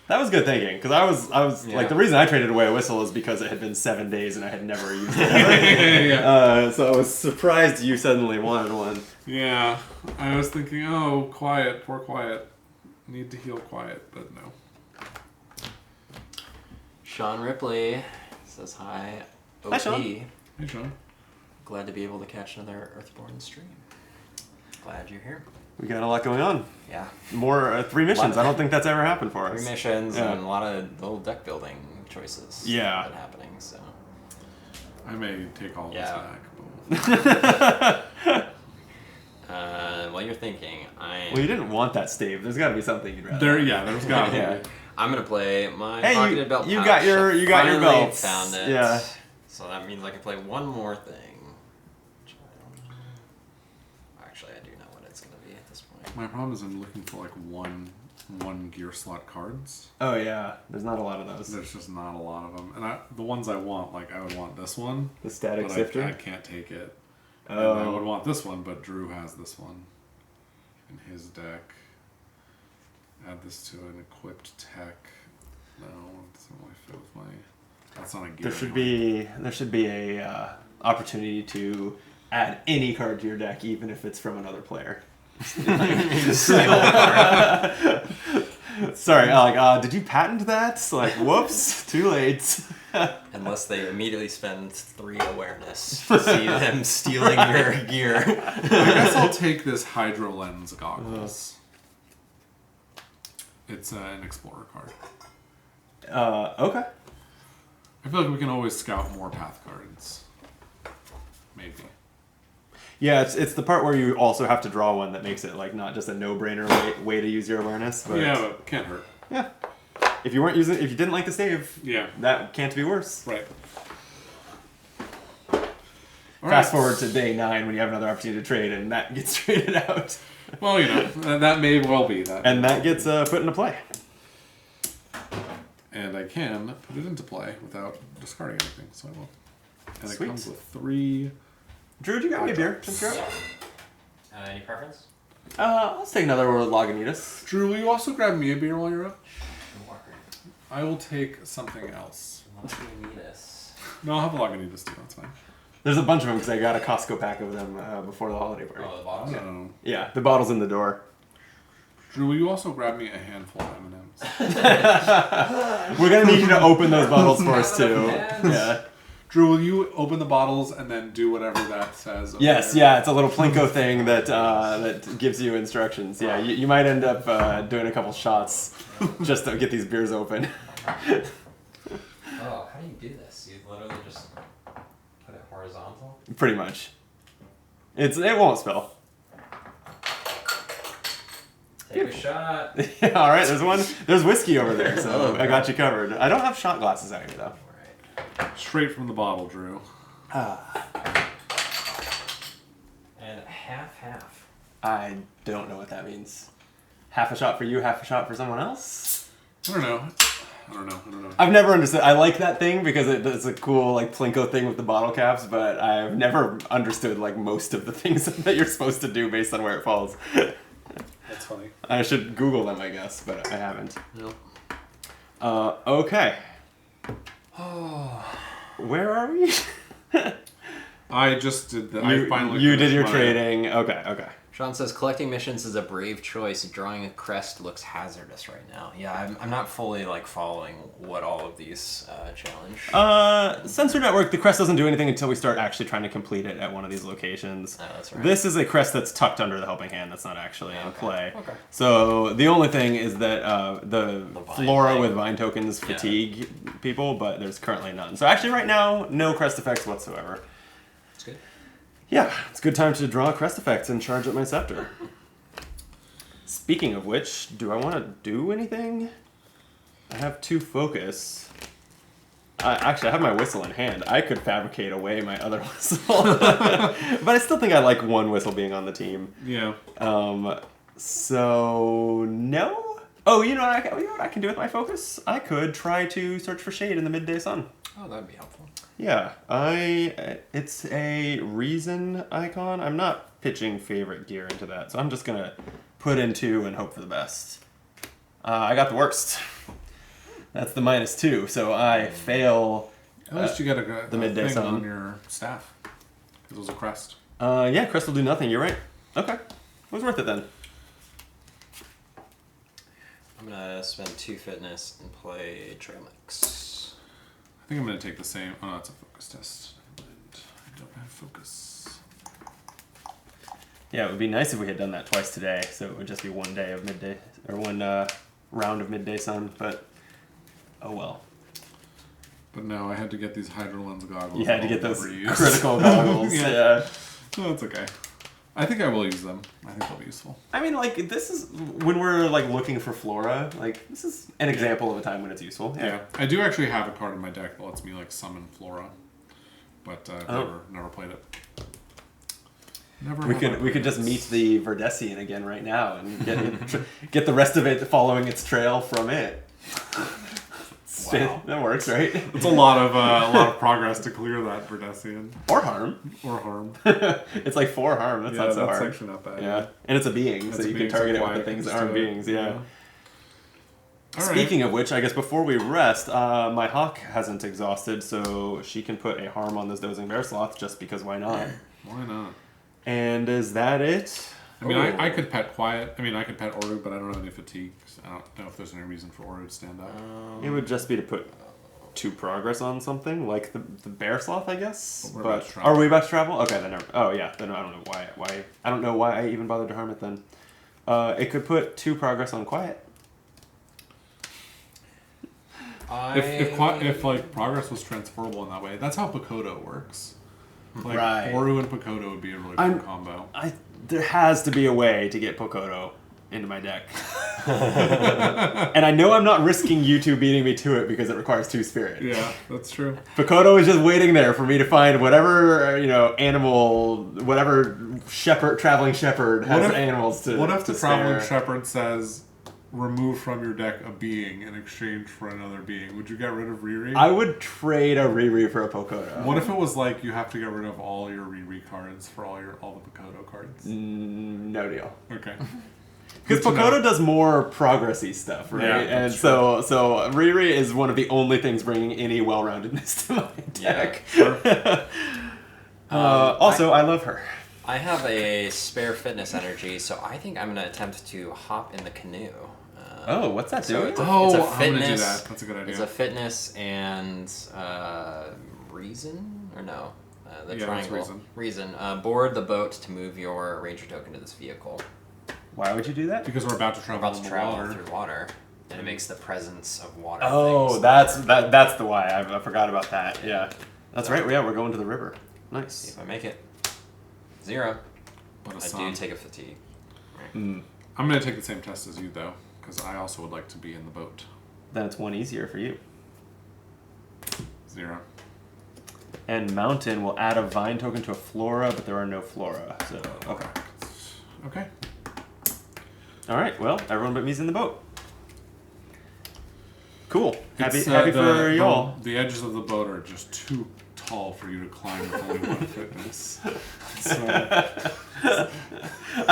That was good thinking, because I was
Yeah.
like, the reason I traded away a whistle is because it had been 7 days and I had never used it.
Yeah.
So I was surprised you suddenly wanted one.
Yeah. I was thinking, oh, quiet, poor quiet. Need to heal quiet, but no.
Sean Ripley says hi. OP.
Hi, Sean.
Hey, Sean.
Glad to be able to catch another Earthborne stream. Glad you're here.
We got a lot going on.
Yeah.
More 3 missions. I don't think that's ever happened for us.
3 missions
Yeah.
and a lot of little deck building choices.
Yeah.
Been happening. So.
I may take all
Yeah.
this back. But...
While you're thinking,
Well, you didn't want that stave. There's got to be something you'd rather.
there's got to
Yeah.
be.
I'm gonna play my
Hey,
pocketed belt.
you
pouch.
got your
Finally
belts.
Found it.
Yeah.
So that means I can play one more thing. Which I don't know. Actually, I do know what it's gonna be at this point.
My problem is I'm looking for like one gear slot cards.
Oh, yeah. There's not a lot of those.
There's just not a lot of them, and the ones I want, like I would want this one,
The static
but
sifter?
I can't take it.
Oh.
And I would want this one, but Drew has this one in his deck. Add this to an equipped tech. No, it doesn't really fit with my. That's not a gear.
There should be a opportunity to add any card to your deck, even if it's from another player. Sorry, did you patent that? Like, whoops, too late.
Unless they immediately spend 3 awareness to see them stealing your gear.
I guess I'll take this Hydro Lens goggles. It's an Explorer card.
Okay.
I feel like we can always scout more path cards. Maybe.
Yeah, it's the part where you also have to draw one that makes it like not just a no-brainer way to use your awareness. But
Yeah, but can't hurt.
yeah. If you didn't like the save,
Yeah.
that can't be worse.
Right.
Fast forward to day 9 when you have another opportunity to trade, and that gets traded out,
Well, that may well be that.
and that gets put into play.
And I can put it into play without discarding anything, so I will. And
Sweet.
it comes with 3.
Drew, would you grab me a beer? Since you're up?
Any preference?
Let's take another Lagunitas.
Drew, will you also grab me a beer while you're up?
Sure.
I will take something else.
Lagunitas.
No, I'll have a Lagunitas too, that's fine.
There's a bunch of them because I got a Costco pack of them before the holiday party.
Oh, the box.
Oh.
Yeah, the bottle's in the door.
Drew, will you also grab me a handful of M&Ms?
We're gonna need you to open those bottles for us too.
Yes.
Yeah.
Drew, will you open the bottles and then do whatever that says? over
Yes,
there?
yeah, it's a little Plinko thing that gives you instructions. Yeah, you might end up doing a couple shots just to get these beers open.
Oh, how do you do this? You literally just put it horizontal?
Pretty much. It won't spill.
Take a shot.
Yeah, all right, there's whiskey over there, so I got you covered. I don't have shot glasses out here though.
Alright.
Straight from the bottle, Drew.
And half.
I don't know what that means. Half a shot for you, half a shot for someone else?
I don't know.
I've never understood. I like that thing because it's a cool like Plinko thing with the bottle caps, but I've never understood like most of the things that you're supposed to do based on where it falls.
That's funny.
I should Google them, I guess, but I haven't.
Nope.
Okay. Where are we?
I just did that. I finally
You did
finished
your
my-
trading. Okay.
Sean says collecting missions is a brave choice. Drawing a crest looks hazardous right now. Yeah, I'm not fully like following what all of these challenge.
Sensor network. The crest doesn't do anything until we start actually trying to complete it at one of these locations.
Oh, that's right.
This is a crest that's tucked under the helping hand. That's not actually in
Okay.
play.
Okay.
So the only thing is that the
vine
flora
thing.
with vine tokens
Yeah.
fatigue people, but there's currently none. So actually, right now, no crest effects whatsoever.
That's good.
Yeah, it's a good time to draw crest effects and charge up my scepter. Speaking of which, do I want to do anything? I have 2 focus. Actually, I have my whistle in hand. I could fabricate away my other whistle. But I still think I like 1 whistle being on the team.
Yeah.
So, no? Oh, you know what I can do with my focus? I could try to search for shade in the midday sun.
Oh, that'd be helpful.
Yeah, it's a reason icon. I'm not pitching favorite gear into that, so I'm just gonna put in 2 and hope for the best. I got the worst. That's the -2, so I fail.
At least you got a
midday
thing
sun.
on your staff. Because it was a crest.
Yeah, crest will do nothing. You're right. Okay, it was worth it then.
I'm gonna spend 2 fitness and play Trail Mix.
I think I'm going to take the same. Oh, no, it's a focus test. And I don't have focus.
Yeah, it would be nice if we had done that twice today, so it would just be 1 day of midday or 1 round of midday sun. But oh well.
But no, I had to get these Hydro Lens goggles.
You had to get
I'll
those
never use.
critical goggles.
Yeah.
Yeah.
No, it's okay. I think I will use them. I think they'll be useful.
I mean, like, this is when we're like looking for flora. Like, this is an example of a time when it's useful.
Yeah. I do actually have a card in my deck that lets me like summon Flora, but I've never played it. Never.
We could just meet the Verdesian again right now and get the rest of it following its trail from it.
Wow.
That works, right?
It's a lot of progress to clear that Verdesian
Or harm.
or harm.
It's like 4 harm. That's not so
that's
hard.
actually not bad.
Yeah, and it's a being, so
It's a
you
being,
can target
so
it with the
quiet,
things that
just
aren't
do it.
beings. Yeah.
All right.
Speaking of which, I guess before we rest, my hawk hasn't exhausted, so she can put a harm on this dozing bear sloth just because why not?
Why not?
And is that it?
I mean,
Oh.
I could pet Quiet. I mean, I could pet Oru, but I don't have any fatigue. So I don't know if there's any reason for Oru to stand up.
It would just be to put 2 progress on something, like the bear sloth, I guess.
But we're about to travel.
Are we about to travel? Okay, then. Oh yeah, then I don't know why. I don't know why I even bothered to harm it then. It could put 2 progress on quiet.
If like progress was transferable in that way, that's how Pakoto works. Like
Right.
Oru and Pakoto would be a really good combo.
There has to be a way to get Pokoto into my deck. And I know I'm not risking you 2 beating me to it because it requires 2 spirit.
Yeah, that's true.
Pokoto is just waiting there for me to find whatever, animal, whatever traveling shepherd has
What if-
animals to
What if the
to
traveling
spare.
shepherd says, remove from your deck a being in exchange for another being? Would you get rid of Riri?
I would trade a Riri for a Pokoto.
What if it was like you have to get rid of all your Riri cards for all the Pakoto cards?
No deal.
Okay.
Because
Good to
Pokoto
know.
does more progressy stuff, right?
Yeah,
and
that's
so Riri is one of the only things bringing any well-roundedness to my deck.
Sure.
Also, I love her.
I have a spare fitness energy, so I think I'm gonna attempt to hop in the canoe.
Oh, what's that
So
doing?
it's a,
Oh,
it's a
I'm gonna do
fitness.
that. That's a good idea.
It's a fitness and reason or no? The
Yeah, it's
triangle.
reason.
Board the boat to move your ranger token to this vehicle.
Why would you do that?
Because we're about to
We're
travel
about
in
to
the
travel
water.
through water, and it makes the presence of water.
Oh,
things
that's the why. I forgot about that. Yeah, that's right. Yeah, we're going to the river.
See
Nice.
if I make it. 0.
But a
I
sun.
do take a fatigue.
I'm going to take the same test as you, though, because I also would like to be in the boat.
Then it's 1 easier for you.
0.
And mountain will add a vine token to a flora, but there are no flora. So okay.
Okay.
All right. Well, everyone but me's in the boat. Cool. Happy
It's,
for y'all.
The edges of the boat are just too tall for you to climb with only 1 fitness. So,
I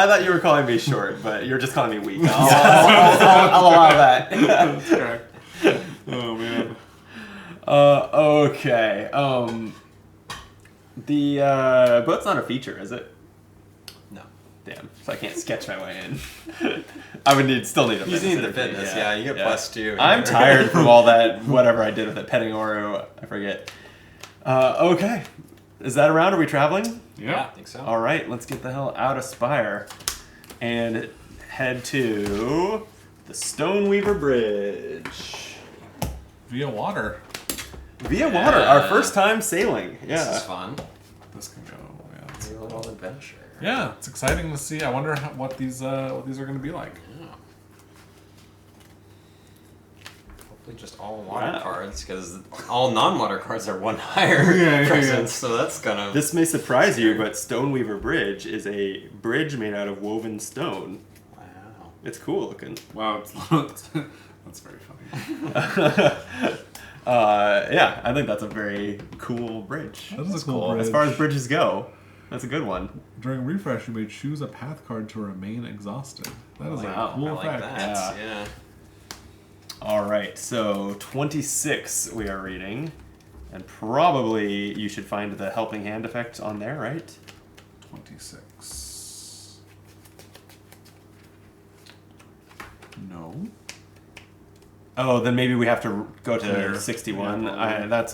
thought you were calling me short, but you're just calling me weak. I'll allow that.
that's correct. Oh, man.
Okay. The boat's not a feature, is it?
No.
Damn. So I can't sketch my way in. I would still need a
You
fitness.
need the fitness, yeah. You get +2.
I'm tired from all that, whatever I did with it, petting Oru. I forget. Okay. Is that around? Are we traveling?
Yeah, I think so.
All right, let's get the hell out of Spire and head to the Stoneweaver Bridge.
Via water.
Via water, our first time sailing. Yeah.
This is fun.
This can go. Yeah,
It's a little adventure.
yeah, it's exciting to see. I wonder what these are going to be like.
Yeah. Hopefully just all water
Wow.
cards, because all non-water cards are one higher
Yeah.
presence, so that's gonna...
This may surprise you, but Stoneweaver Bridge is a bridge made out of woven stone.
Wow.
It's cool looking.
Wow, that's very funny.
Yeah, I think that's a very cool bridge.
That is a
That's
cool bridge.
As far as bridges go, that's a good one.
During refresh, you may choose a path card to remain exhausted. That is
Wow,
a cool
I like
effect.
that. Yeah.
All right, so 26 we are reading, and probably you should find the helping hand effect on there, right?
26. No.
Oh, then maybe we have to go to
Clear.
61.
Yeah,
That's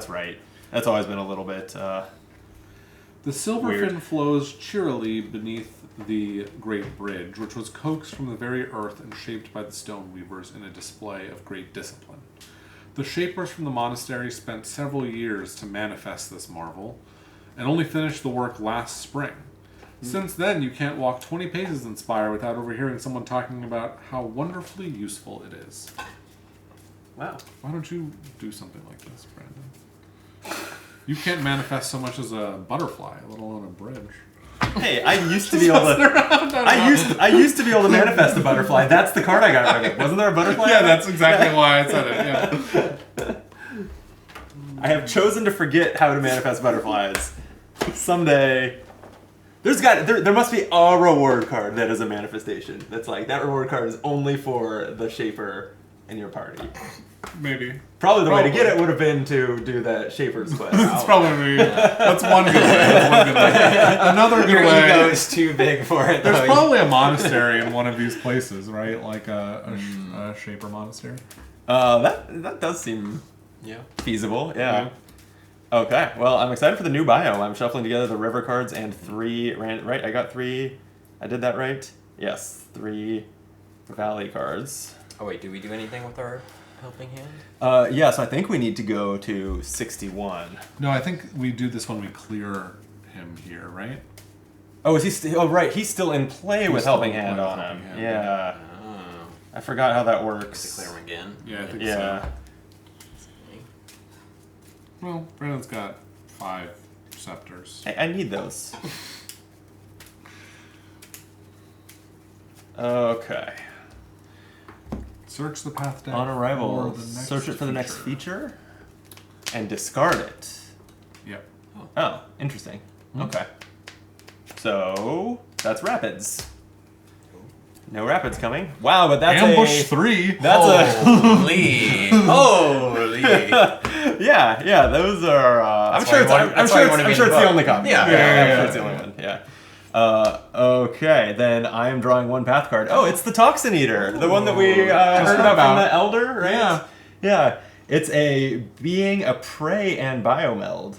right. That's always been a little bit.
The silver
Weird.
fin flows cheerily beneath the great bridge, which was coaxed from the very earth and shaped by the stone weavers in a display of great discipline. The shapers from the monastery spent several years to manifest this marvel, and only finished the work last spring. Since then, you can't walk 20 paces in Spire without overhearing someone talking about how wonderfully useful it is.
Wow.
Why don't you do something like this, Brandon? You can't manifest so much as a butterfly, let alone a bridge.
Hey, I used to be able to. I used to be able to manifest a butterfly. That's the card I got right. Wasn't there a butterfly?
Yeah, that's exactly why I said it. Yeah.
I have chosen to forget how to manifest butterflies. Someday, there must be a reward card that is a manifestation. That's like that reward card is only for the shaper in your party.
Maybe.
Probably the way to get it would have been to do that shaper's quest.
That's probably that's one good way. That's one good way. Another good
Your ego
way.
is too big for it,
There's
though.
probably a monastery in one of these places, right? Like a shaper monastery.
That does seem
Yeah.
feasible. Yeah. Okay. Well, I'm excited for the new bio. I'm shuffling together the river cards and 3 right. I got 3. I did that right. Yes, 3 valley cards.
Oh, wait, do we do anything with our helping hand?
Yeah. So I think we need to go to 61.
No, I think we do this when we clear him here, right?
Oh, is he? Oh, right. He's still in play with
still
helping
in play
hand
with
on him.
helping hand,
Yeah.
Oh.
I forgot how that works.
Declare him again.
Yeah, I think
Yeah.
so. Well, Brandon's got 5 scepters.
I need those. Okay.
Search the path deck
On arrival,
for the next
search it for the next feature and discard it.
Yep.
Oh, interesting. Okay. So that's rapids. No rapids coming. Wow, but that's
Ambush
a
3.
that's
Holy. Holy.
yeah. Those are. I'm
That's
sure
why
it's.
you want-
I'm
that's
sure
why you
it's.
want to
I'm
be
sure
in
it's the
the
only
book.
copy.
Yeah,
I'm
yeah.
sure it's the only one. Yeah. Okay, then I am drawing 1 path card. Oh, it's the Toxin Eater, the one that we heard about from the Elder, right?
Yeah.
Yeah. It's a being, a prey, and biomeld.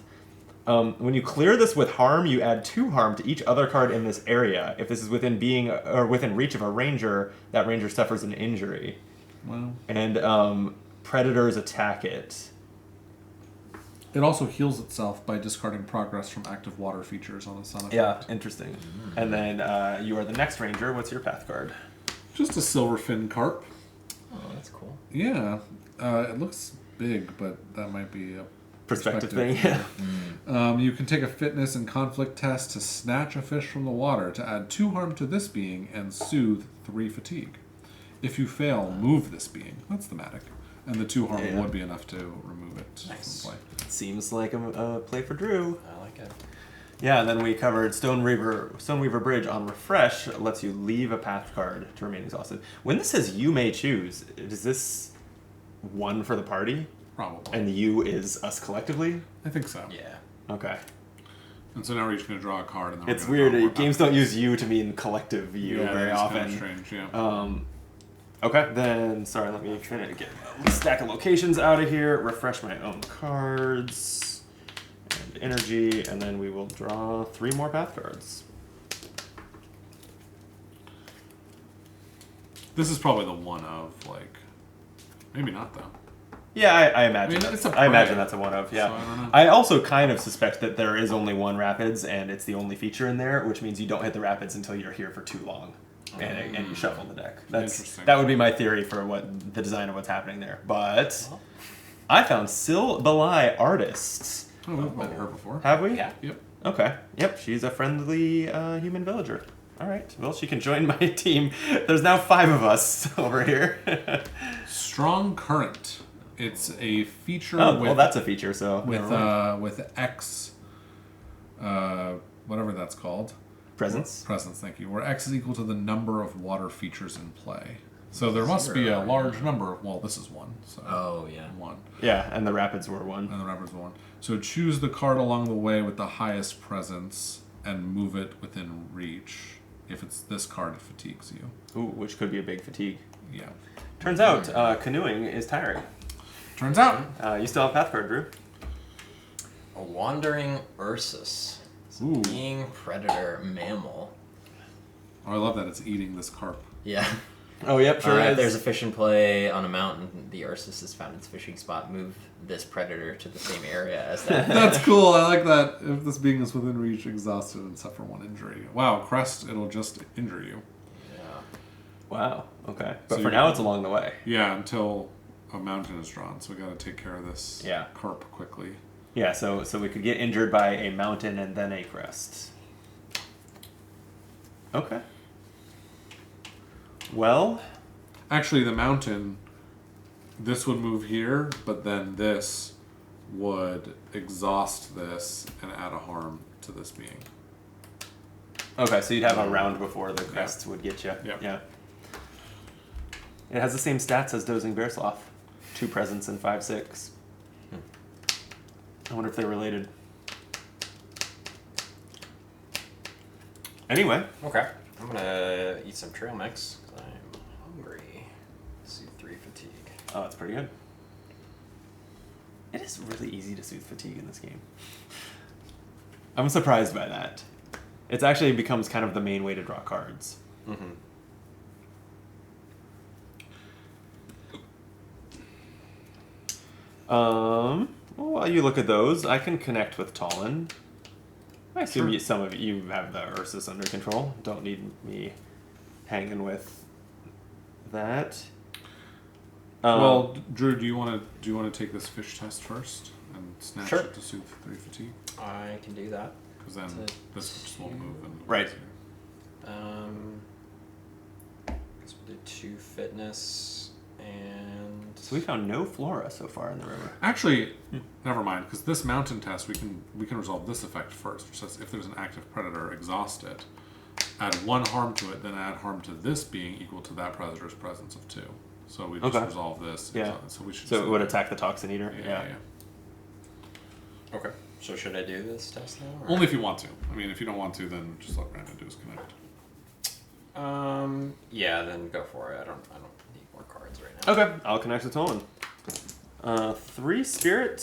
When you clear this with harm, you add 2 harm to each other card in this area. If this is within being or within reach of a ranger, that ranger suffers an injury.
Well,
And predators attack it.
it also heals itself by discarding progress from active water features on a sun effect.
Yeah, interesting. And then you are the next ranger. What's your path card?
Just a silver fin carp.
Oh, that's cool.
Yeah. It looks big, but that might be a
Perspective thing. Yeah.
You can take a fitness and conflict test to snatch a fish from the water to add 2 harm to this being and soothe 3 fatigue. If you fail, move this being. That's thematic. And the 2 harm
Yeah.
would be enough to remove it
Nice.
from play.
Seems like a play for Drew.
I like it.
Yeah, and then we covered Stoneweaver Bridge on refresh. It lets you leave a path card to remain exhausted. When this says you may choose, is this one for the party?
Probably.
And the you is us collectively?
I think so.
Yeah.
Okay.
And so now we're each going to draw a card. And then
It's
we're gonna draw more
weird. Games don't use you to mean collective you
yeah,
very
that's
often.
Kind of strange, yeah.
Okay, then, sorry, let me try to get a stack of locations out of here, refresh my own cards, and energy, and then we will draw 3 more path cards.
This is probably the one of, like, maybe not, though.
Yeah, I imagine.
I mean, it's a
I imagine
prey,
that's a one of. Yeah,
so I don't know.
I also kind of suspect that there is only one rapids, and it's the only feature in there, which means you don't hit the rapids until you're here for too long, and you shuffle the deck.
Interesting.
That would be my theory for what the design of what's happening there. But I found Sil Belai Artists.
Oh, we've met her before.
Have we?
Yeah.
Yep.
Okay. Yep. She's a friendly human villager. All right. Well, she can join my team. There's now 5 of us over here.
Strong Current. It's a feature
Oh,
with
well, that's a feature. So never mind.
with X, whatever that's called.
Presence.
Presence, thank you. Where X is equal to the number of water features in play. So there must be a large number. Well, this is 1. So
Oh, yeah.
1.
Yeah, and the rapids were 1.
And the rapids 1. So choose the card along the way with the highest presence and move it within reach. If it's this card, it fatigues you.
Ooh, which could be a big fatigue.
Yeah.
Turns out canoeing is tiring.
Turns out.
You still have path card, Drew.
A wandering Ursus.
Ooh.
Being predator mammal.
Oh, I love that it's eating this carp.
Yeah.
Oh, yep, sure
If
is.
there's a fish in play on a mountain, the Ursus has found its fishing spot. Move this predator to the same area as that.
That's cool. I like that. If this being is within reach, exhausted, and suffer 1 injury. Wow, crest, it'll just injure you.
Yeah.
Wow, okay. But
So
for
you-
now, it's along the way.
Yeah, until a mountain is drawn. So we got to take care of this carp quickly.
Yeah, so we could get injured by a mountain and then a crest. Okay. Well,
Actually, the mountain, this would move here, but then this would exhaust this and add a harm to this being.
okay, so you'd have a round before the crests would get you.
Yep.
Yeah. It has the same stats as Dozing Bear Sloth. 2 presence and 5/6. I wonder if they're related. Anyway,
Okay. I'm gonna eat some trail mix because I'm hungry. Soothe 3 fatigue.
oh, that's pretty good. It is really easy to soothe fatigue in this game. I'm surprised by that. It actually becomes kind of the main way to draw cards.
Mm-hmm.
Well, while you look at those, I can connect with Talon. I assume
Sure.
some of you have the Ursus under control. Don't need me hanging with that.
Well, Drew, do you want to take this fish test first and snatch
Sure.
it to soothe 3 fatigue?
I can do that.
Because then this just won't move. And
Right.
Guess we'll do 2 fitness and.
So we found no flora so far in the river.
Actually, never mind. Because this mountain test, we can resolve this effect first, which says if there's an active predator, exhaust it, add 1 harm to it, then add harm to this being equal to that predator's presence of 2. So we just
Okay.
resolve this.
Yeah.
So we should.
So it would attack the Toxin Eater?
Yeah.
Okay. So should I do this test now? or-
Only if you want to. I mean, if you don't want to, then just let Brandon do his connect.
Yeah, then go for it. I don't need more cards right now.
Okay, I'll connect with Talon. 3 spirit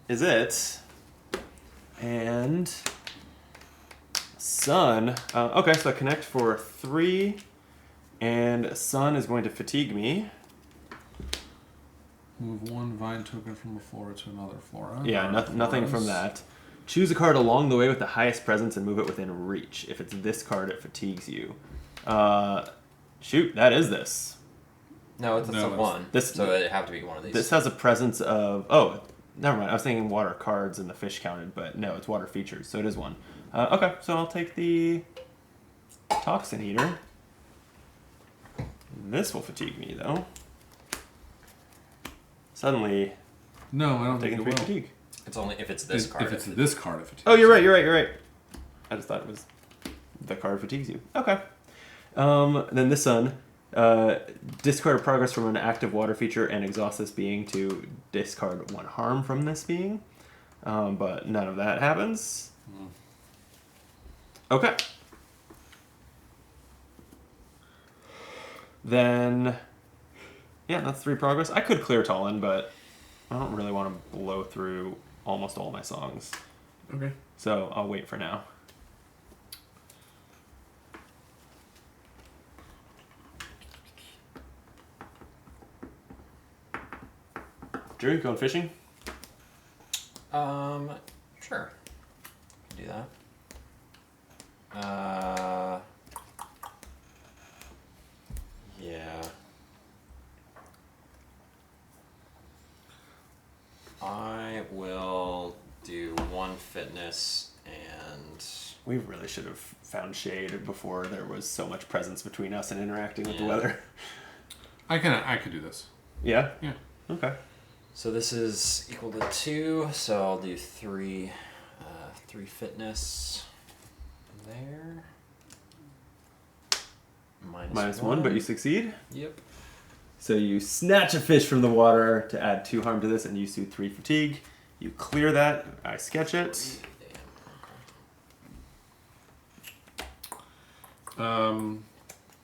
is it. And Sun. Okay, so I connect for 3. And Sun is going to fatigue me.
Move 1 vine token from a flora to another flora.
Yeah,
There are
nothing from
floras.
that. Choose a card along the way with the highest presence and move it within reach. If it's this card, it fatigues you. Shoot, that is this.
No, it's
No,
a
it's-
1.
this-
So it'd have to be one of these.
This has a presence of... Oh, never mind. I was thinking water cards and the fish counted, but no, it's water features, so it is 1. Okay, so I'll take the Toxin Eater. This will fatigue me, though. Suddenly,
No, I don't
taking
think
3
it will.
fatigue.
It's only if it's this card.
If it's this card, it fatigues.
Oh, you're right. I just thought it was the card fatigues you. Okay. Then this Sun Discard progress from an active water feature and exhaust this being to discard 1 harm from this being. But none of that happens. Okay. Then, yeah, that's 3 progress. I could clear Tallinn, but I don't really want to blow through almost all my songs.
Okay.
So I'll wait for now. Drew, you going fishing?
Sure. Do that. Yeah. I will do 1 fitness and...
We really should have found shade before there was so much presence between us and interacting with the
Yeah.
weather.
I could do this.
Yeah?
Yeah.
Okay.
So this is equal to 2, so I'll do 3 fitness there.
Minus 1, but you succeed.
Yep.
So you snatch a fish from the water to add 2 harm to this, and you do 3 fatigue. You clear that. I sketch it.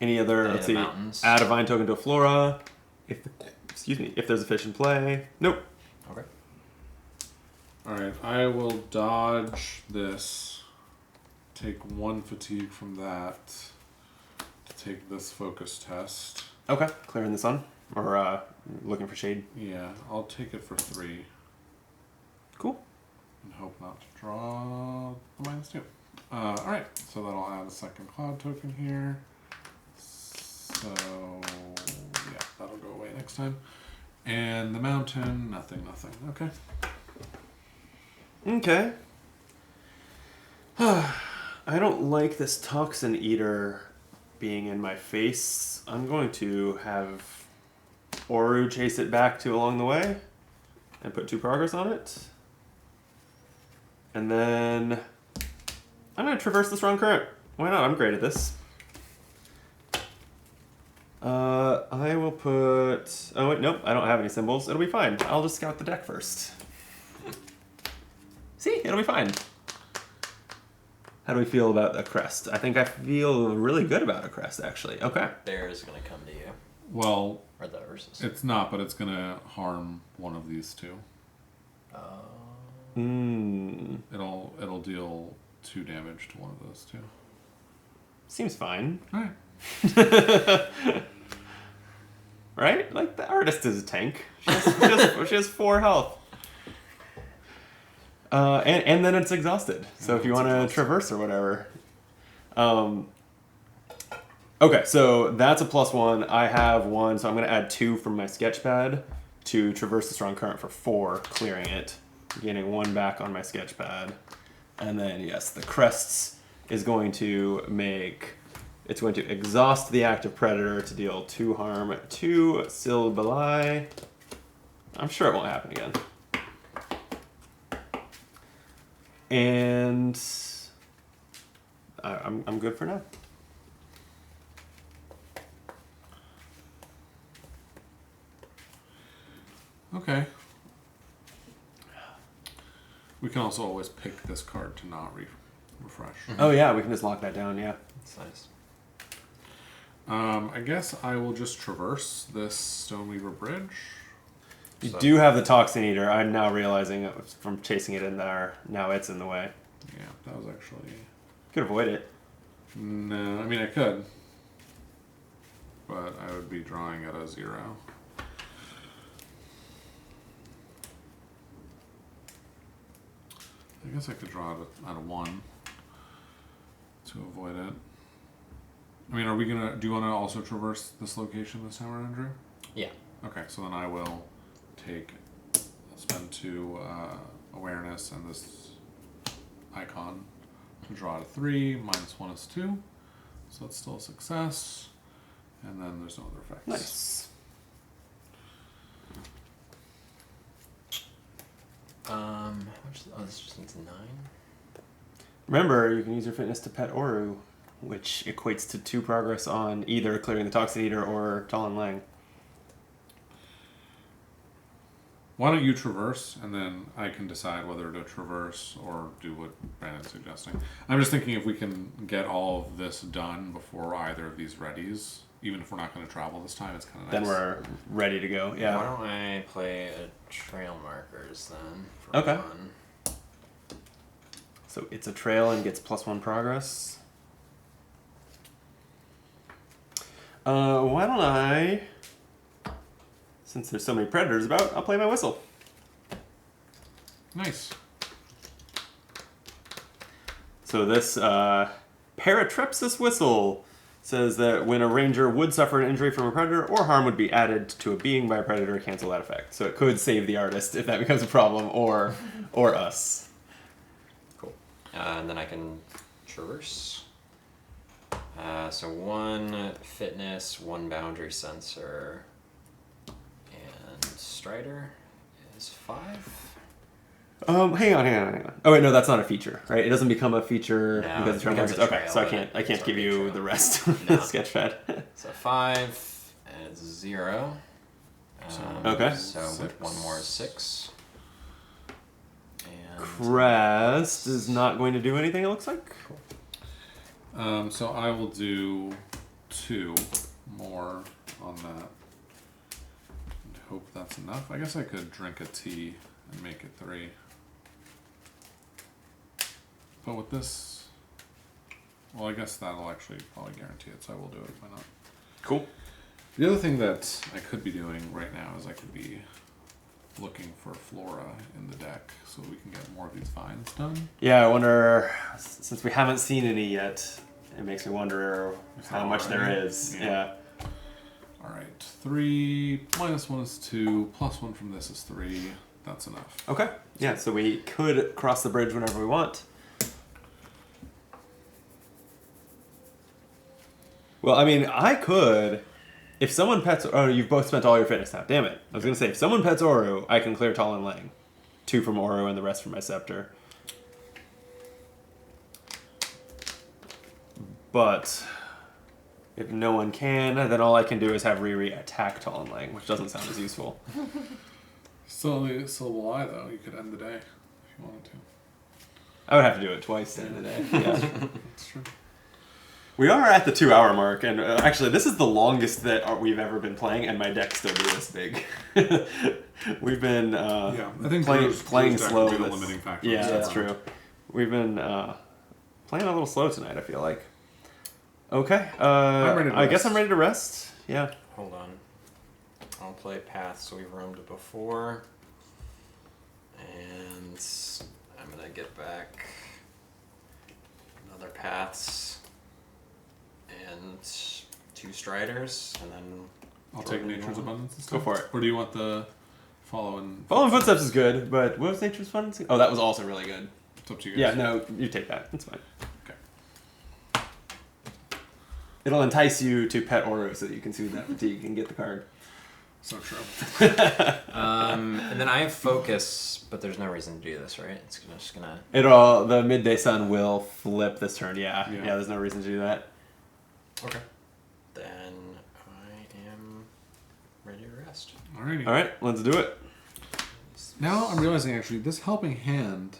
Any other? Let's see.
Mountains.
Add a vine token to a flora. If there's a fish in play. Nope.
Okay.
Alright, I will dodge this. Take 1 fatigue from that. To take this focus test.
Okay. Clearing the sun or looking for shade.
Yeah, I'll take it for 3.
Cool.
And hope not to draw the -2. Alright, so that'll add a second cloud token here. So, yeah, that'll go away next time. And the mountain, nothing. Okay.
Okay. I don't like this toxin eater being in my face. I'm going to have Oru chase it back to along the way and put 2 progress on it. And then I'm going to traverse the strong current. Why not? I'm great at this. I will put... Oh, wait, nope. I don't have any symbols. It'll be fine. I'll just scout the deck first. See? It'll be fine. How do we feel about a crest? I think I feel really good about a crest, actually. Okay.
Bear is going to come to you.
Well,
Or the Ursus.
it's not, but it's gonna harm one of these 2. It'll deal 2 damage to one of those 2.
Seems fine.
Alright.
Right? Like, the artist is a tank. She has 4 health. And then it's exhausted. So if you want to traverse or whatever. Okay, so that's a +1. I have 1, so I'm going to add 2 from my sketch pad to traverse the strong current for 4, clearing it. Gaining 1 back on my sketch pad. And then, yes, the crests is going to make... It's going to exhaust the active predator to deal 2 harm to Silbalai. I'm sure it won't happen again. And I'm good for now.
Okay. We can also always pick this card to not refresh.
Oh yeah, we can just lock that down. Yeah.
That's nice.
I guess I will just traverse this Stoneweaver Bridge.
You do have the Toxin Eater. I'm now realizing it was from chasing it in there. Now it's in the way.
Yeah, that was actually...
Could avoid it.
No, I mean I could. But I would be drawing at a 0. I guess I could draw at a 1 to avoid it. I mean, do you want to also traverse this location this time around, Drew?
Yeah.
Okay, so then I will spend 2 awareness and this icon to draw to 3. -1 is 2. So it's still a success. And then there's no other effects.
Nice.
This just needs 9.
Remember, you can use your fitness to pet Oru which equates to 2 progress on either clearing the Toxin Eater or Talon Lang.
Why don't you traverse, and then I can decide whether to traverse or do what Brandon's suggesting. I'm just thinking if we can get all of this done before either of these readies, even if we're not going to travel this time, it's kind of nice.
Then we're ready to go. Yeah.
Why don't I play a trail markers then? For
Okay.
fun?
So it's a trail and gets +1 progress. Why don't I, since there's so many predators about, I'll play my whistle.
Nice.
So this Paratrepsis whistle says that when a ranger would suffer an injury from a predator or harm would be added to a being by a predator, cancel that effect. So it could save the artist if that becomes a problem, or us.
Cool. And then I can traverse. So 1 fitness, 1 boundary sensor, and Strider is 5.
Hang on. Oh wait, no, that's not a feature, right? It doesn't become a feature
No,
because
it
it's trail
becomes
markers.
a
Okay,
trail,
so I
but
can't
it's
give
already a
you
trail.
the rest of
No.
the sketchpad.
So 5, and it's 0.
Okay.
So with 1 more is 6. And
Crest is not going to do anything, it looks like.
So I will do 2 more on that. And hope that's enough. I guess I could drink a tea and make it 3. But with this, well, I guess that'll actually probably guarantee it, so I will do it. Why not?
Cool.
The other thing that I could be doing right now is I could be looking for flora in the deck so we can get more of these vines done.
Yeah, I wonder, since we haven't seen any yet, it makes me wonder how much there is. Yeah.
Alright, 3 minus 1 is 2, plus 1 from this is 3. That's enough.
Okay. Yeah, so we could cross the bridge whenever we want. Well, I mean, I could, if someone pets, oh, you've both spent all your fitness now. Damn it. I was going to say, if someone pets Oru, I can clear Talon Lang. 2 from Oru and the rest from my scepter. But if no one can, then all I can do is have Riri attack Talon Lang, which doesn't sound as useful.
So will I, though. You could end the day if you wanted to.
I would have to do it twice in the day. Yeah.
That's true.
We are at the 2-hour mark, and actually, this is the longest that we've ever been playing, and my deck's still this big. We've been
I think
playing slow.
Be the limiting factor.
Yeah, that's true. We've been playing a little slow tonight, I feel like. Okay,
I'm ready to
I guess
rest.
I'm ready to rest. Yeah.
hold on. I'll play path so we've roamed it before. And I'm going to get back another paths and 2 Striders, and then
I'll take Nature's Abundance instead.
Go for it.
Or do you want the following?
Following Footsteps is good, but what was Nature's Fun? Oh, that was also really good.
It's up to you guys.
Yeah, no, you take that. It's fine.
Okay.
It'll entice you to pet Oru so that you can soothe that fatigue and get the card.
So true.
and then I have Focus, but there's no reason to do this, right? It's just gonna...
The midday sun will flip this turn, yeah.
Yeah.
Yeah, there's no reason to do that.
Okay. Then I am ready to rest.
Alrighty.
Alright, let's do it.
Now I'm realizing actually this helping hand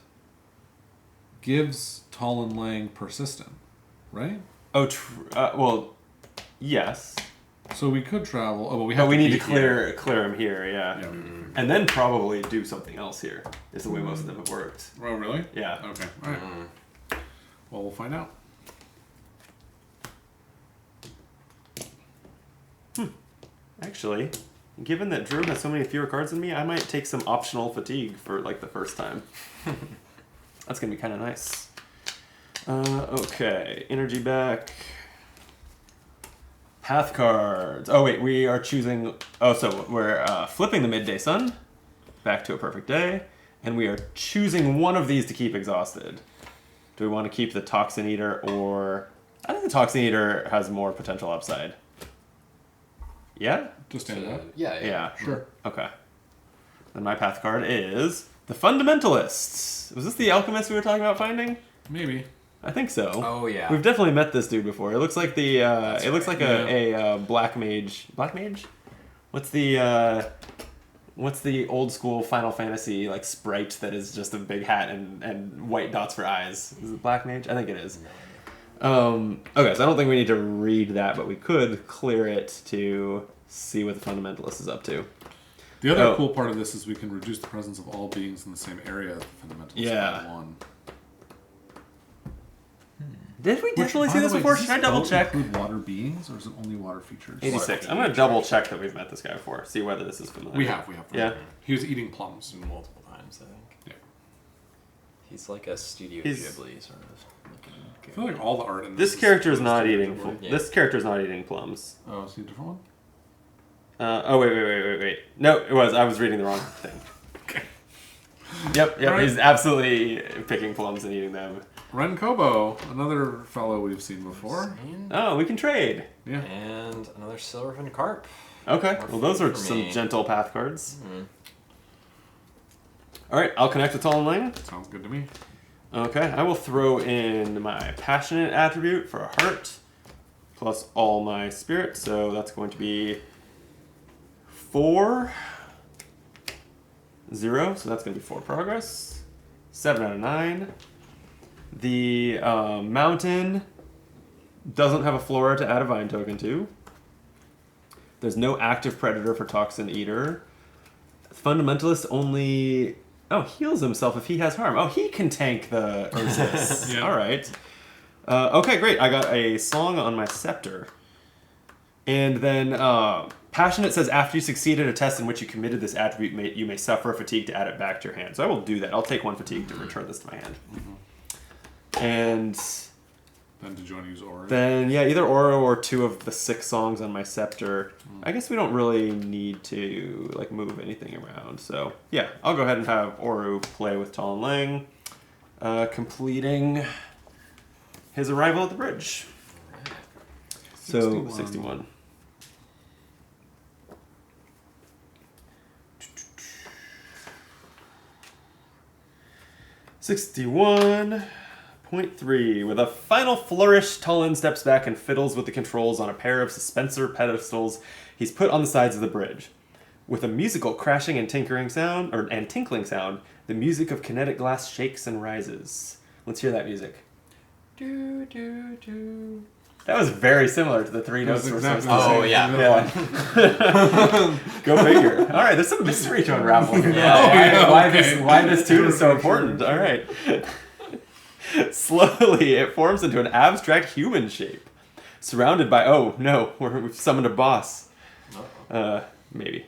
gives Talon Lang persistent, right?
Oh, well, yes.
So we could travel. Oh, but we have.
But we need
be
to
here.
clear him here, yeah.
Yeah.
And then probably do something else here, is the way most of them have worked.
Oh, really?
Yeah.
Okay. All right. Well, we'll find out.
Actually, given that Drew has so many fewer cards than me, I might take some optional fatigue for like the first time. That's gonna be kind of nice. Okay, energy back. Path cards. Oh wait, we are choosing. Oh, so we're flipping the midday sun back to a perfect day, and we are choosing one of these to keep exhausted. Do we want to keep the Toxin Eater, or I think the Toxin Eater has more potential upside. Yeah.
Just stand up.
Yeah.
Sure.
Okay. Then my path card is the Fundamentalists. Was this the alchemist we were talking about finding?
Maybe.
I think so.
Oh, yeah.
We've definitely met this dude before. It looks like the. It looks
right.
like a black mage. Black mage? What's the old school Final Fantasy like sprite that is just a big hat and white dots for eyes? Is it black mage? I think it is. Okay, so I don't think we need to read that, but we could clear it to see what the fundamentalist is up to.
The other cool part of this is we can reduce the presence of all beings in the same area as the fundamentalist by 1.
Did we definitely see
By the
this
way,
before?
does
Should I
this
double
boat
check?
include water beings, or is it only water features?
86. I'm gonna double check that we've met this guy before. See whether this is familiar.
We have.
Yeah.
He was eating plums.
Multiple times, I think.
Yeah.
He's like a Studio
He's-
Ghibli sort of looking
I feel like all the art in
This character is
close
not
to
eating.
Ghibli.
Yeah.
This character is not eating plums.
Oh, is he a different one?
Oh wait. No, it was. I was reading the wrong thing.
Okay.
Yep.
All right.
He's absolutely picking plums and eating them.
Ren Kobo, another fellow we've seen before.
Oh, we can trade.
Yeah.
And another Silverfin Carp.
Okay.
More
Well, those
food
are
for
some
me.
gentle path cards.
Mhm.
All right. I'll connect with Tall and Lang.
Sounds good to me.
Okay. I will throw in my passionate attribute for a heart, plus all my spirit. So that's going to be 4, 0. So that's going to be 4 progress. 7 out of 9. The mountain doesn't have a flora to add a vine token to. There's no active predator for Toxin Eater. Fundamentalist only heals himself if he has harm. Oh, he can tank the resist.
Yeah.
All right. Okay, great. I got a song on my scepter. And then Passionate says after you succeed at a test in which you committed this attribute, you may suffer a fatigue to add it back to your hand. So I will do that. I'll take 1 fatigue to return this to my hand. And
Then did you want to use Aura?
then, yeah, either Oro or 2 of the 6 songs on my scepter. I guess we don't really need to like move anything around. So, yeah, I'll go ahead and have Oru play with Tall and Lang, completing his arrival at the bridge. So, 61. .3. With a final flourish, Tullin steps back and fiddles with the controls on a pair of suspensor pedestals he's put on the sides of the bridge. With a musical crashing and tinkling sound, the music of kinetic glass shakes and rises. Let's hear that music.
Do, do, do.
That was very similar to the 3 notes
was
we're
exactly
supposed to
Oh,
sing.
yeah.
Yeah. Go figure. All right, there's some mystery to unravel here.
Yeah.
Why this tune is so important. All right. Slowly, it forms into an abstract human shape, surrounded by. Oh no, we've summoned a boss. Maybe.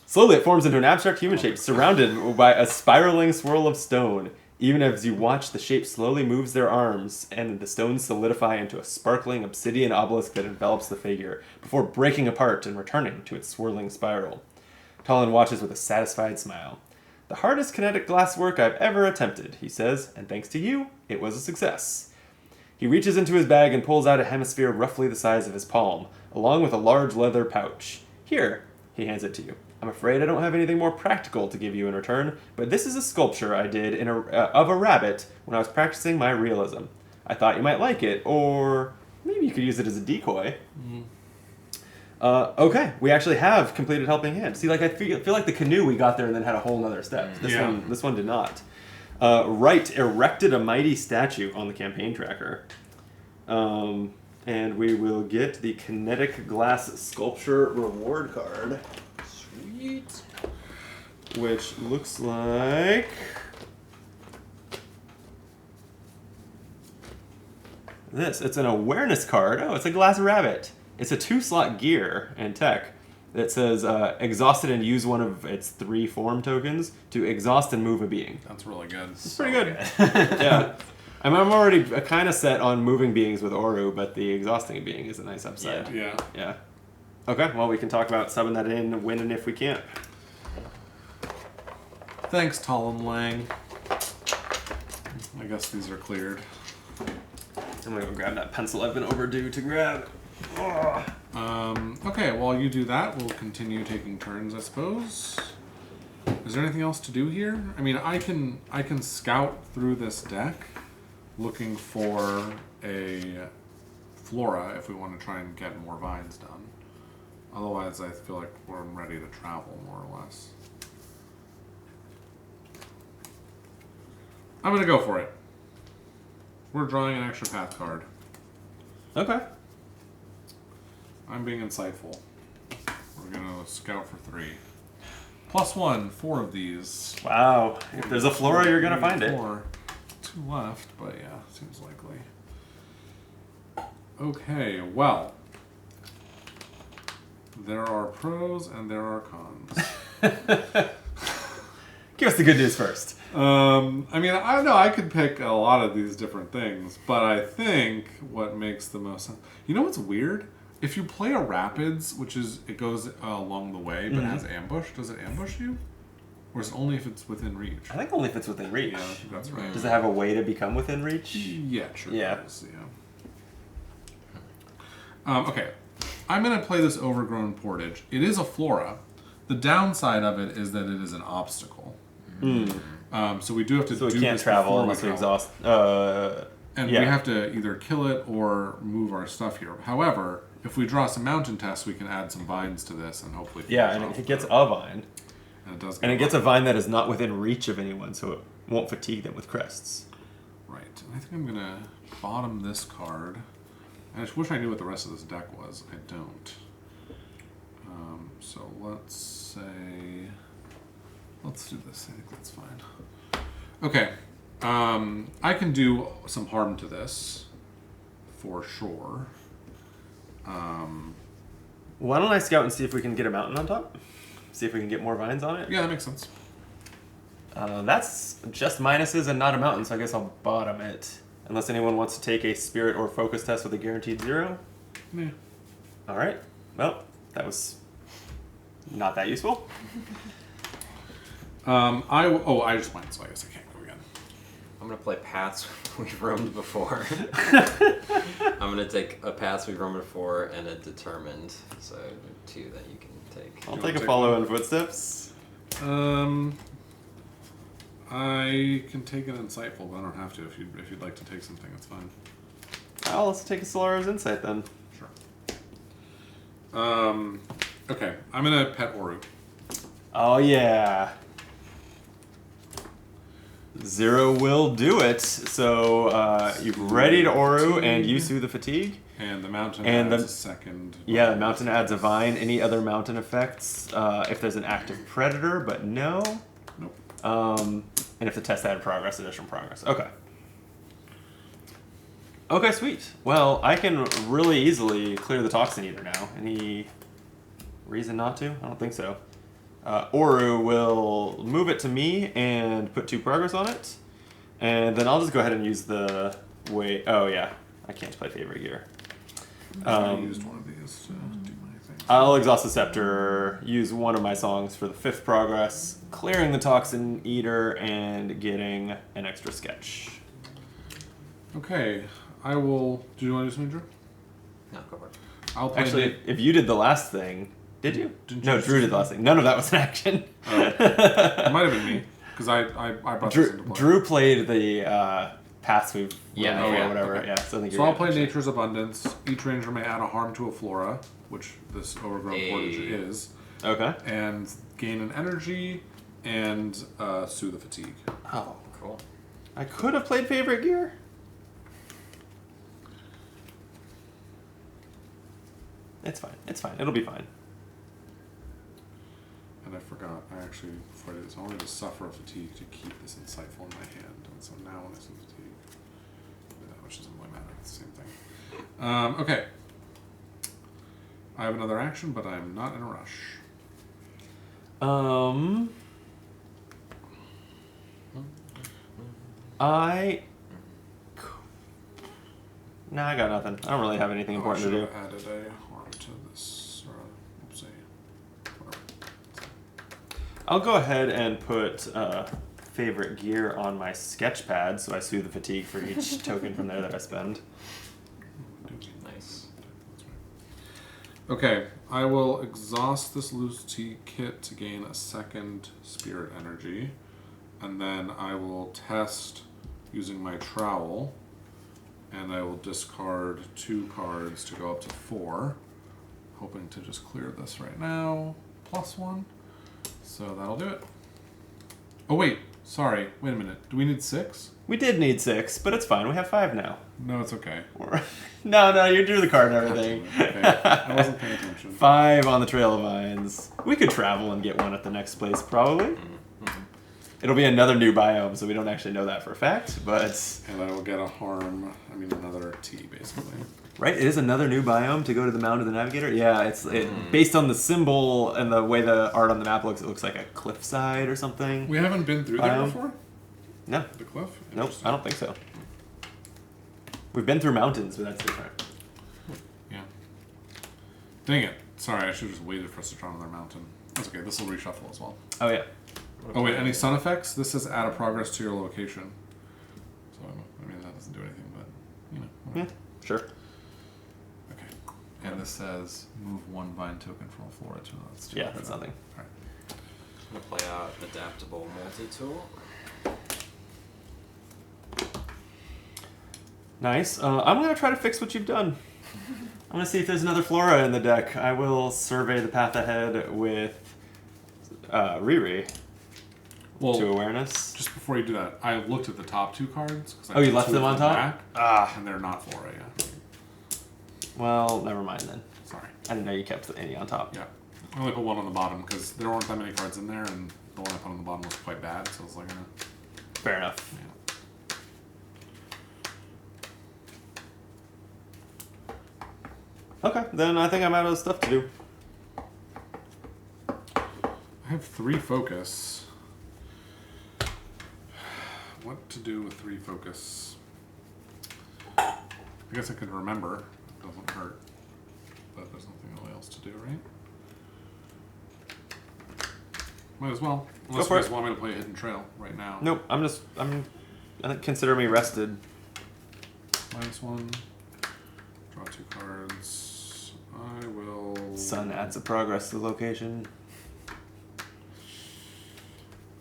Slowly, it forms into an abstract human shape, surrounded by a spiraling swirl of stone. Even as you watch, the shape slowly moves their arms, and the stones solidify into a sparkling obsidian obelisk that envelops the figure, before breaking apart and returning to its swirling spiral. Talon watches with a satisfied smile. The hardest kinetic glass work I've ever attempted, he says, and thanks to you, it was a success. He reaches into his bag and pulls out a hemisphere roughly the size of his palm, along with a large leather pouch. Here, he hands it to you. I'm afraid I don't have anything more practical to give you in return, but this is a sculpture I did of a rabbit when I was practicing my realism. I thought you might like it, or maybe you could use it as a decoy. Okay, we actually have completed Helping Hand. See, like I feel like the canoe we got there and then had a whole other step. This one did not. Wright erected a mighty statue on the campaign tracker. And we will get the kinetic glass sculpture reward card.
Sweet.
Which looks like this. It's an awareness card. Oh, it's a glass rabbit. It's a 2-slot gear and tech that says exhausted and use one of its 3 form tokens to exhaust and move a being.
That's really good.
It's pretty good. Yeah. I'm already kind of set on moving beings with Oru, but the exhausting a being is a nice upside.
Yeah.
Yeah. Okay, well, we can talk about subbing that in, winning if we can't.
Thanks, Talon Lang. I guess these are cleared.
I'm gonna go grab that pencil I've been overdue to grab.
Okay, while you do that, we'll continue taking turns, I suppose. Is there anything else to do here? I mean, I can scout through this deck looking for a flora if we want to try and get more vines done. Otherwise, I feel like we're ready to travel, more or less. I'm going to go for it. We're drawing an extra path card.
Okay.
I'm being insightful. We're going to scout for 3. +1, 4 of these.
Wow. If there's a flora, you're going to find it.
4. 2 left, but yeah, seems likely. Okay, well. There are pros and there are cons.
Give us the good news first.
I mean, I don't know. I could pick a lot of these different things, but I think what makes the most sense. You know what's weird? If you play a rapids, which is it goes along the way, but has ambush, does it ambush you, or is it only if it's within reach?
I think only if it's within reach.
Yeah, I think that's right.
Does it have a way to become within reach?
Yeah, sure.
Yeah.
It does, yeah. Okay, I'm gonna play this overgrown portage. It is a flora. The downside of it is that it is an obstacle. So we do have to
So
do
we can't
this
travel
before
unless we
travel.
exhaust.
And
yeah.
we have to either kill it or move our stuff here. However, if we draw some mountain tests, we can add some vines to this and hopefully.
Yeah, and it gets a vine.
And it does.
And it gets a vine that is not within reach of anyone, so it won't fatigue them with crests.
Right. And I think I'm gonna bottom this card. I just wish I knew what the rest of this deck was. I don't. So let's say. Let's do this. I think that's fine. Okay. I can do some harm to this, for sure.
Why don't I scout and see if we can get a mountain on top? See if we can get more vines on it?
Yeah, that makes sense.
That's just minuses and not a mountain, so I guess I'll bottom it. Unless anyone wants to take a spirit or focus test with a guaranteed 0.
Yeah.
Alright. Well, that was not that useful.
I just went, so I guess I can't go again.
I'm gonna play paths we've roamed before. I'm gonna take a paths we've roamed before and a determined. So 2 that you can take.
I'll take a follow in footsteps.
I can take an insightful, but I don't have to. If you'd like to take something, that's fine.
Oh, let's take a Solara's Insight then.
Sure. Okay, I'm gonna pet Oru.
Oh yeah. 0 will do it. So you've readied Oru and you soothe the fatigue.
And the mountain
And
adds
the-
a second.
Yeah, the mountain adds a vine. Any other mountain effects? If there's an active predator, but no.
Nope.
And if the test had progress, additional progress. Okay. Okay, sweet. Well, I can really easily clear the Toxin Eater now. Any reason not to? I don't think so. Oru will move it to me and put 2 progress on it. And then I'll just go ahead and use the way... Oh, yeah. I can't play favorite gear.
I used one of these to do my thing.
I'll exhaust the scepter, use one of my songs for the 5th progress, clearing the Toxin Eater, and getting an extra sketch.
Okay, I will. Do you want to do something, Drew?
No, go for it.
I'll play.
Actually, if you did the last thing, did you?
Didn't
No,
you
Drew did the last thing. None of that was an action.
It might have been me because I brought this into play.
Drew played the paths we've
Yeah,
or
yeah,
whatever.
okay.
Yeah, so I think
So
you're
I'll
good,
play
actually.
Nature's Abundance. Each ranger may add a harm to a flora, which this overgrown
Hey.
portage is,
Okay.
and gain an energy and soothe the fatigue.
Oh,
Cool.
I could have played favorite gear. It's fine. It's fine. It'll be fine.
And I forgot. I actually, before I did this, I wanted to suffer a fatigue to keep this insightful in my hand. And so now when I see fatigue, I'll do that, which doesn't really matter. It's the same thing. Okay. I have another action, but I'm not in a rush.
No, I got nothing. I don't really have anything important to do.
I should have added a harm to this. Oopsie. Whatever.
I'll go ahead and put favorite gear on my sketch pad, so I soothe the fatigue for each token from there that I spend.
Nice.
Okay, I will exhaust this loose tea kit to gain a second spirit energy, and then I will test using my trowel And I will discard 2 cards to go up to 4. Hoping to just clear this right now. +1. So that'll do it. Oh, wait. Sorry. Wait a minute. Do we need 6?
We did need 6, but it's fine. We have 5 now.
No, it's okay.
No, you drew the card and everything.
Okay. I wasn't paying attention.
5 on the Trail of Vines. We could travel and get one at the next place, probably. It'll be another new biome, so we don't actually know that for a fact, but...
And I will get another T, basically.
Right, it is another new biome to go to the Mound of the Navigator. Yeah, it's based on the symbol and the way the art on the map looks, it looks like a cliffside or something.
We haven't been through there before?
No.
The cliff?
Nope, I don't think so. We've been through mountains, but that's different.
Yeah. Dang it. Sorry, I should have just waited for us to draw another mountain. That's okay, this will reshuffle as well.
Oh, yeah.
Oh, wait, any sun effects? This says add a progress to your location. So, I mean, that doesn't do anything, but, you know. Whatever.
Sure.
Okay. And this says move 1 vine token from a flora to another. That's
Yeah, that's nothing.
All right.
I'm going to play out Adaptable Multi-Tool.
Nice. I'm going to try to fix what you've done. I'm going to see if there's another flora in the deck. I will survey the path ahead with Riri.
Well,
to awareness.
just before you do that, I looked at the top 2 cards.
Oh, you left them on top?
And they're not flora, yeah.
Well, never mind then.
Sorry.
I didn't know you kept any on top.
Yeah. I only put 1 on the bottom because there weren't that many cards in there, and the one I put on the bottom was quite bad, so I was like,
Fair enough.
yeah.
Okay, then I think I'm out of stuff to do.
I have 3 focus. What to do with 3 focus? I guess I could remember. It doesn't hurt. But there's nothing really else to do, right? Might as well. Unless
for
you guys
it.
want me to play Hidden Trail right now.
Nope, I think consider me rested.
-1. Draw 2 cards. I will...
Sun adds a progress to the location.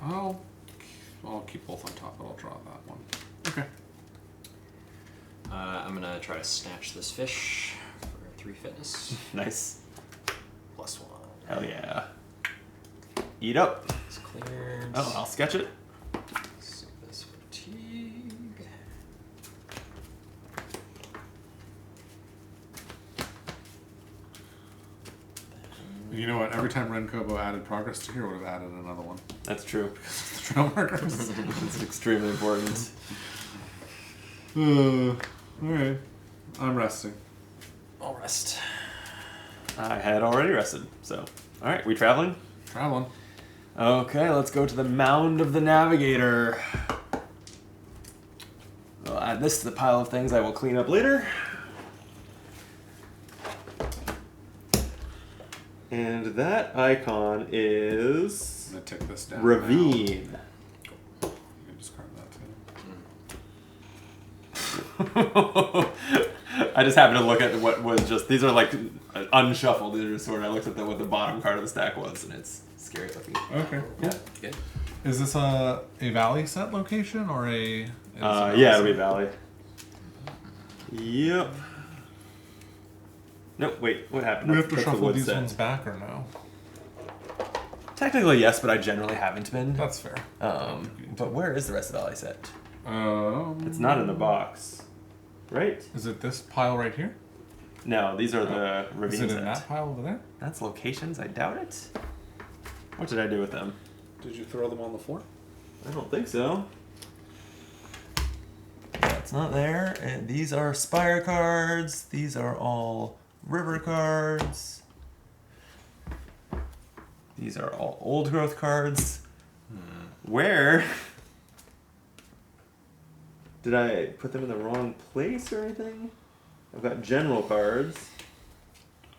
I'll keep both on top, but I'll draw that one. Okay.
I'm going to try to snatch this fish for 3 fitness.
Nice.
+1.
Hell yeah. Eat up.
It's cleared.
Oh, I'll sketch it.
Save this fatigue.
You know what? Every time Renkobo added progress to here, would have added another one.
That's true.
The trail markers.
It's extremely important.
Alright. I'm resting.
I'll rest.
I had already rested, so. Alright, we traveling?
Traveling.
Okay, let's go to the Mound of the Navigator. I'll add this to the pile of things I will clean up later. And that icon is
I'm going to take this down.
Ravine.
Now. You can discard that too.
I just happened to look at what was just, these are like unshuffled. These are just sort of, I looked at what the bottom card of the stack was, and it's scary looking.
Okay.
Yeah, good.
Is this a valley set location or a...
Yeah, it'll be Valley. Yep. Nope, wait, what happened?
We have to
That's the
shuffle
wood
these
set.
ones back or no?
Technically, yes, but I generally haven't been.
That's fair.
But where is the rest of the Valley set? It's
It's
not in the box, right?
Is it this pile right here?
No, these are the
Is
ravine
it in
set.
that pile over there?
That's locations? I doubt it. What did I do with them?
Did you throw them on the floor?
I don't think so. That's not there. And these are Spire cards. These are all River cards. These are all Old Growth cards. Where? Did I put them in the wrong place or anything? I've got general cards.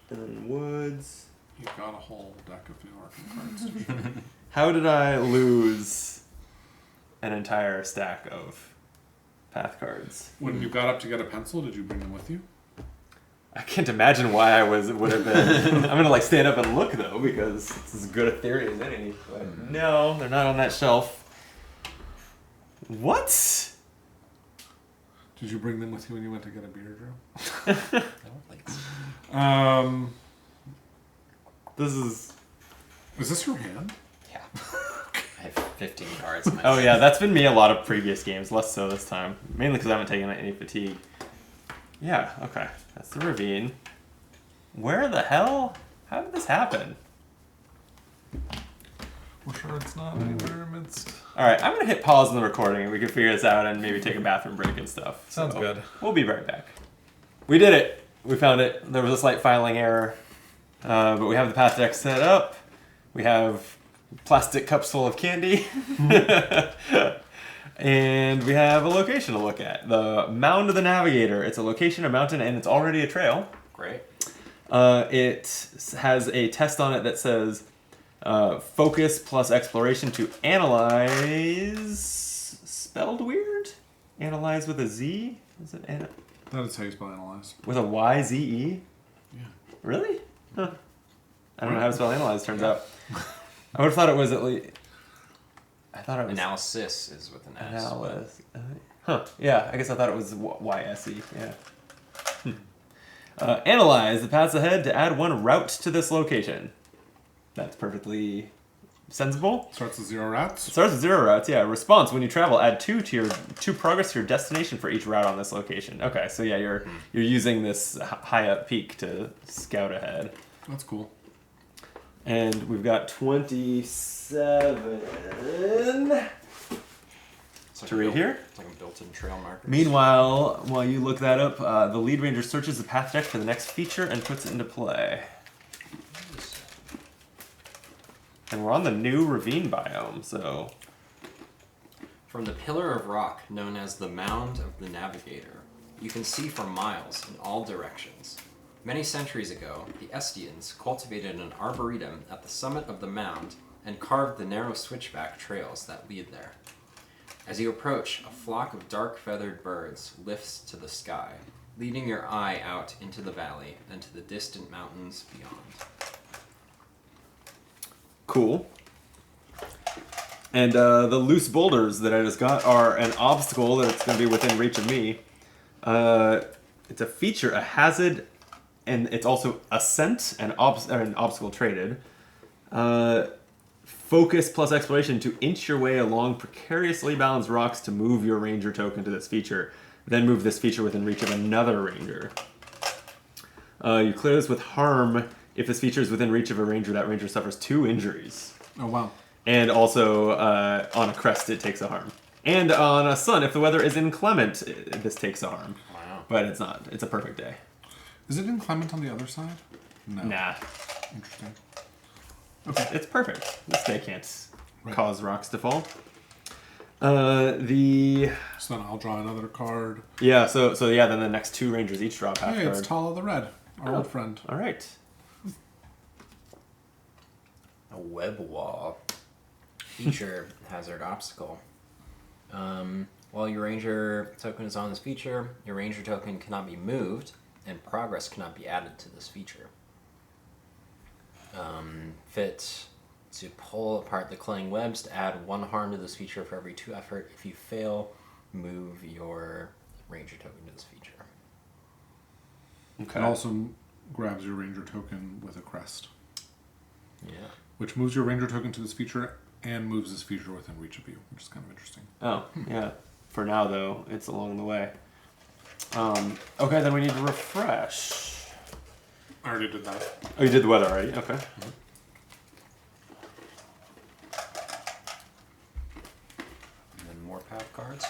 And then woods.
You've got a whole deck of New Arkham cards.
How did I lose an entire stack of path cards?
When you got up to get a pencil, did you bring them with you?
I can't imagine why I would have been. I'm gonna stand up and look though, because it's as good a theory as any. But no, they're not on that shelf. What?
Did you bring them with you when you went to get a beer, Drew?
I don't think so.
This is...
Is this your hand?
Yeah. I have 15 cards in my
Oh
hand.
yeah, that's been me a lot of previous games. Less so this time. Mainly because I haven't taken any fatigue. Yeah, okay. That's the ravine. Where the hell? How did this happen?
We're sure it's not anywhere amidst...
Alright, I'm going to hit pause on the recording and we can figure this out and maybe take a bathroom break and stuff.
Sounds
So,
good.
We'll be right back. We did it! We found it. There was a slight filing error. But we have the path deck set up. We have plastic cups full of candy. And we have a location to look at. The Mound of the Navigator. It's a location, a mountain, and it's already a trail.
Great.
It has a test on it that says focus plus exploration to analyze. Spelled weird? Analyze with a Z? Is it
That is how you spell analyze.
with a Y-Z-E?
Yeah.
Really? Huh. I don't know how to spell analyze, turns out. I would have thought it was at least... I thought it was...
Analysis is with an S.
Analysis. Huh. Yeah, I guess I thought it was Y-S-E. Yeah. Analyze the paths ahead to add one route to this location. That's perfectly sensible.
Starts with 0 routes.
It starts with 0 routes, yeah. Response, when you travel, add 2 progress to your destination for each route on this location. Okay, so yeah, you're using this high up peak to scout ahead.
That's cool.
And we've got 27 to read here.
It's like a built-in trail marker.
Meanwhile, while you look that up, the lead ranger searches the path deck for the next feature and puts it into play. And we're on the new ravine biome, so...
From the pillar of rock known as the Mound of the Navigator, you can see for miles in all directions. Many centuries ago, the Estians cultivated an arboretum at the summit of the mound and carved the narrow switchback trails that lead there. As you approach, a flock of dark feathered birds lifts to the sky, leading your eye out into the valley and to the distant mountains beyond.
Cool. And the loose boulders that I just got are an obstacle that's going to be within reach of me. It's a feature, a hazard, and it's also ascent and an obstacle traded. Focus plus exploration to inch your way along precariously balanced rocks to move your ranger token to this feature. Then move this feature within reach of another ranger. You clear this with harm. If this feature is within reach of a ranger, that ranger suffers 2 injuries.
Oh, wow.
And also, on a crest, it takes a harm. And on a sun, if the weather is inclement, this takes a harm.
Wow.
But it's not. It's a perfect day.
Is it inclement on the other side? No.
Nah.
Interesting.
It's perfect. This day can't
Right.
cause rocks to fall.
So then I'll draw another card.
Yeah, so yeah, then the next 2 rangers each drop half
Hey,
card.
it's Tala the Red, our old friend.
All right.
A web wall. Feature hazard obstacle. While your ranger token is on this feature, your ranger token cannot be moved, and progress cannot be added to this feature. Fit to pull apart the clanging webs to add 1 harm to this feature for every 2 effort. If you fail, move your ranger token to this feature.
Okay.
It also grabs your ranger token with a crest,
Yeah.
which moves your ranger token to this feature and moves this feature within reach of you, which is kind of interesting.
Oh, yeah. For now, though, it's along the way. Okay, then we need to refresh.
I already did that.
Oh, you did the weather already? Okay.
And then more path cards.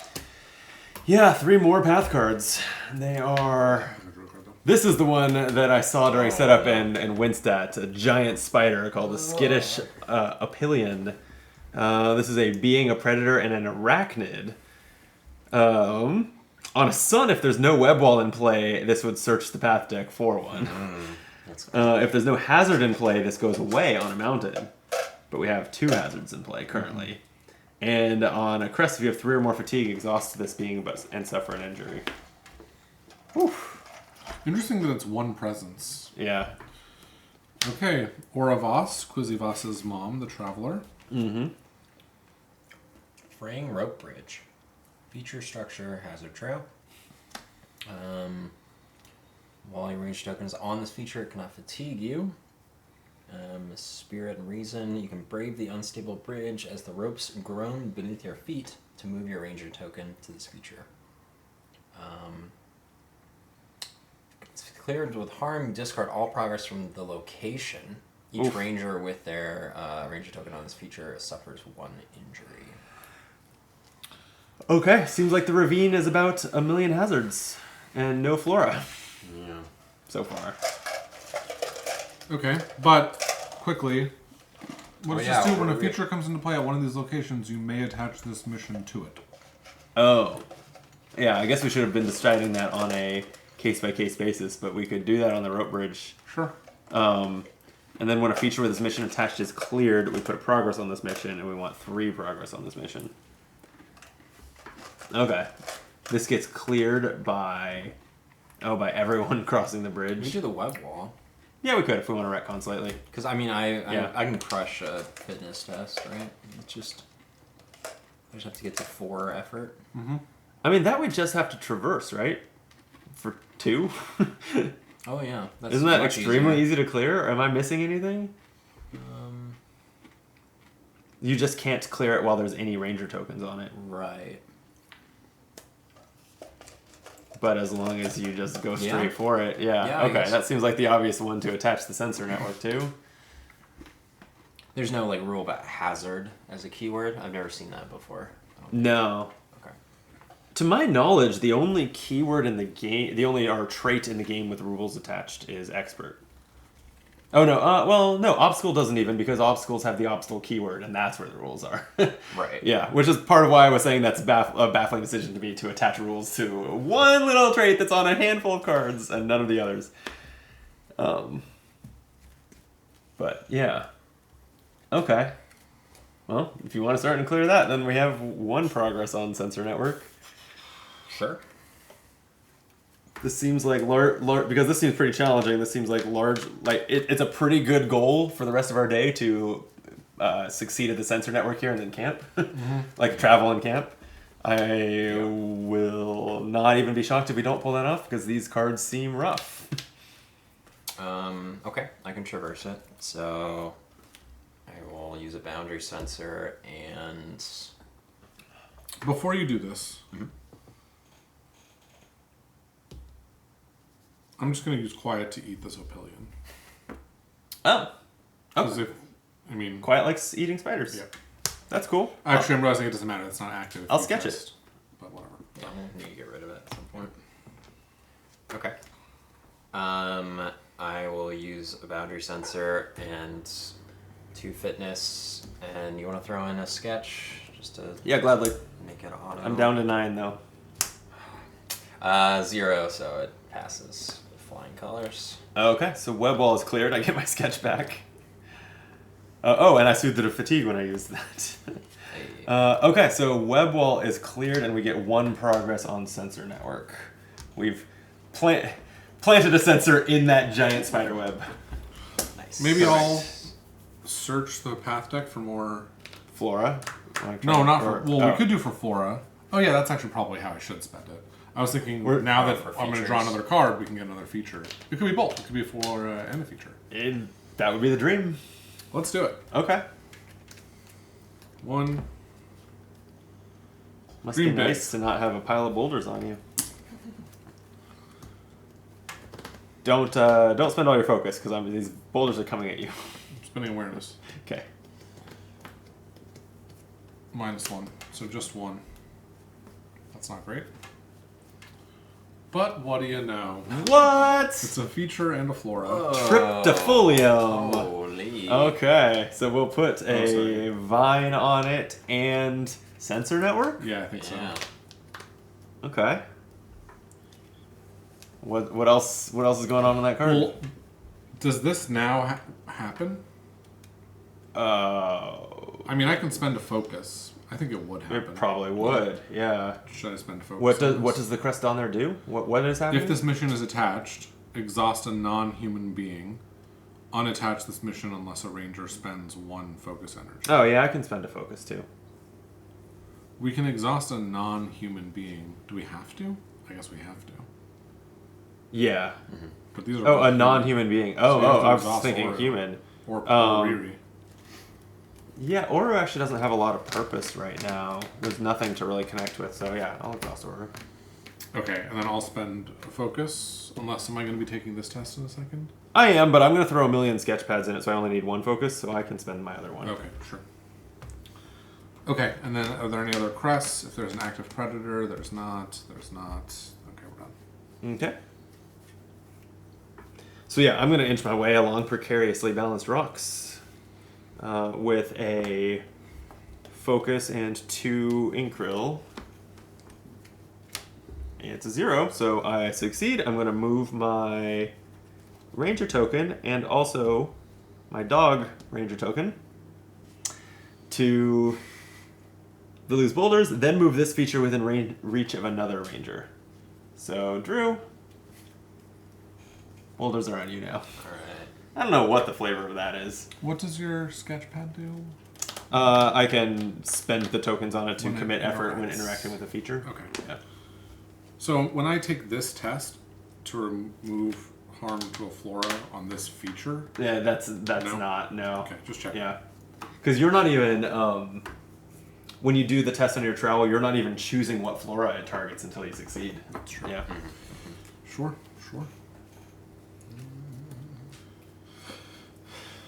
Yeah, 3 more path cards. They are... This is the one that I saw during setup and winced at. A giant spider called the skittish Apillion. This is a being, a predator, and an arachnid. On a sun, if there's no web wall in play, this would search the path deck for one.
That's cool.
If there's no hazard in play, this goes away on a mountain. But we have 2 hazards in play currently. And on a crest, if you have 3 or more fatigue, exhaust this being and suffer an injury. Whew.
Interesting that it's 1 presence.
Yeah.
Okay, Aura Voss, Quizzy mom, the traveler.
Mm-hmm.
Fraying rope bridge. Feature structure hazard trail. While your range token is on this feature, it cannot fatigue you. Spirit and Reason, you can brave the unstable bridge as the ropes groan beneath your feet to move your ranger token to this feature. It's cleared with harm, discard all progress from the location. Each
Oof.
ranger with their ranger token on this feature suffers 1 injury.
Okay, seems like the ravine is about a million hazards and no flora
Yeah.
so far.
Okay, but quickly, what does
yeah,
this do? When a
we-
feature comes into play at one of these locations, you may attach this mission to it.
Oh. Yeah, I guess we should have been deciding that on a case-by-case basis, but we could do that on the rope bridge.
Sure.
And then when a feature with this mission attached is cleared, we put a progress on this mission, and we want 3 progress on this mission. Okay. This gets cleared by everyone crossing the
We
bridge.
do the web wall.
Yeah, we could if we want to retcon slightly.
Because, I mean,
Yeah.
I can crush a fitness test, right? It's just... I just have to get to 4 effort.
I mean, that would just have to traverse, right? For 2?
Oh, yeah. That's
Isn't that
much
extremely
easier.
easy to clear? Or am I missing anything? You just can't clear it while there's any ranger tokens on it.
Right.
But as long as you just go straight
Yeah.
for it, yeah.
Yeah, I
Okay,
guess.
that seems like the obvious one to attach the sensor network to.
There's no, like, rule about hazard as a keyword. I've never seen that before.
No.
Okay.
To my knowledge, the only keyword in the game, the only trait in the game with rules attached is expert. Oh no, well no, obstacle doesn't even, because obstacles have the obstacle keyword, and that's where the rules are.
Right.
Yeah, which is part of why I was saying that's a baffling decision to me to attach rules to one little trait that's on a handful of cards and none of the others. But yeah. Okay. Well, if you want to start and clear that, then we have 1 progress on sensor network.
Sure.
This seems like because this seems pretty challenging. This seems like it's a pretty good goal for the rest of our day to succeed at the sensor network here and in camp, like travel and camp. I will not even be shocked if we don't pull that off because these cards seem rough.
Okay, I can traverse it. So I will use a boundary sensor and...
Before you do this, I'm just going to use Quiet to eat this Opilion.
Oh,
Because I mean...
Quiet likes eating spiders.
Yeah.
That's cool.
Actually, I'm realizing it doesn't matter. It's not active. if
I'll
you
sketch it.
test, But whatever.
Yeah, we'll need to get rid of it at some point. Okay. I will use a boundary sensor and 2 fitness, and you want to throw in a sketch just to
Yeah, gladly.
make it auto.
I'm down to 9 though.
0, so it passes with flying colors.
Okay, so web wall is cleared. I get my sketch back. And I soothed the fatigue when I used that.
Hey.
Okay, so web wall is cleared, and we get 1 progress on sensor network. We've planted a sensor in that giant spider web.
Nice.
Maybe
Perfect.
I'll search the path deck for more...
Flora?
No, not for... Well, we could do for Flora. Oh yeah, that's actually probably how I should spend it. I was thinking, now that
for
I'm going to draw
features.
another card, we can get another feature. It could be both. It could be a Flora and a feature.
That would be the dream.
Let's do it.
Okay.
1...
Must
Dream
be
big.
nice to not have a pile of boulders on you. Don't spend all your focus, because these boulders are coming at you.
Spending awareness.
Okay.
-1. So just 1. That's not great. But what do you know?
What?
It's a feature and a Flora.
Triptifolium.
Holy.
Okay, so we'll put a
sorry.
vine on it and sensor network.
Yeah, I think so.
Yeah.
Okay. What else? What else is going on in that card?
Well, does this now happen? I mean, I can spend a focus. I think it would happen.
It probably would. Yeah.
Should I spend a focus?
What
on this?
does the crest on there do? What is happening?
If this mission is attached, exhaust a non-human being. Unattach this mission unless a ranger spends 1 focus energy.
Oh yeah, I can spend a focus too.
We can exhaust a non-human being. Do we have to? I guess we have to.
Yeah.
But these are
Oh,
both
a
human.
non-human being.
So you have to
I was
exhaust
thinking
Aura.
human.
Or Riri.
Yeah, Aura actually doesn't have a lot of purpose right now. There's nothing to really connect with, so yeah, I'll exhaust Aura.
Okay, and then I'll spend a focus, unless am I going to be taking this test in a second?
I am, but I'm going to throw a million sketch pads in it, so I only need one focus, so I can spend my other one.
Okay, sure. Okay, and then are there any other crests? If there's an active predator, there's not. Okay, we're done.
Okay. So yeah, I'm going to inch my way along precariously balanced rocks with a focus and 2 Inkrill. It's a 0, so I succeed. I'm going to move my Ranger token and also my Dog Ranger token to the loose boulders, then move this feature within reach of another Ranger. So, Drew, boulders are on you now.
Alright.
I don't know what the flavor of that is.
What does your sketchpad do?
I can spend the tokens on it to
When it
commit effort when
interacts.
interacting with a feature.
Okay.
Yeah.
So when I take this test to remove harm to a flora on this feature,
Yeah, that's
No?
not, no.
okay, just checking.
Yeah. Because you're not even, when you do the test on your trowel, you're not even choosing what flora it targets until you succeed.
That's true.
Yeah.
Sure.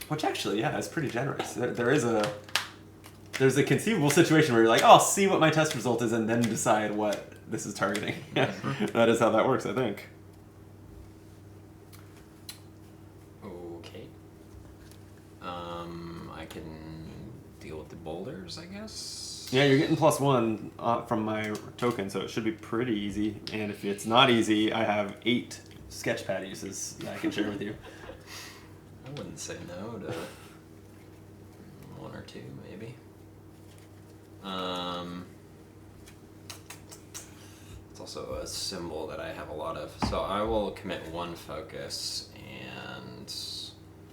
Which actually, yeah, is pretty generous. There's a conceivable situation where you're like, oh, I'll see what my test result is and then decide what this is targeting. Yeah. That is how that works, I think.
Okay. I can deal with the boulders, I guess.
Yeah, you're getting +1 from my token, so it should be pretty easy. And if it's not easy, I have 8 sketchpad uses that I can share with you.
I wouldn't say no to 1 or 2, maybe. It's also a symbol that I have a lot of, so I will commit 1 focus and.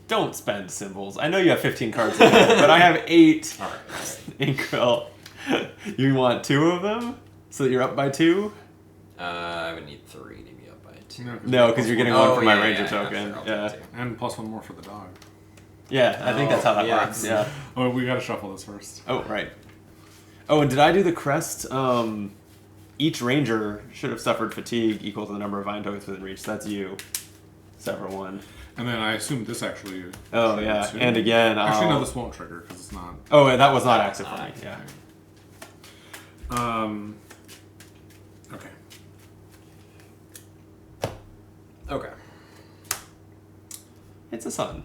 Don't spend symbols. I know you have 15 cards in there, but I have 8
All right.
Inkrill. You want 2 of them? So that you're up by 2?
I would need 3 to be up by 2.
No, because you're getting 1 for my
yeah,
Ranger
yeah,
token.
sure, I'll
Yeah.
take 2.
And +1 more for the dog.
Yeah, I think that's how that
yeah.
works. Yeah.
Oh, we gotta shuffle this first.
Oh, right. Oh, and did I do the crest? Each Ranger should have suffered fatigue equal to the number of vine tokens within reach. That's you. Sever 1.
And then I assume this actually.
Oh,
triggered
yeah.
too.
And again,
Actually, no,
I'll...
this won't trigger because it's not.
Oh, that was not active for me. Yeah.
Okay.
Okay.
It's a sun.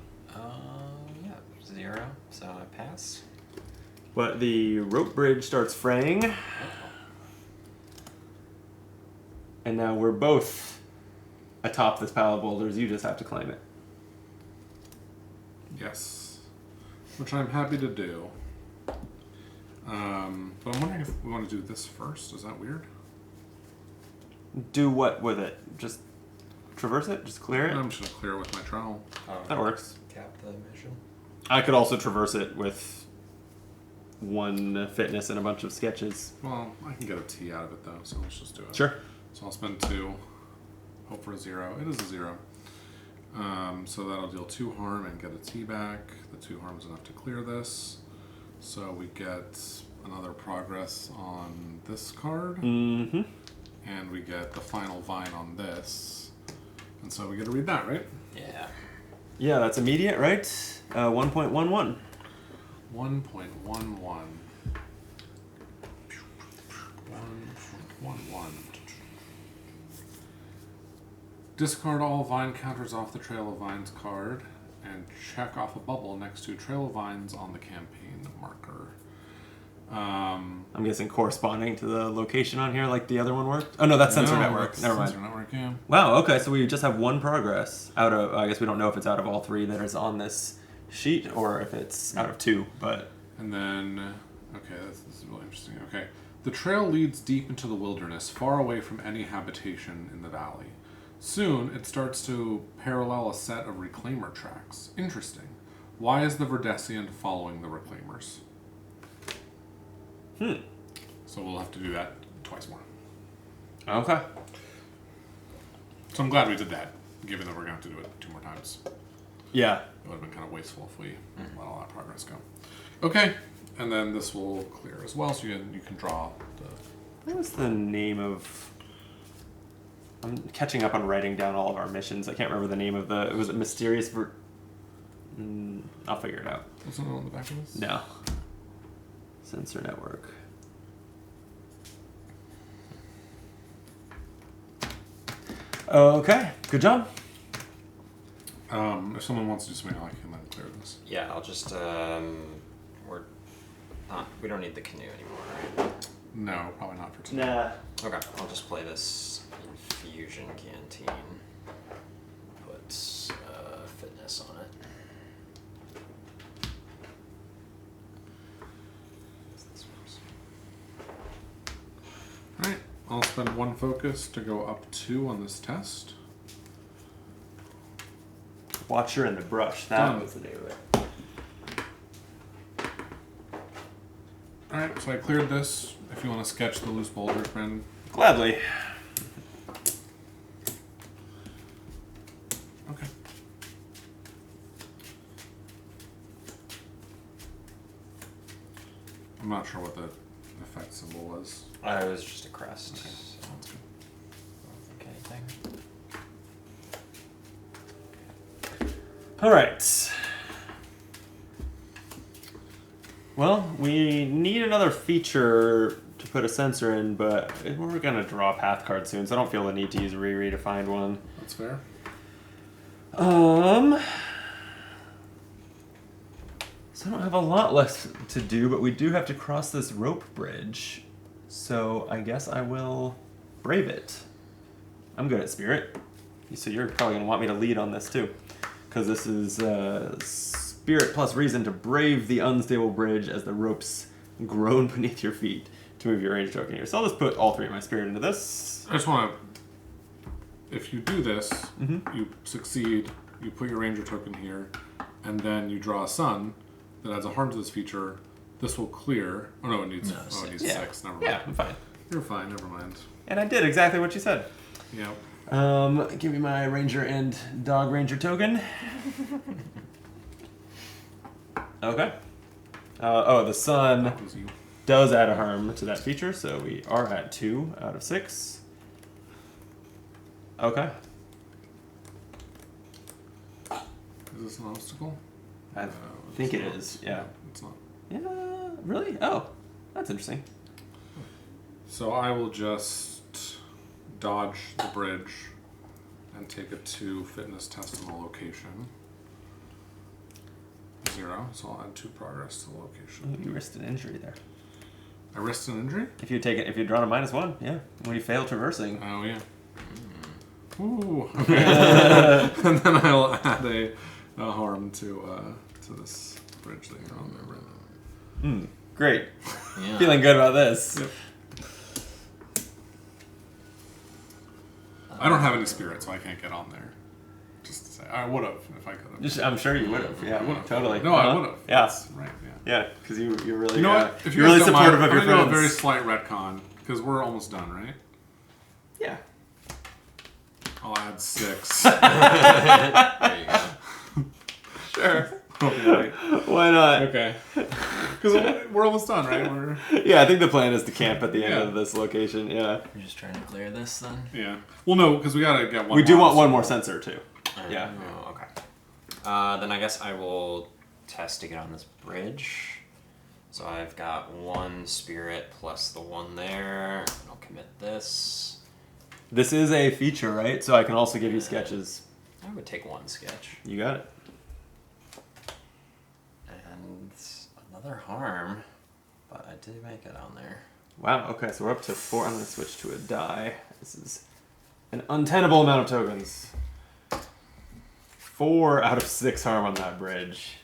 Yeah, 0, so I pass.
But the rope bridge starts fraying. And now we're both atop this pile of boulders. You just have to climb it.
Yes. Which I'm happy to do. But I'm wondering if we want to do this first. Is that weird?
Do what with it? Just traverse it? Just clear it?
I'm just gonna clear it with my trowel.
That works.
Tap the mission.
I could also traverse it with 1 fitness and a bunch of sketches.
Well, I can get a T out of it though, so let's just do it.
Sure.
So I'll spend 2. Hope for a 0. It is a 0. So that'll deal 2 harm and get a T back. The 2 harm is enough to clear this. So we get another progress on this card.
Mm-hmm.
And we get the final vine on this. And so we get to read that, right?
Yeah.
Yeah, that's immediate, right? 1.11.
1.11. 1.11. Discard all vine counters off the Trail of Vines card and check off a bubble next to Trail of Vines on the campaign marker.
I'm guessing corresponding to the location on here like the other one worked? Oh, no, that's Sensor Network.
that's
Never mind.
Sensor Network, yeah.
Wow, okay, so we just have 1 progress out of, I guess we don't know if it's out of all 3 that is on this sheet or if it's out of 2, but...
And then, okay, this is really interesting. Okay. The trail leads deep into the wilderness, far away from any habitation in the valley. Soon, it starts to parallel a set of reclaimer tracks. Interesting. Why is the Verdesian following the reclaimers?
Hmm.
So we'll have to do that twice more.
Okay.
So I'm glad we did that, given that we're going to have to do it 2 more times.
Yeah.
It would have been kind of wasteful if we let all that progress go. Okay, and then this will clear as well, so you can draw the...
What was the name of... I'm catching up on writing down all of our missions. I can't remember the name of the... Was it Mysterious... I'll figure it out.
Wasn't it on the back of this?
No. Sensor network. Okay, good job.
If someone wants to do something, I can then clear this.
Yeah, I'll just we don't need the canoe anymore, right?
No, probably not for tonight.
Nah.
Okay, I'll just play this infusion canteen. Put fitness on it.
Alright, I'll spend 1 focus to go up 2 on this test.
Watcher in the Brush. That was the name of it.
Alright, so I cleared this. If you want to sketch the loose boulder, friend.
Gladly.
Okay. I'm not sure what the effect symbol was.
It was just a crest.
Okay,
So
sounds good.
I don't think anything.
All right. Well, we need another feature to put a sensor in, but we're going to draw a path card soon, so I don't feel the need to use Riri to find one.
That's fair.
So I don't have a lot left to do, but we do have to cross this rope bridge. So I guess I will brave it. I'm good at spirit. So you're probably going to want me to lead on this too. Because this is spirit plus reason to brave the unstable bridge as the ropes groan beneath your feet to move your range token here. So I'll just put all 3 of my spirit into this.
I just want to... If you do this, you succeed, you put your ranger token here, and then you draw a sun that adds a harm to this feature. This will clear. Oh no, it needs, it needs 6. Never mind.
Yeah, I'm fine.
You're fine, never mind.
And I did exactly what you said.
Yeah.
Give me my ranger and dog ranger token. Okay. The sun
That was you.
does add a harm to that feature, so we are at 2 out of 6. Okay.
Is this an obstacle?
I think it is, yeah.
It's not.
Yeah, really? Oh, that's interesting.
So I will just dodge the bridge and take a 2 fitness test on the location. 0, so I'll add 2 progress to the location.
You risked an injury there.
I risked an injury?
If you'd drawn a -1, yeah. When you fail traversing.
Oh, yeah. Ooh, okay. And then I'll add a harm to this bridge that you're on there right now.
Great.
Yeah.
Feeling good about this.
Yep. I don't have any spirit, so I can't get on there. Just to say, I would have if I could have.
I'm sure you would have. Yeah,
I would have.
totally.
No, I would have.
Yeah.
That's right. Yeah.
Yeah, because you're really
You know what? If
you're really
guys don't
supportive
mind,
of your
I'm gonna do a very
friends.
slight retcon because we're almost done, right?
Yeah.
I'll add 6.
There you go.
Sure.
Okay.
Why not?
Okay. Because we're almost done, right?
Yeah, I think the plan is to camp at the end
Yeah.
of this location. Yeah.
You're just trying to clear this then?
Yeah. Well, no, because we gotta get one.
We do
more
want one more
obstacle.
sensor too. Yeah.
Oh, okay. Then I guess I will test to get on this bridge. So I've got 1 spirit plus the 1 there. And I'll commit this.
This is a feature, right? So I can also give you sketches.
I would take 1 sketch.
You got it.
And another harm. But I did make it on there.
Wow. Okay, so we're up to 4. I'm gonna switch to a die. This is an untenable amount of tokens. 4 out of 6 harm on that bridge.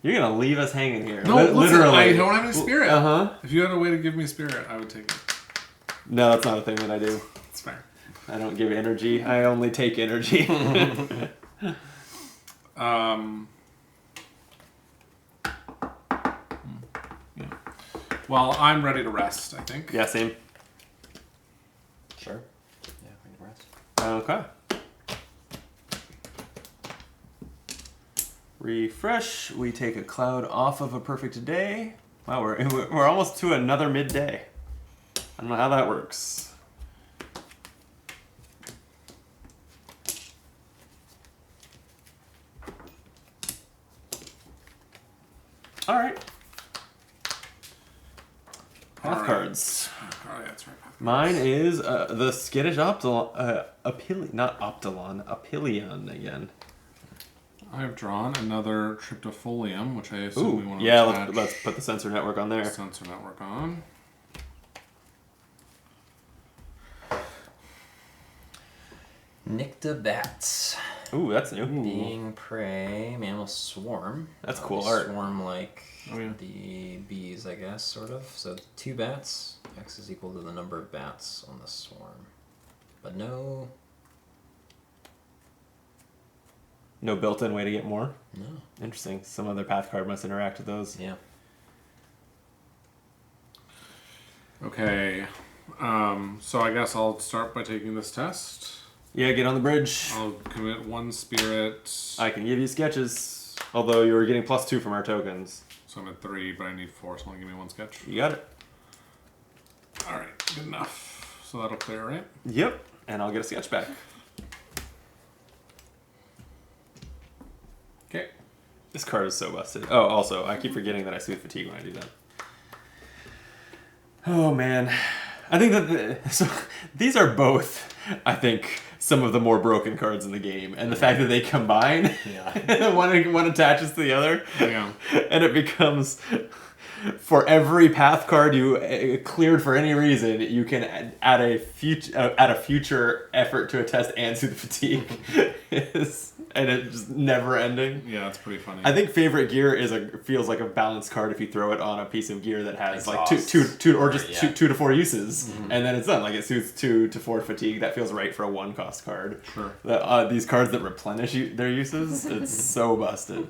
You're gonna leave us hanging here.
No, listen,
literally.
I don't have any spirit.
Uh-huh.
If you had a way to give me spirit, I would take it.
No, that's not a thing that I do.
It's fair.
I don't give energy. I only take energy.
Yeah. Well, I'm ready to rest, I think.
Yeah, same.
Sure. Yeah, we can rest.
Okay. Refresh. We take a cloud off of a perfect day. Wow, we're almost to another midday. I don't know how that works. All right. Path cards.
Oh, yeah, that's right.
Mine is the skittish Apillion again.
I have drawn another Triptofolium, which I assume we
Ooh,
want to
yeah,
attach
let's put the sensor network on there.
sensor network on.
Nyctabats.
Ooh, that's new.
Being prey, mammal swarm.
That's cool
They
art.
Swarm like
Oh, yeah.
the bees, I guess, sort of. So 2 bats. X is equal to the number of bats on the swarm. But no.
No built-in way to get more.
No.
Interesting. Some other path card must interact with those.
Yeah.
Okay. So I guess I'll start by taking this test.
Yeah, get on the bridge.
I'll commit 1 spirit.
I can give you sketches. Although you were getting +2 from our tokens.
So I'm at 3, but I need 4, so only give me 1 sketch.
You got it.
Alright, good enough. So that'll clear, right?
Yep. And I'll get a sketch back.
Okay.
This card is so busted. Oh, also, I keep forgetting that I soothe fatigue when I do that. Oh, man. I think that so these are both, I think, some of the more broken cards in the game. And the fact that they combine,
Yeah.
one attaches to the other,
Yeah.
and it becomes, for every path card you cleared for any reason, you can add a future effort to a test and soothe fatigue. And it's just never ending.
Yeah, it's pretty funny.
I think favorite gear feels like a balanced card if you throw it on a piece of gear that has like
Exhaust.
two or just
Yeah.
2 to 4 uses,
Mm-hmm.
and then it's done. Like it soothes 2 to 4 fatigue. That feels right for a 1-cost card.
Sure.
These cards that replenish their uses, it's so busted.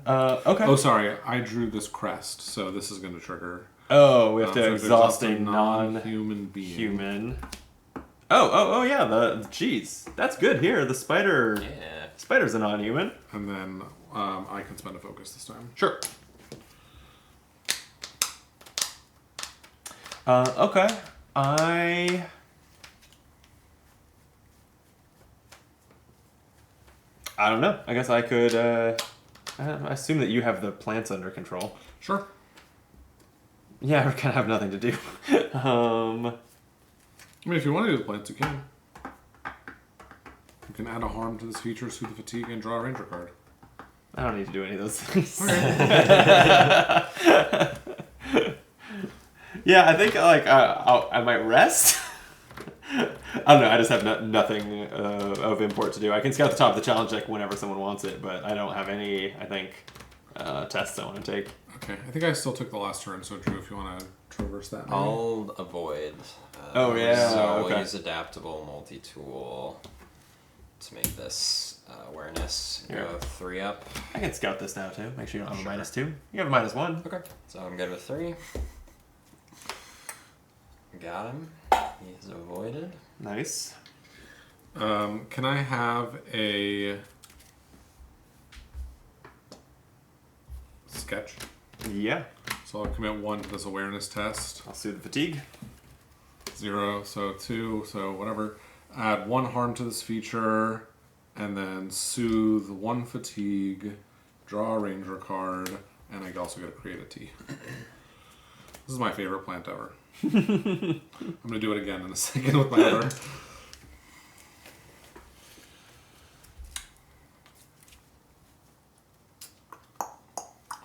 Okay.
Oh, sorry. I drew this crest, so this is going to trigger.
Oh, we have
So
to
to
exhaust a
non-human being.
non-human. Oh, yeah. Jeez, that's good here. The spider.
Yeah.
Spider's a non-human.
And then I can spend a focus this time.
Sure. Okay. I don't know. I guess I could. I assume that you have the plants under control.
Sure.
Yeah, we kind of have nothing to do.
I mean, if you want to do the plants, you can. You can add a harm to this feature, soothe the fatigue, and draw a ranger card.
I don't need to do any of those things. Yeah, I think like I might rest. I don't know. I just have nothing of import to do. I can scout the top of the challenge deck whenever someone wants it, but I don't have any. I think tests I want to take.
Okay, I think I still took the last turn, so Drew, if you want to traverse that. maybe.
I'll avoid.
Oh, yeah,
So
okay.
we'll use adaptable multi-tool to make this awareness
Here.
go 3 up.
I can scout this now too. Make sure you don't have
Sure.
a -2. You have a -1.
Okay. So I'm good with 3. Got him. He is avoided.
Nice.
Can I have a sketch?
Yeah.
So I'll commit 1 to this awareness test.
I'll soothe the fatigue.
0, so 2, so whatever. Add 1 harm to this feature, and then soothe 1 fatigue, draw a ranger card, and I also get to create a T. This is my favorite plant ever. I'm going to do it again in a second with my other.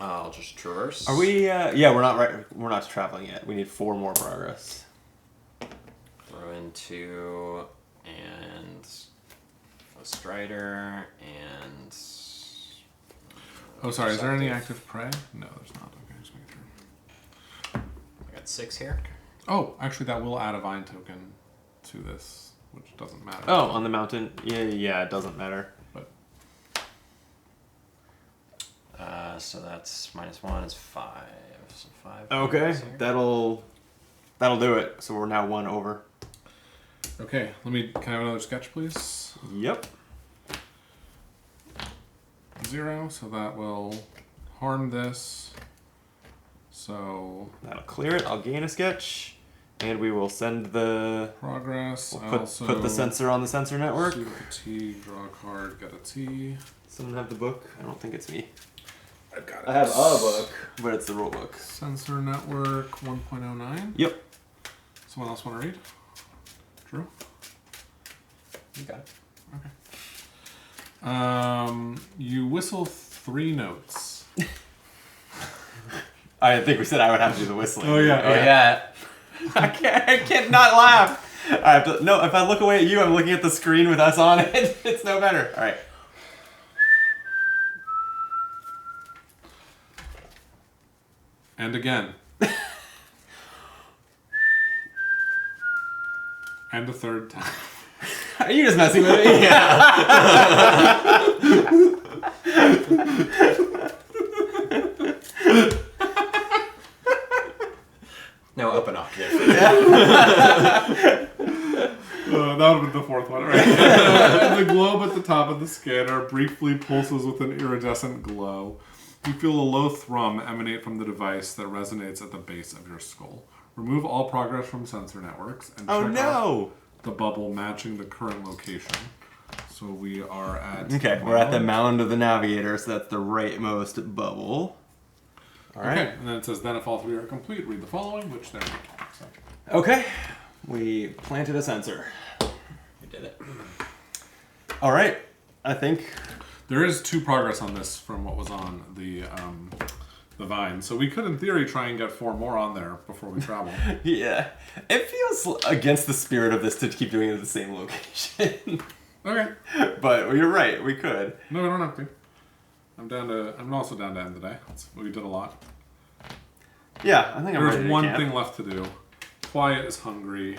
I'll just traverse.
Are we? Yeah, we're not right. We're not traveling yet. We need 4 more progress.
Throw in 2 and a strider and.
Oh, sorry, is there any active prey? No, there's not. Okay, just make it through.
I got 6 here.
Oh, actually, that will add a vine token to this, which doesn't matter.
Oh, on the mountain. Yeah. It doesn't matter.
But
So that's -1 is 5. So 5.
Okay,
here.
that'll do it. So we're now 1 over.
Okay, can I have another sketch, please?
Yep.
0, so that will harm this. So
That'll clear it. I'll gain a sketch. And we will send the...
progress.
We'll put the sensor on the sensor network.
Shoot a T, draw a card, get a T.
Someone have the book? I don't think it's me.
I've got it.
I have a book, but it's the rule book.
Sensor network 1.09.
Yep.
Someone else want to read? Drew?
You got it.
Okay. You whistle 3 notes.
I think we said I would have to do the whistling.
Oh, yeah.
Oh, yeah.
I can't not laugh. I have to, no, if I look away at you, I'm looking at the screen with us on it. It's no better. All right.
And again. And a third time.
Are you just messing with me?
No, up an octave.
That would have been the 4th one, right? The globe at the top of the scanner briefly pulses with an iridescent glow. You feel a low thrum emanate from the device that resonates at the base of your skull. Remove all progress from sensor networks and
Oh
check
no!
off the bubble matching the current location. So we are at...
Okay, we're at the mound of the navigator, so that's the rightmost bubble. All right.
Okay, and then it says, then if all 3 are complete, read the following, which they're not. So.
Okay. We planted a sensor.
You did it.
All right. I think...
There is 2 progress on this from what was on the vine. So we could, in theory, try and get 4 more on there before we travel.
Yeah. It feels against the spirit of this to keep doing it at the same location.
Okay.
But you're right. We could.
No, we don't have to. I'm also down to end the day. We did a lot.
Yeah, I think I'm ready
There's
to
one
camp.
thing left to do. Quiet is hungry.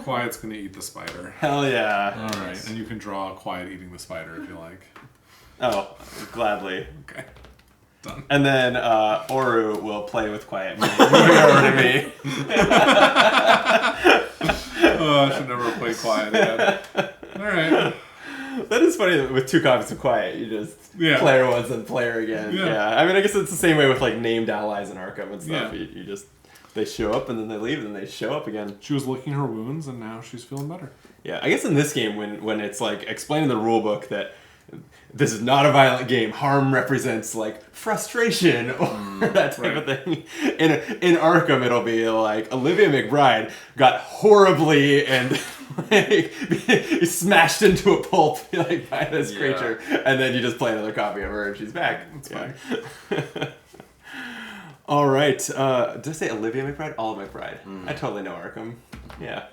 Quiet's gonna eat the spider.
Hell yeah.
All right, and you can draw Quiet eating the spider if you like.
Oh, gladly.
Okay. Done.
And then Oru will play with Quiet, moving over to me.
Oh, I should never play Quiet again. All right.
That is funny that with 2 copies of Quiet, you just player once and player again.
Yeah.
I mean, I guess it's the same way with like named allies in Arkham and stuff.
Yeah.
You just, they show up and then they leave and then they show up again.
She was licking her wounds, and now she's feeling better.
Yeah, I guess in this game, when it's like explaining the rule book that this is not a violent game, harm represents like frustration or that type of thing. In Arkham, it'll be like Olivia McBride got horribly and like smashed into a pulp like by this creature, and then you just play another copy of her and she's back.
That's fine.
All right. Did I say Olivia McBride? Olive McBride. I totally know Arkham. Yeah.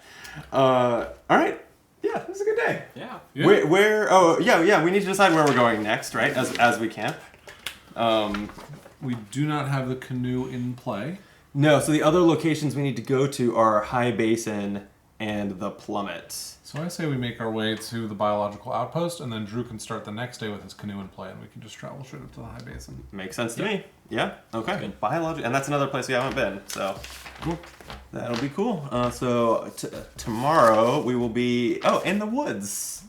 All right. Yeah, it was a good day.
Yeah.
Yeah.
Where? Oh, yeah. We need to decide where we're going next, right? As we camp.
We do not have the canoe in play.
No. So the other locations we need to go to are High Basin and the Plummet.
So I say we make our way to the biological outpost, and then Drew can start the next day with his canoe in play, and we can just travel straight up to the high basin.
Makes sense to me. Yeah. Okay.
Good.
Biology, and that's another place we haven't been. So
Cool.
that'll be cool. So tomorrow we will be in the woods.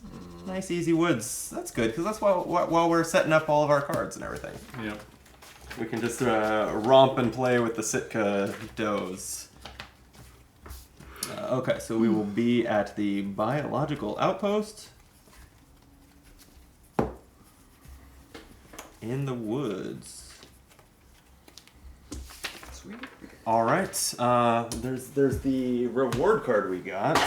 Nice easy woods. That's good because that's while we're setting up all of our cards and everything.
Yep.
We can just romp and play with the Sitka does. Okay, so we will be at the biological outpost in the woods.
Sweet.
All right. There's the reward card we got.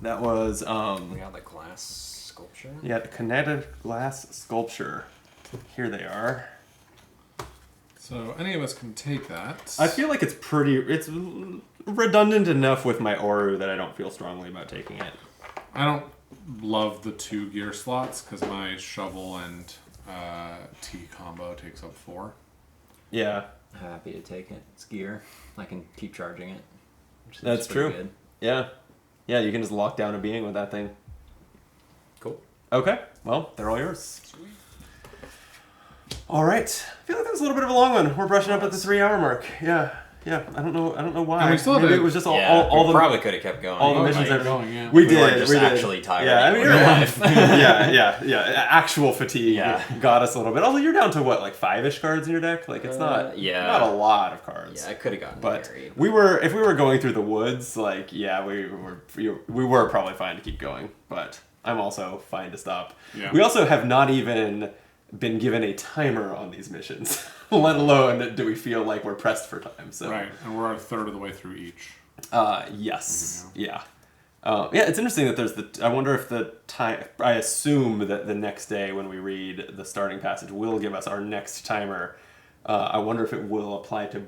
That was
We got the glass sculpture.
yeah, the kinetic glass sculpture. Here they are.
So any of us can take that.
I feel like it's redundant enough with my Oru that I don't feel strongly about taking it.
I don't love the 2 gear slots because my shovel and T combo takes up 4.
Yeah,
Happy to take it. It's gear. I can keep charging it. Which
That's
seems pretty
true.
Good.
yeah. Yeah, you can just lock down a being with that thing.
Cool.
Okay, well, they're all yours.
Sweet.
All right. I feel like that was a little bit of a long one. We're brushing up at the 3-hour mark. Yeah. Yeah, I don't know why.
And we still
Maybe
did-
it was just
Yeah, we
the
probably could have kept going.
all the
Oh,
missions.
kept
Are,
going, yeah.
We
We
did.
weren't just
we did.
actually tired
Yeah, I mean,
anymore in
you're
life.
yeah. Actual fatigue
Yeah.
got us a little bit. Although you're down to what, like 5-ish cards in your deck? Like it's not
yeah.
not a lot of cards.
Yeah, I could have gotten
But
carried.
if we were going through the woods, like yeah, we were probably fine to keep going. But I'm also fine to stop.
Yeah.
We also have not even been given a timer on these missions, let alone do we feel like we're pressed for time. So
Right, and we're a third of the way through each.
yes, yeah. Yeah, it's interesting that there's I wonder if the time. I assume that the next day when we read the starting passage will give us our next timer. I wonder if it will apply to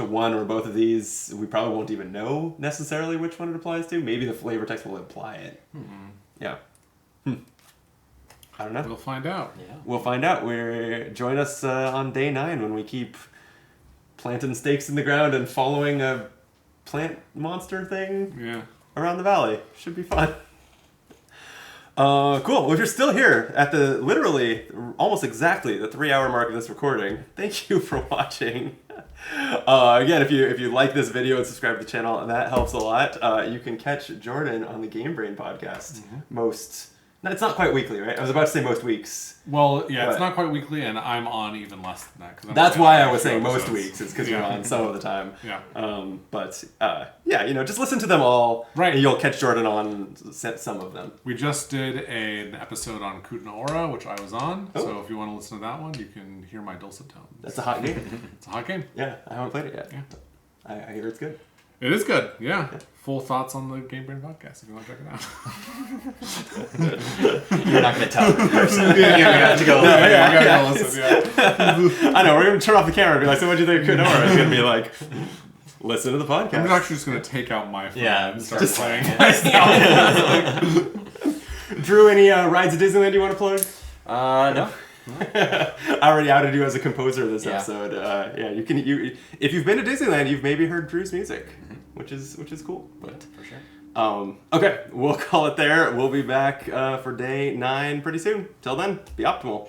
one or both of these. We probably won't even know necessarily which one it applies to. Maybe the flavor text will imply it. Yeah. I don't know.
We'll find out.
Yeah.
We'll find out. Join us on day 9 when we keep planting stakes in the ground and following a plant monster thing
Yeah.
around the valley. Should be fun. Cool. Well, if you're still here at the literally almost exactly the 3-hour mark of this recording, thank you for watching. Again, if you like this video and subscribe to the channel, that helps a lot. You can catch Jordan on the Game Brain podcast No, it's not quite weekly, right? I was about to say most weeks.
Well, yeah, it's
But-
not quite weekly, and I'm on even less than that. 'Cause I'm
That's
only
why
on
I was
two
saying most
episodes.
weeks. It's because you're
Yeah.
on some of the time.
Yeah.
Yeah, just listen to them all.
Right.
And you'll catch Jordan on some of them.
We just did an episode on Kutna Aura, which I was on.
Oh.
So if you want to listen to that one, you can hear my dulcet tones.
That's a hot game.
It's a hot game.
Yeah, I haven't played it yet.
Yeah.
I hear it's good.
It is good. Yeah. Full thoughts on the Game Brain podcast if you want to check it out.
You're not going to tell the person.
yeah,
You have to go.
No,
I
yeah,
gotta
yeah.
listen, yeah.
I know, we're going to turn off the camera and be like, so what'd you think of Kunora? It's going to be like, listen to the podcast.
I'm actually just going to take out my phone
Yeah,
and start
just-
playing.
Drew, any rides at Disneyland you want to plug?
No.
I already outed you as a composer this
Yeah.
episode. You can if you've been to Disneyland, you've maybe heard Drew's music, which is cool. But
For sure.
okay, we'll call it there. We'll be back for day 9 pretty soon. Till then, be optimal.